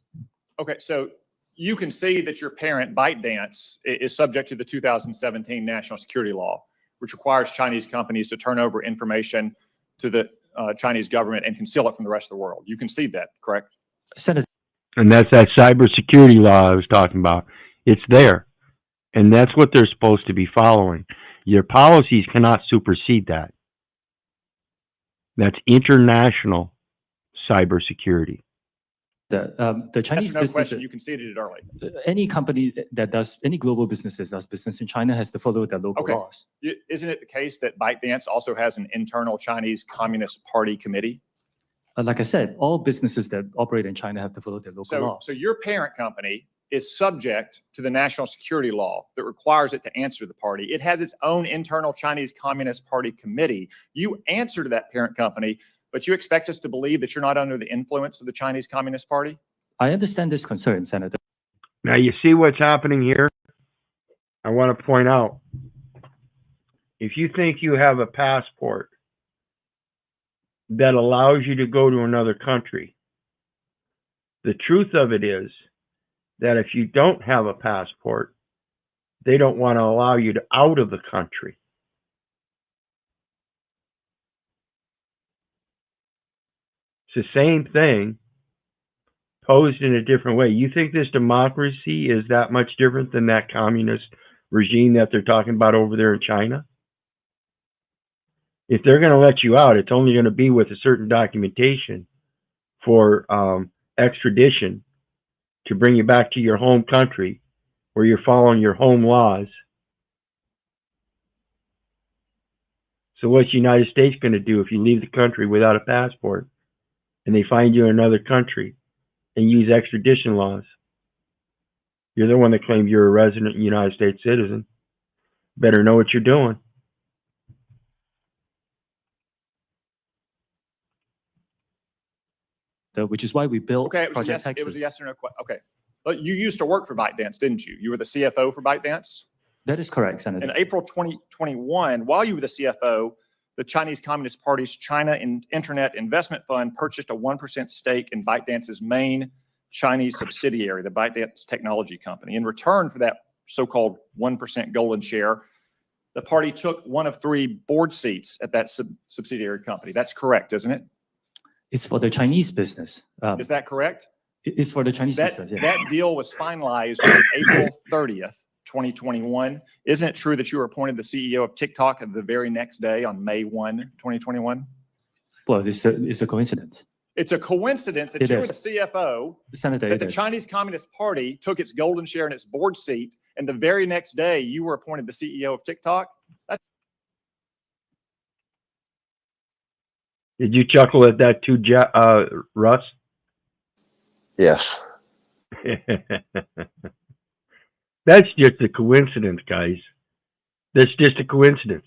Okay, so you can see that your parent, ByteDance, is subject to the 2017 national security law, which requires Chinese companies to turn over information to the Chinese government and conceal it from the rest of the world. You concede that, correct? Senator. And that's that cybersecurity law I was talking about. It's there. And that's what they're supposed to be following. Your policies cannot supersede that. That's international cybersecurity. The Chinese no business, question. You conceded it early. Any company that does, any global business that does business in China has to follow the local Okay. laws. Isn't it the case that ByteDance also has an internal Chinese Communist Party committee? Like I said, all businesses that operate in China have to follow their local law. So your parent company is subject to the national security law that requires it to answer to the party. It has its own internal Chinese Communist Party committee. You answer to that parent company, but you expect us to believe that you're not under the influence of the Chinese Communist Party? I understand this concern, Senator. Now, you see what's happening here? I want to point out, if you think you have a passport that allows you to go to another country, the truth of it is that if you don't have a passport, they don't want to allow you out of the country. It's the same thing posed in a different way. You think this democracy is that much different than that communist regime that they're talking about over there in China? If they're going to let you out, it's only going to be with a certain documentation for extradition to bring you back to your home country where you're following your home laws. So what's the United States going to do if you leave the country without a passport and they find you in another country and use extradition laws? You're the one that claimed you're a resident United States citizen. Better know what you're doing. Which is why we built Okay, it was, a Project yes, it was a Texas. yes or no question. Okay. But you used to work for ByteDance, didn't you? You were the CFO for ByteDance? That is correct, Senator. In April 2021, while you were the CFO, the Chinese Communist Party's China Internet Investment Fund purchased a 1% stake in ByteDance's main Chinese subsidiary, the ByteDance Technology Company. In return for that so-called 1% golden share, the party took one of 3 board seats at that subsidiary company. That's correct, isn't it? It's for the Chinese business. Is that correct? It's for the Chinese business, yeah. That deal was finalized on April 30th, 2021. Isn't it true that you were appointed the CEO of TikTok the very next day on May 1, 2021? Well, it's a coincidence. It's a coincidence that It you were is. the CFO, Senator, that it the is. Chinese Communist Party took its golden share in its board seat, and the very next day you were appointed the CEO of TikTok? That's Did you chuckle at that too, Russ? Yes. That's just a coincidence, guys. That's just a coincidence.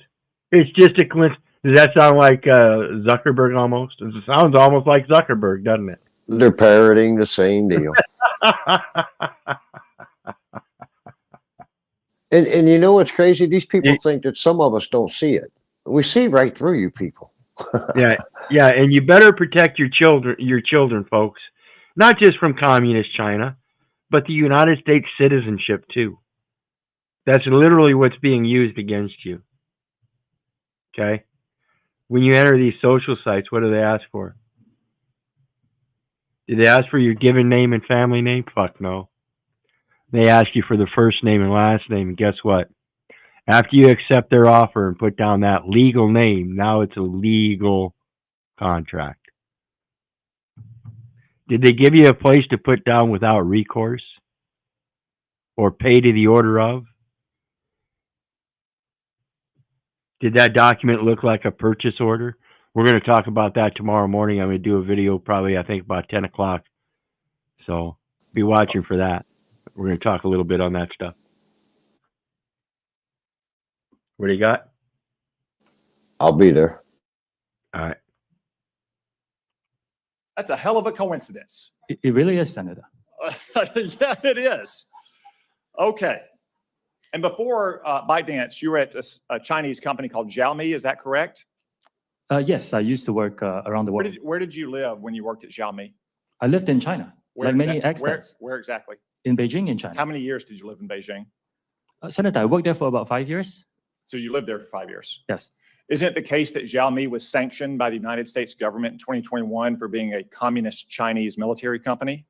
It's just a coincidence. Does that sound like Zuckerberg almost? It sounds almost like Zuckerberg, doesn't it? They're parroting the same deal. And you know what's crazy? These people think that some of us don't see it. We see right through you people. Yeah, and you better protect your children, folks. Not just from communist China, but the United States citizenship too. That's literally what's being used against you. Okay? When you enter these social sites, what do they ask for? Did they ask for your given name and family name? Fuck no. They ask you for the first name and last name, and guess what? After you accept their offer and put down that legal name, now it's a legal contract. Did they give you a place to put down without recourse or pay to the order of? Did that document look like a purchase order? We're going to talk about that tomorrow morning. I'm going to do a video probably, I think, about 10 o'clock. So be watching for that. We're going to talk a little bit on that stuff. What do you got? I'll be there. All right. That's a hell of a coincidence. It really is, Senator. Yeah, it is. Okay. And before ByteDance, you were at a Chinese company called Xiaomi. Is that correct? Yes, I used to work around the world. Where did you live when you worked at Xiaomi? I lived in China, like many Where expats. exactly? In Beijing, in China. How many years did you live in Beijing? Senator, I worked there for about 5 years. So you lived there for 5 years? Yes. Isn't it the case that Xiaomi was sanctioned by the United States government in 2021 for being a communist Chinese military company?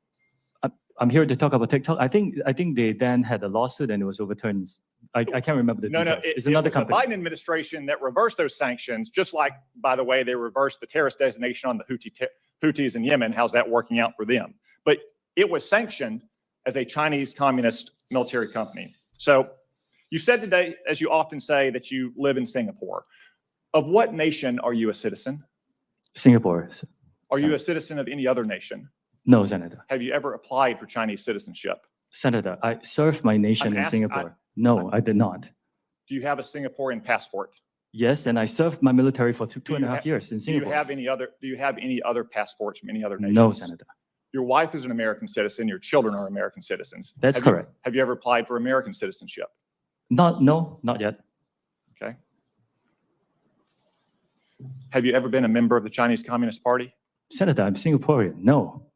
I'm here to talk about TikTok. I think they then had a lawsuit and it was overturned. I can't remember the details. It's another company. The Biden administration that reversed those sanctions, just like, by the way, they reversed the terrorist designation on the Houthis in Yemen. How's that working out for them? But it was sanctioned as a Chinese communist military company. So you said today, as you often say, that you live in Singapore. Of what nation are you a citizen? Singapore. Are you a citizen of any other nation? No, Senator. Have you ever applied for Chinese citizenship? Senator, I served my nation in Singapore. No, I did not. Do you have a Singaporean passport? Yes, and I served my military for two and a half years in Singapore. Do you have any other passports from any other nations? No, Senator. Your wife is an American citizen. Your children are American citizens. That's correct. Have you ever applied for American citizenship? No, not yet. Okay. Have you ever been a member of the Chinese Communist Party? Senator, I'm Singaporean. No.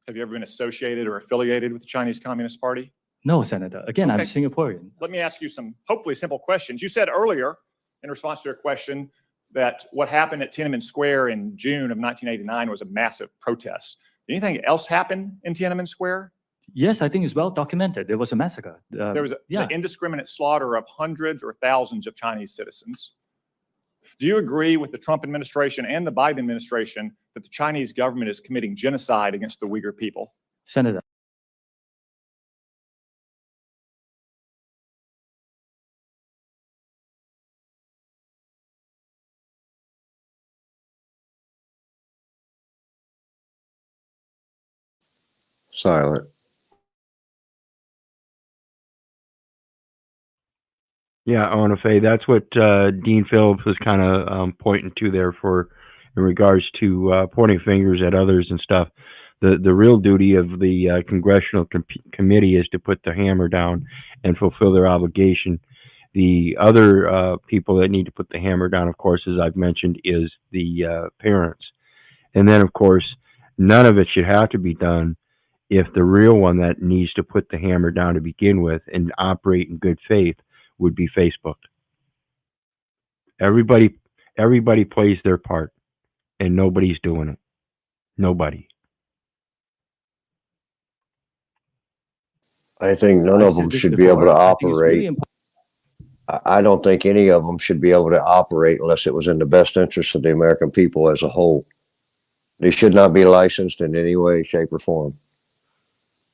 Have you ever been associated or affiliated with the Chinese Communist Party? No, Senator. Again, I'm Okay. Singaporean. Let me ask you some hopefully simple questions. You said earlier, in response to a question, that what happened at Tiananmen Square in June of 1989 was a massive protest. Did anything else happen in Tiananmen Square? Yes, I think it's well documented. There was a massacre. There was the indiscriminate slaughter of hundreds or thousands of Chinese citizens. Do you agree with the Trump administration and the Biden administration that the Chinese government is committing genocide against the Uyghur people? Senator. Silent. Yeah, I want to say that's what Dean Phillips was kind of pointing to there for in regards to pointing fingers at others and stuff. The real duty of the congressional committee is to put the hammer down and fulfill their obligation. The other people that need to put the hammer down, of course, as I've mentioned, is the parents. And then, of course, none of it should have to be done if the real one that needs to put the hammer down to begin with and operate in good faith would be Facebook. Everybody plays their part, and nobody's doing it. Nobody. I think none of them should be able to operate. I don't think any of them should be able to operate unless it was in the best interest of the American people as a whole. They should not be licensed in any way, shape, or form.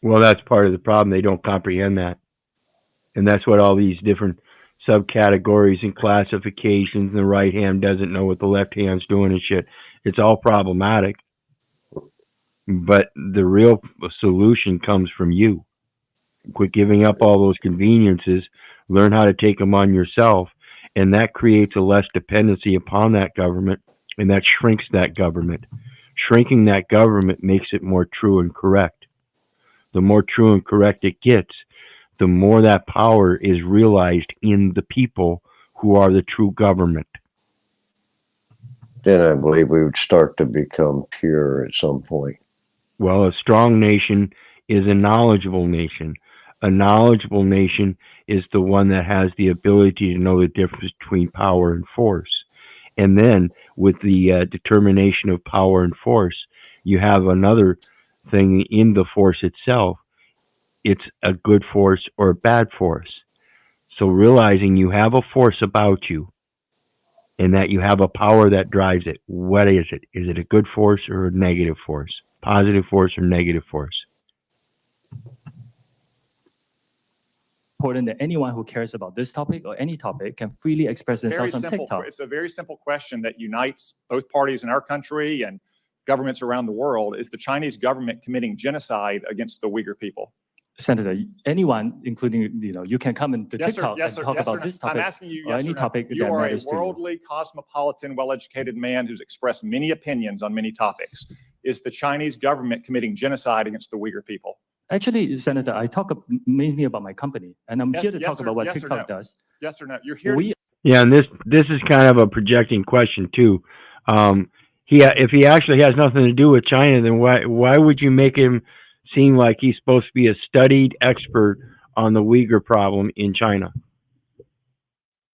Well, that's part of the problem. They don't comprehend that. And that's what all these different subcategories and classifications, and the right hand doesn't know what the left hand's doing and shit. It's all problematic. But the real solution comes from you. Quit giving up all those conveniences. Learn how to take them on yourself. And that creates a less dependency upon that government, and that shrinks that government. Shrinking that government makes it more true and correct. The more true and correct it gets, the more that power is realized in the people who are the true government. Then I believe we would start to become pure at some point. Well, a strong nation is a knowledgeable nation. A knowledgeable nation is the one that has the ability to know the difference between power and force. And then with the determination of power and force, you have another thing in the force itself. It's a good force or a bad force. So realizing you have a force about you and that you have a power that drives it. What is it? Is it a good force or a negative force? Positive force or negative force? Important that anyone who cares about this topic or any topic can freely express themselves on TikTok. It's a very simple question that unites both parties in our country and governments around the world. Is the Chinese government committing genocide against the Uyghur people? Senator, anyone, including, you can come into TikTok and talk about this topic. I'm asking you, or any topic you that are a matters to you. worldly, cosmopolitan, well-educated man who's expressed many opinions on many topics. Is the Chinese government committing genocide against the Uyghur people? Actually, Senator, I talk mainly about my company, and I'm here to talk about what TikTok does. Yes or no? You're here. Yeah, and this is kind of a projecting question too. If he actually has nothing to do with China, then why would you make him seem like he's supposed to be a studied expert on the Uyghur problem in China?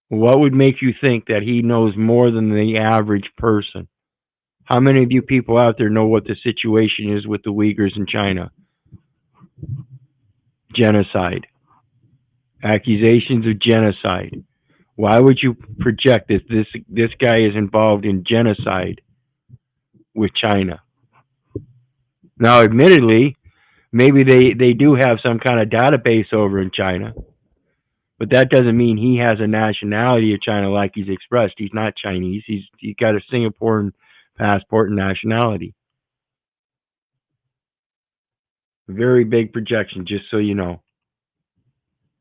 What would make you think that he knows more than the average person? How many of you people out there know what the situation is with the Uyghurs in China? Genocide. Accusations of genocide. Why would you project that this guy is involved in genocide with China? Now, admittedly, maybe they do have some kind of database over in China, but that doesn't mean he has a nationality of China like he's expressed. He's not Chinese. He's got a Singaporean passport and nationality. Very big projection, just so you know.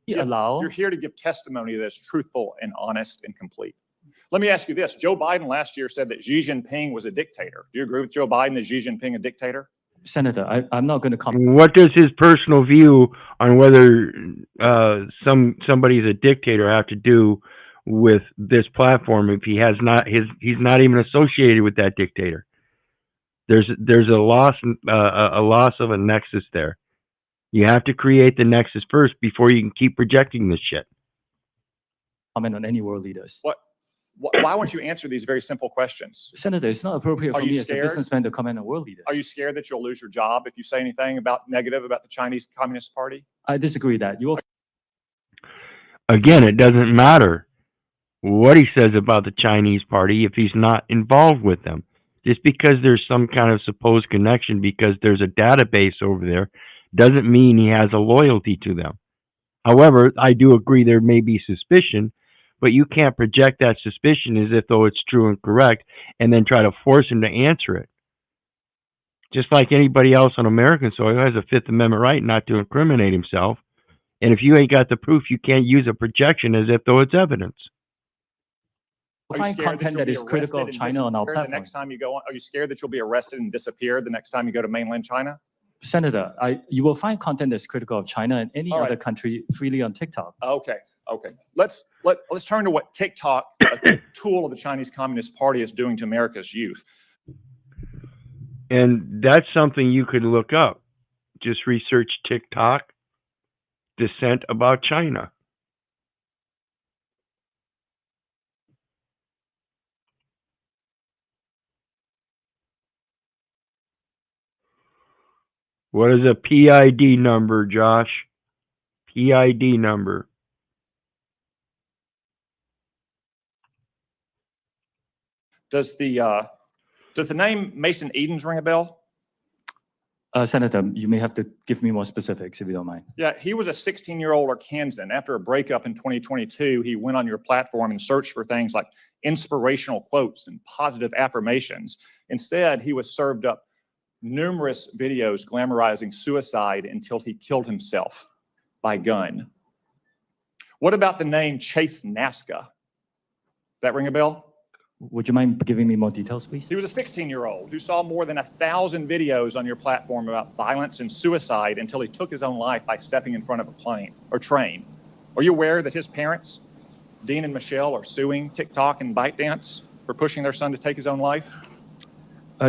You're here to give testimony that's truthful and honest and complete. Let me ask you this. Joe Biden last year said that Xi Jinping was a dictator. Do you agree with Joe Biden? Is Xi Jinping a dictator? Senator, I'm not going to comment. What does his personal view on whether somebody's a dictator have to do with this platform if he has not he's not even associated with that dictator? There's a loss of a nexus there. You have to create the nexus first before you can keep projecting this shit. Comment on any world leaders. Why won't you answer these very simple questions? Senator, it's not appropriate Are for you me as a scared? businessman to comment on world leaders. Are you scared that you'll lose your job if you say anything negative about the Chinese Communist Party? I disagree that you will. Again, it doesn't matter what he says about the Chinese party if he's not involved with them. Just because there's some kind of supposed connection because there's a database over there doesn't mean he has a loyalty to them. However, I do agree there may be suspicion, but you can't project that suspicion as if though it's true and correct and then try to force him to answer it. Just like anybody else on American soil has a Fifth Amendment right not to incriminate himself. And if you ain't got the proof, you can't use a projection as if though it's evidence. Are you Find scared content you'll that be is critical of arrested China on our and disappear the platform. next time you go on? Are you scared that you'll be arrested and disappear the next time you go to mainland China? Senator, you will find content that's critical of China and any All right. other country freely on TikTok. Okay. Let's turn to what TikTok, a tool of the Chinese Communist Party, is doing to America's youth. And that's something you could look up. Just research TikTok, dissent about China. What is a PID number, Josh? PID number. Does the name Mason Edens ring a bell? Senator, you may have to give me more specifics if you don't mind. Yeah, he was a 16-year-old Arkansan. After a breakup in 2022, he went on your platform and searched for things like inspirational quotes and positive affirmations. Instead, he was served up numerous videos glamorizing suicide until he killed himself by gun. What about the name Chase Nazca? Does that ring a bell? Would you mind giving me more details, please? He was a 16-year-old who saw more than 1,000 videos on your platform about violence and suicide until he took his own life by stepping in front of a plane or train. Are you aware that his parents, Dean and Michelle, are suing TikTok and ByteDance for pushing their son to take his own life?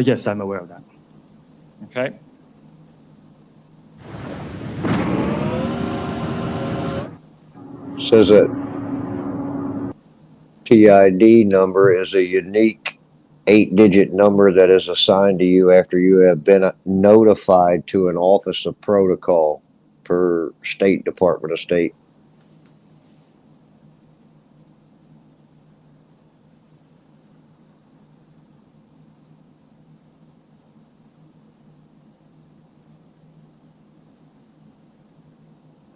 Yes, I'm aware of that. Okay. Says that PID number is a unique 8-digit number that is assigned to you after you have been notified to an Office of Protocol per State Department of State.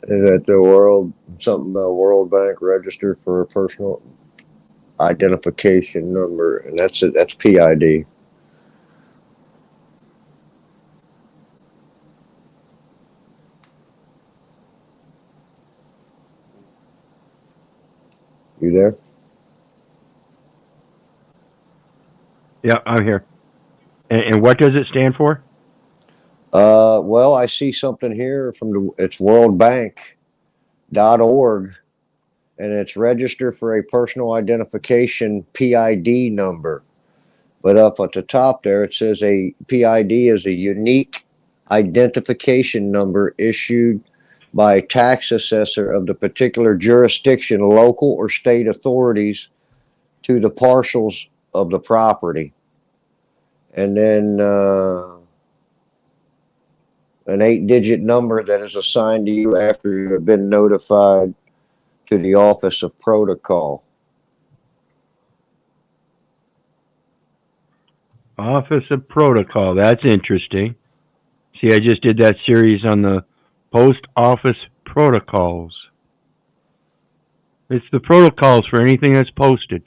Is that the something about World Bank registered for a personal identification number, and that's it. That's PID. You there? Yeah, I'm here. And what does it stand for? Well, I see something here from it's worldbank.org, and it's registered for a personal identification PID number. But up at the top there, it says a PID is a unique identification number issued by a tax assessor of the particular jurisdiction, local or state authorities, to the parcels of the property. And then an 8-digit number that is assigned to you after you have been notified to the Office of Protocol. Office of Protocol. That's interesting. See, I just did that series on the post office protocols. It's the protocols for anything that's posted.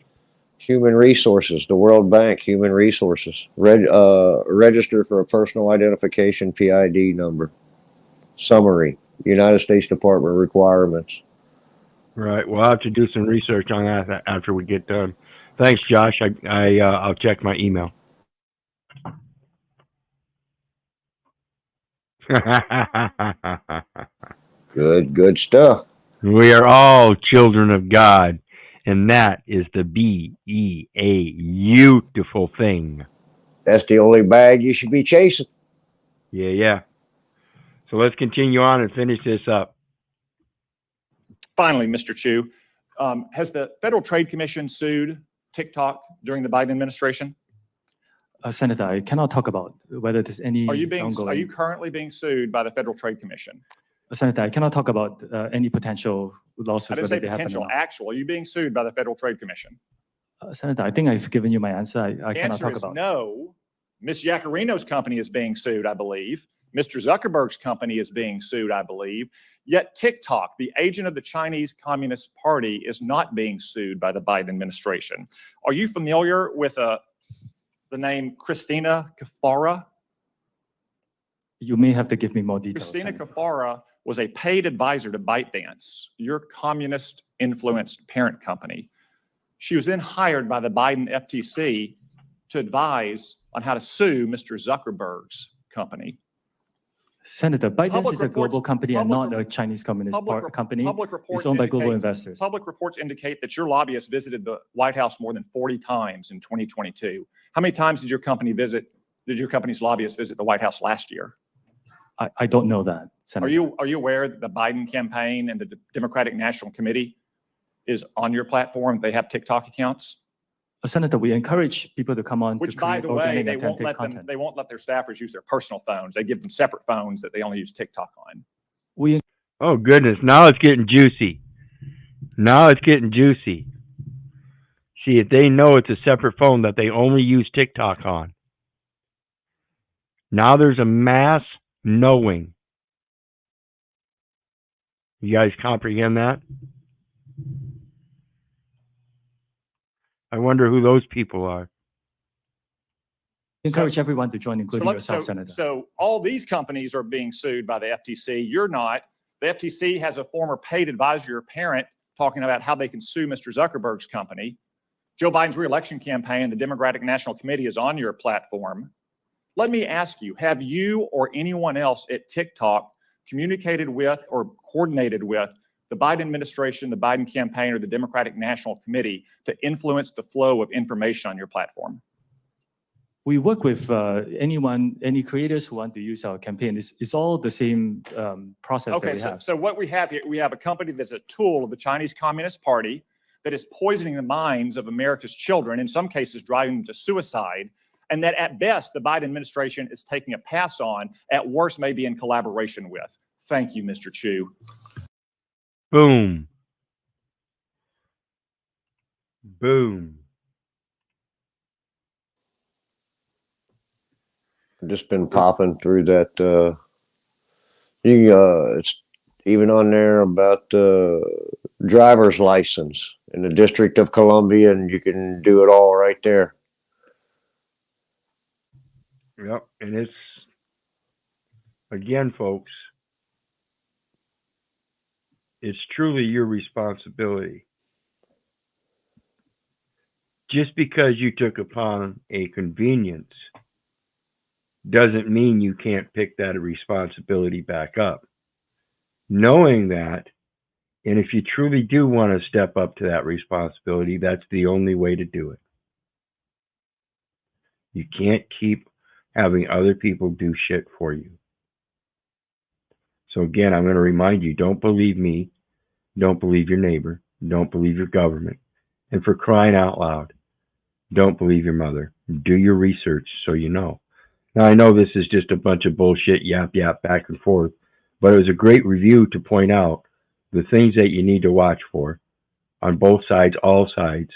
Human Resources, the World Bank, Human Resources. Register for a personal identification PID number. Summary, United States Department requirements. Right. We'll have to do some research on that after we get done. Thanks, Josh. I'll check my email. Good stuff. We are all children of God, and that is the BEA beautiful thing. That's the only bag you should be chasing. Yeah. So let's continue on and finish this up. Finally, Mr. Chu, has the Federal Trade Commission sued TikTok during the Biden administration? Senator, I cannot talk about whether there's any Are you ongoing. currently being sued by the Federal Trade Commission? Senator, I cannot talk about any potential lawsuits. I didn't whether say they happen or potential, not. actual. Are you being sued by the Federal Trade Commission? Senator, I think I've given you my answer. I The cannot answer talk is about. no. Ms. Yacarino's company is being sued, I believe. Mr. Zuckerberg's company is being sued, I believe. Yet TikTok, the agent of the Chinese Communist Party, is not being sued by the Biden administration. Are you familiar with the name Christina Kafara? You may have to give me more details. Christina Senator. Kafara was a paid advisor to ByteDance, your communist-influenced parent company. She was then hired by the Biden FTC to advise on how to sue Mr. Zuckerberg's company. Senator, ByteDance Public is a global reports- company and public not a Chinese communist company. Public reports It's owned by global indicate- investors. Public reports indicate that your lobbyist visited the White House more than 40 times in 2022. How many times did your company's lobbyist visit the White House last year? I don't know that, Senator. Are you aware that the Biden campaign and the Democratic National Committee is on your platform? They have TikTok accounts? Senator, we encourage people to come on Which, to by create the way, organic, they won't authentic let content. they won't let their staffers use their personal phones. They give them separate phones that they only use TikTok on. Oh goodness, now it's getting juicy. Now it's getting juicy. See, if they know it's a separate phone that they only use TikTok on. Now there's a mass knowing. You guys comprehend that? I wonder who those people are. Encourage everyone to join, including yourself, Senator. So all these companies are being sued by the FTC. You're not. The FTC has a former paid advisor, your parent, talking about how they can sue Mr. Zuckerberg's company. Joe Biden's reelection campaign, the Democratic National Committee, is on your platform. Let me ask you, have you or anyone else at TikTok communicated with or coordinated with the Biden administration, the Biden campaign, or the Democratic National Committee to influence the flow of information on your platform? We work with any creators who want to use our campaign. It's all the same process that Okay, we have. so what we have here, we have a company that's a tool of the Chinese Communist Party that is poisoning the minds of America's children, in some cases driving them to suicide, and that at best the Biden administration is taking a pass on, at worst maybe in collaboration with. Thank you, Mr. Chu. Boom. Boom. Just been popping through that. It's even on there about driver's license in the District of Columbia, and you can do it all right there. Yep, and it's again, folks, it's truly your responsibility. Just because you took upon a convenience doesn't mean you can't pick that responsibility back up. Knowing that, and if you truly do want to step up to that responsibility, that's the only way to do it. You can't keep having other people do shit for you. So again, I'm going to remind you, don't believe me, don't believe your neighbor, don't believe your government, and for crying out loud, don't believe your mother. Do your research so you know. Now, I know this is just a bunch of bullshit, yap, back and forth, but it was a great review to point out the things that you need to watch for on both sides, all sides.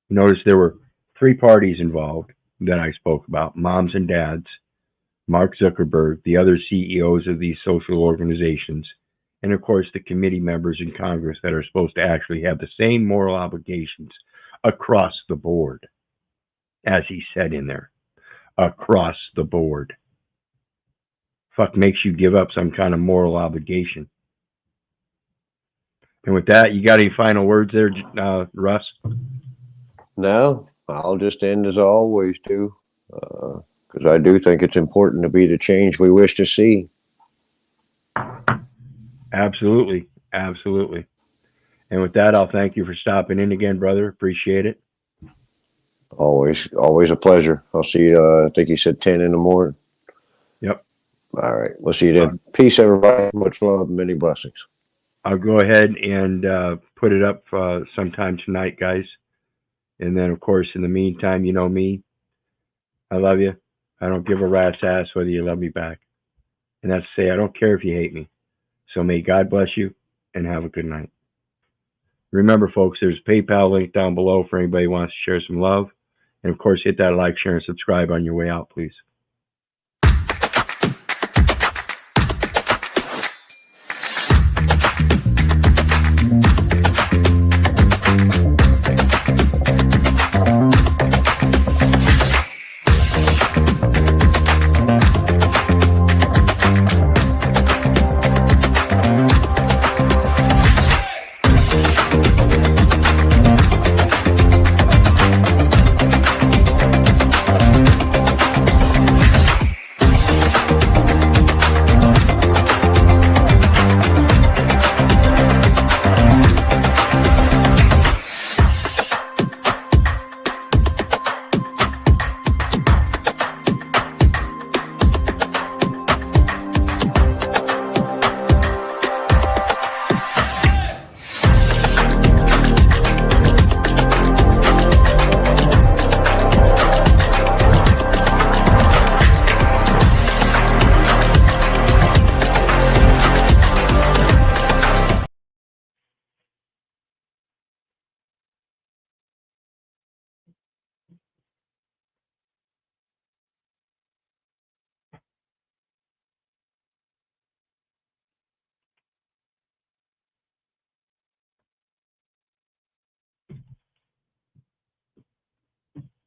Notice there were 3 parties involved that I spoke about, moms and dads, Mark Zuckerberg, the other CEOs of these social organizations, and of course the committee members in Congress that are supposed to actually have the same moral obligations across the board, as he said in there. Across the board. Fuck makes you give up some kind of moral obligation. And with that, you got any final words there, Russ? No, I'll just end as I always do, because I do think it's important to be the change we wish to see. Absolutely. Absolutely. And with that, I'll thank you for stopping in again, brother. Appreciate it. Always a pleasure. I'll see you, I think you said 10 in the morning. Yep. All right. We'll see you then. Peace, everybody. Much love. Many blessings. I'll go ahead and put it up sometime tonight, guys. And then, of course, in the meantime, you know me. I love you. I don't give a rat's ass whether you love me back. And that's to say, I don't care if you hate me. So may God bless you and have a good night. Remember, folks, there's a PayPal link down below for anybody who wants to share some love. And of course, hit that like, share, and subscribe on your way out, please.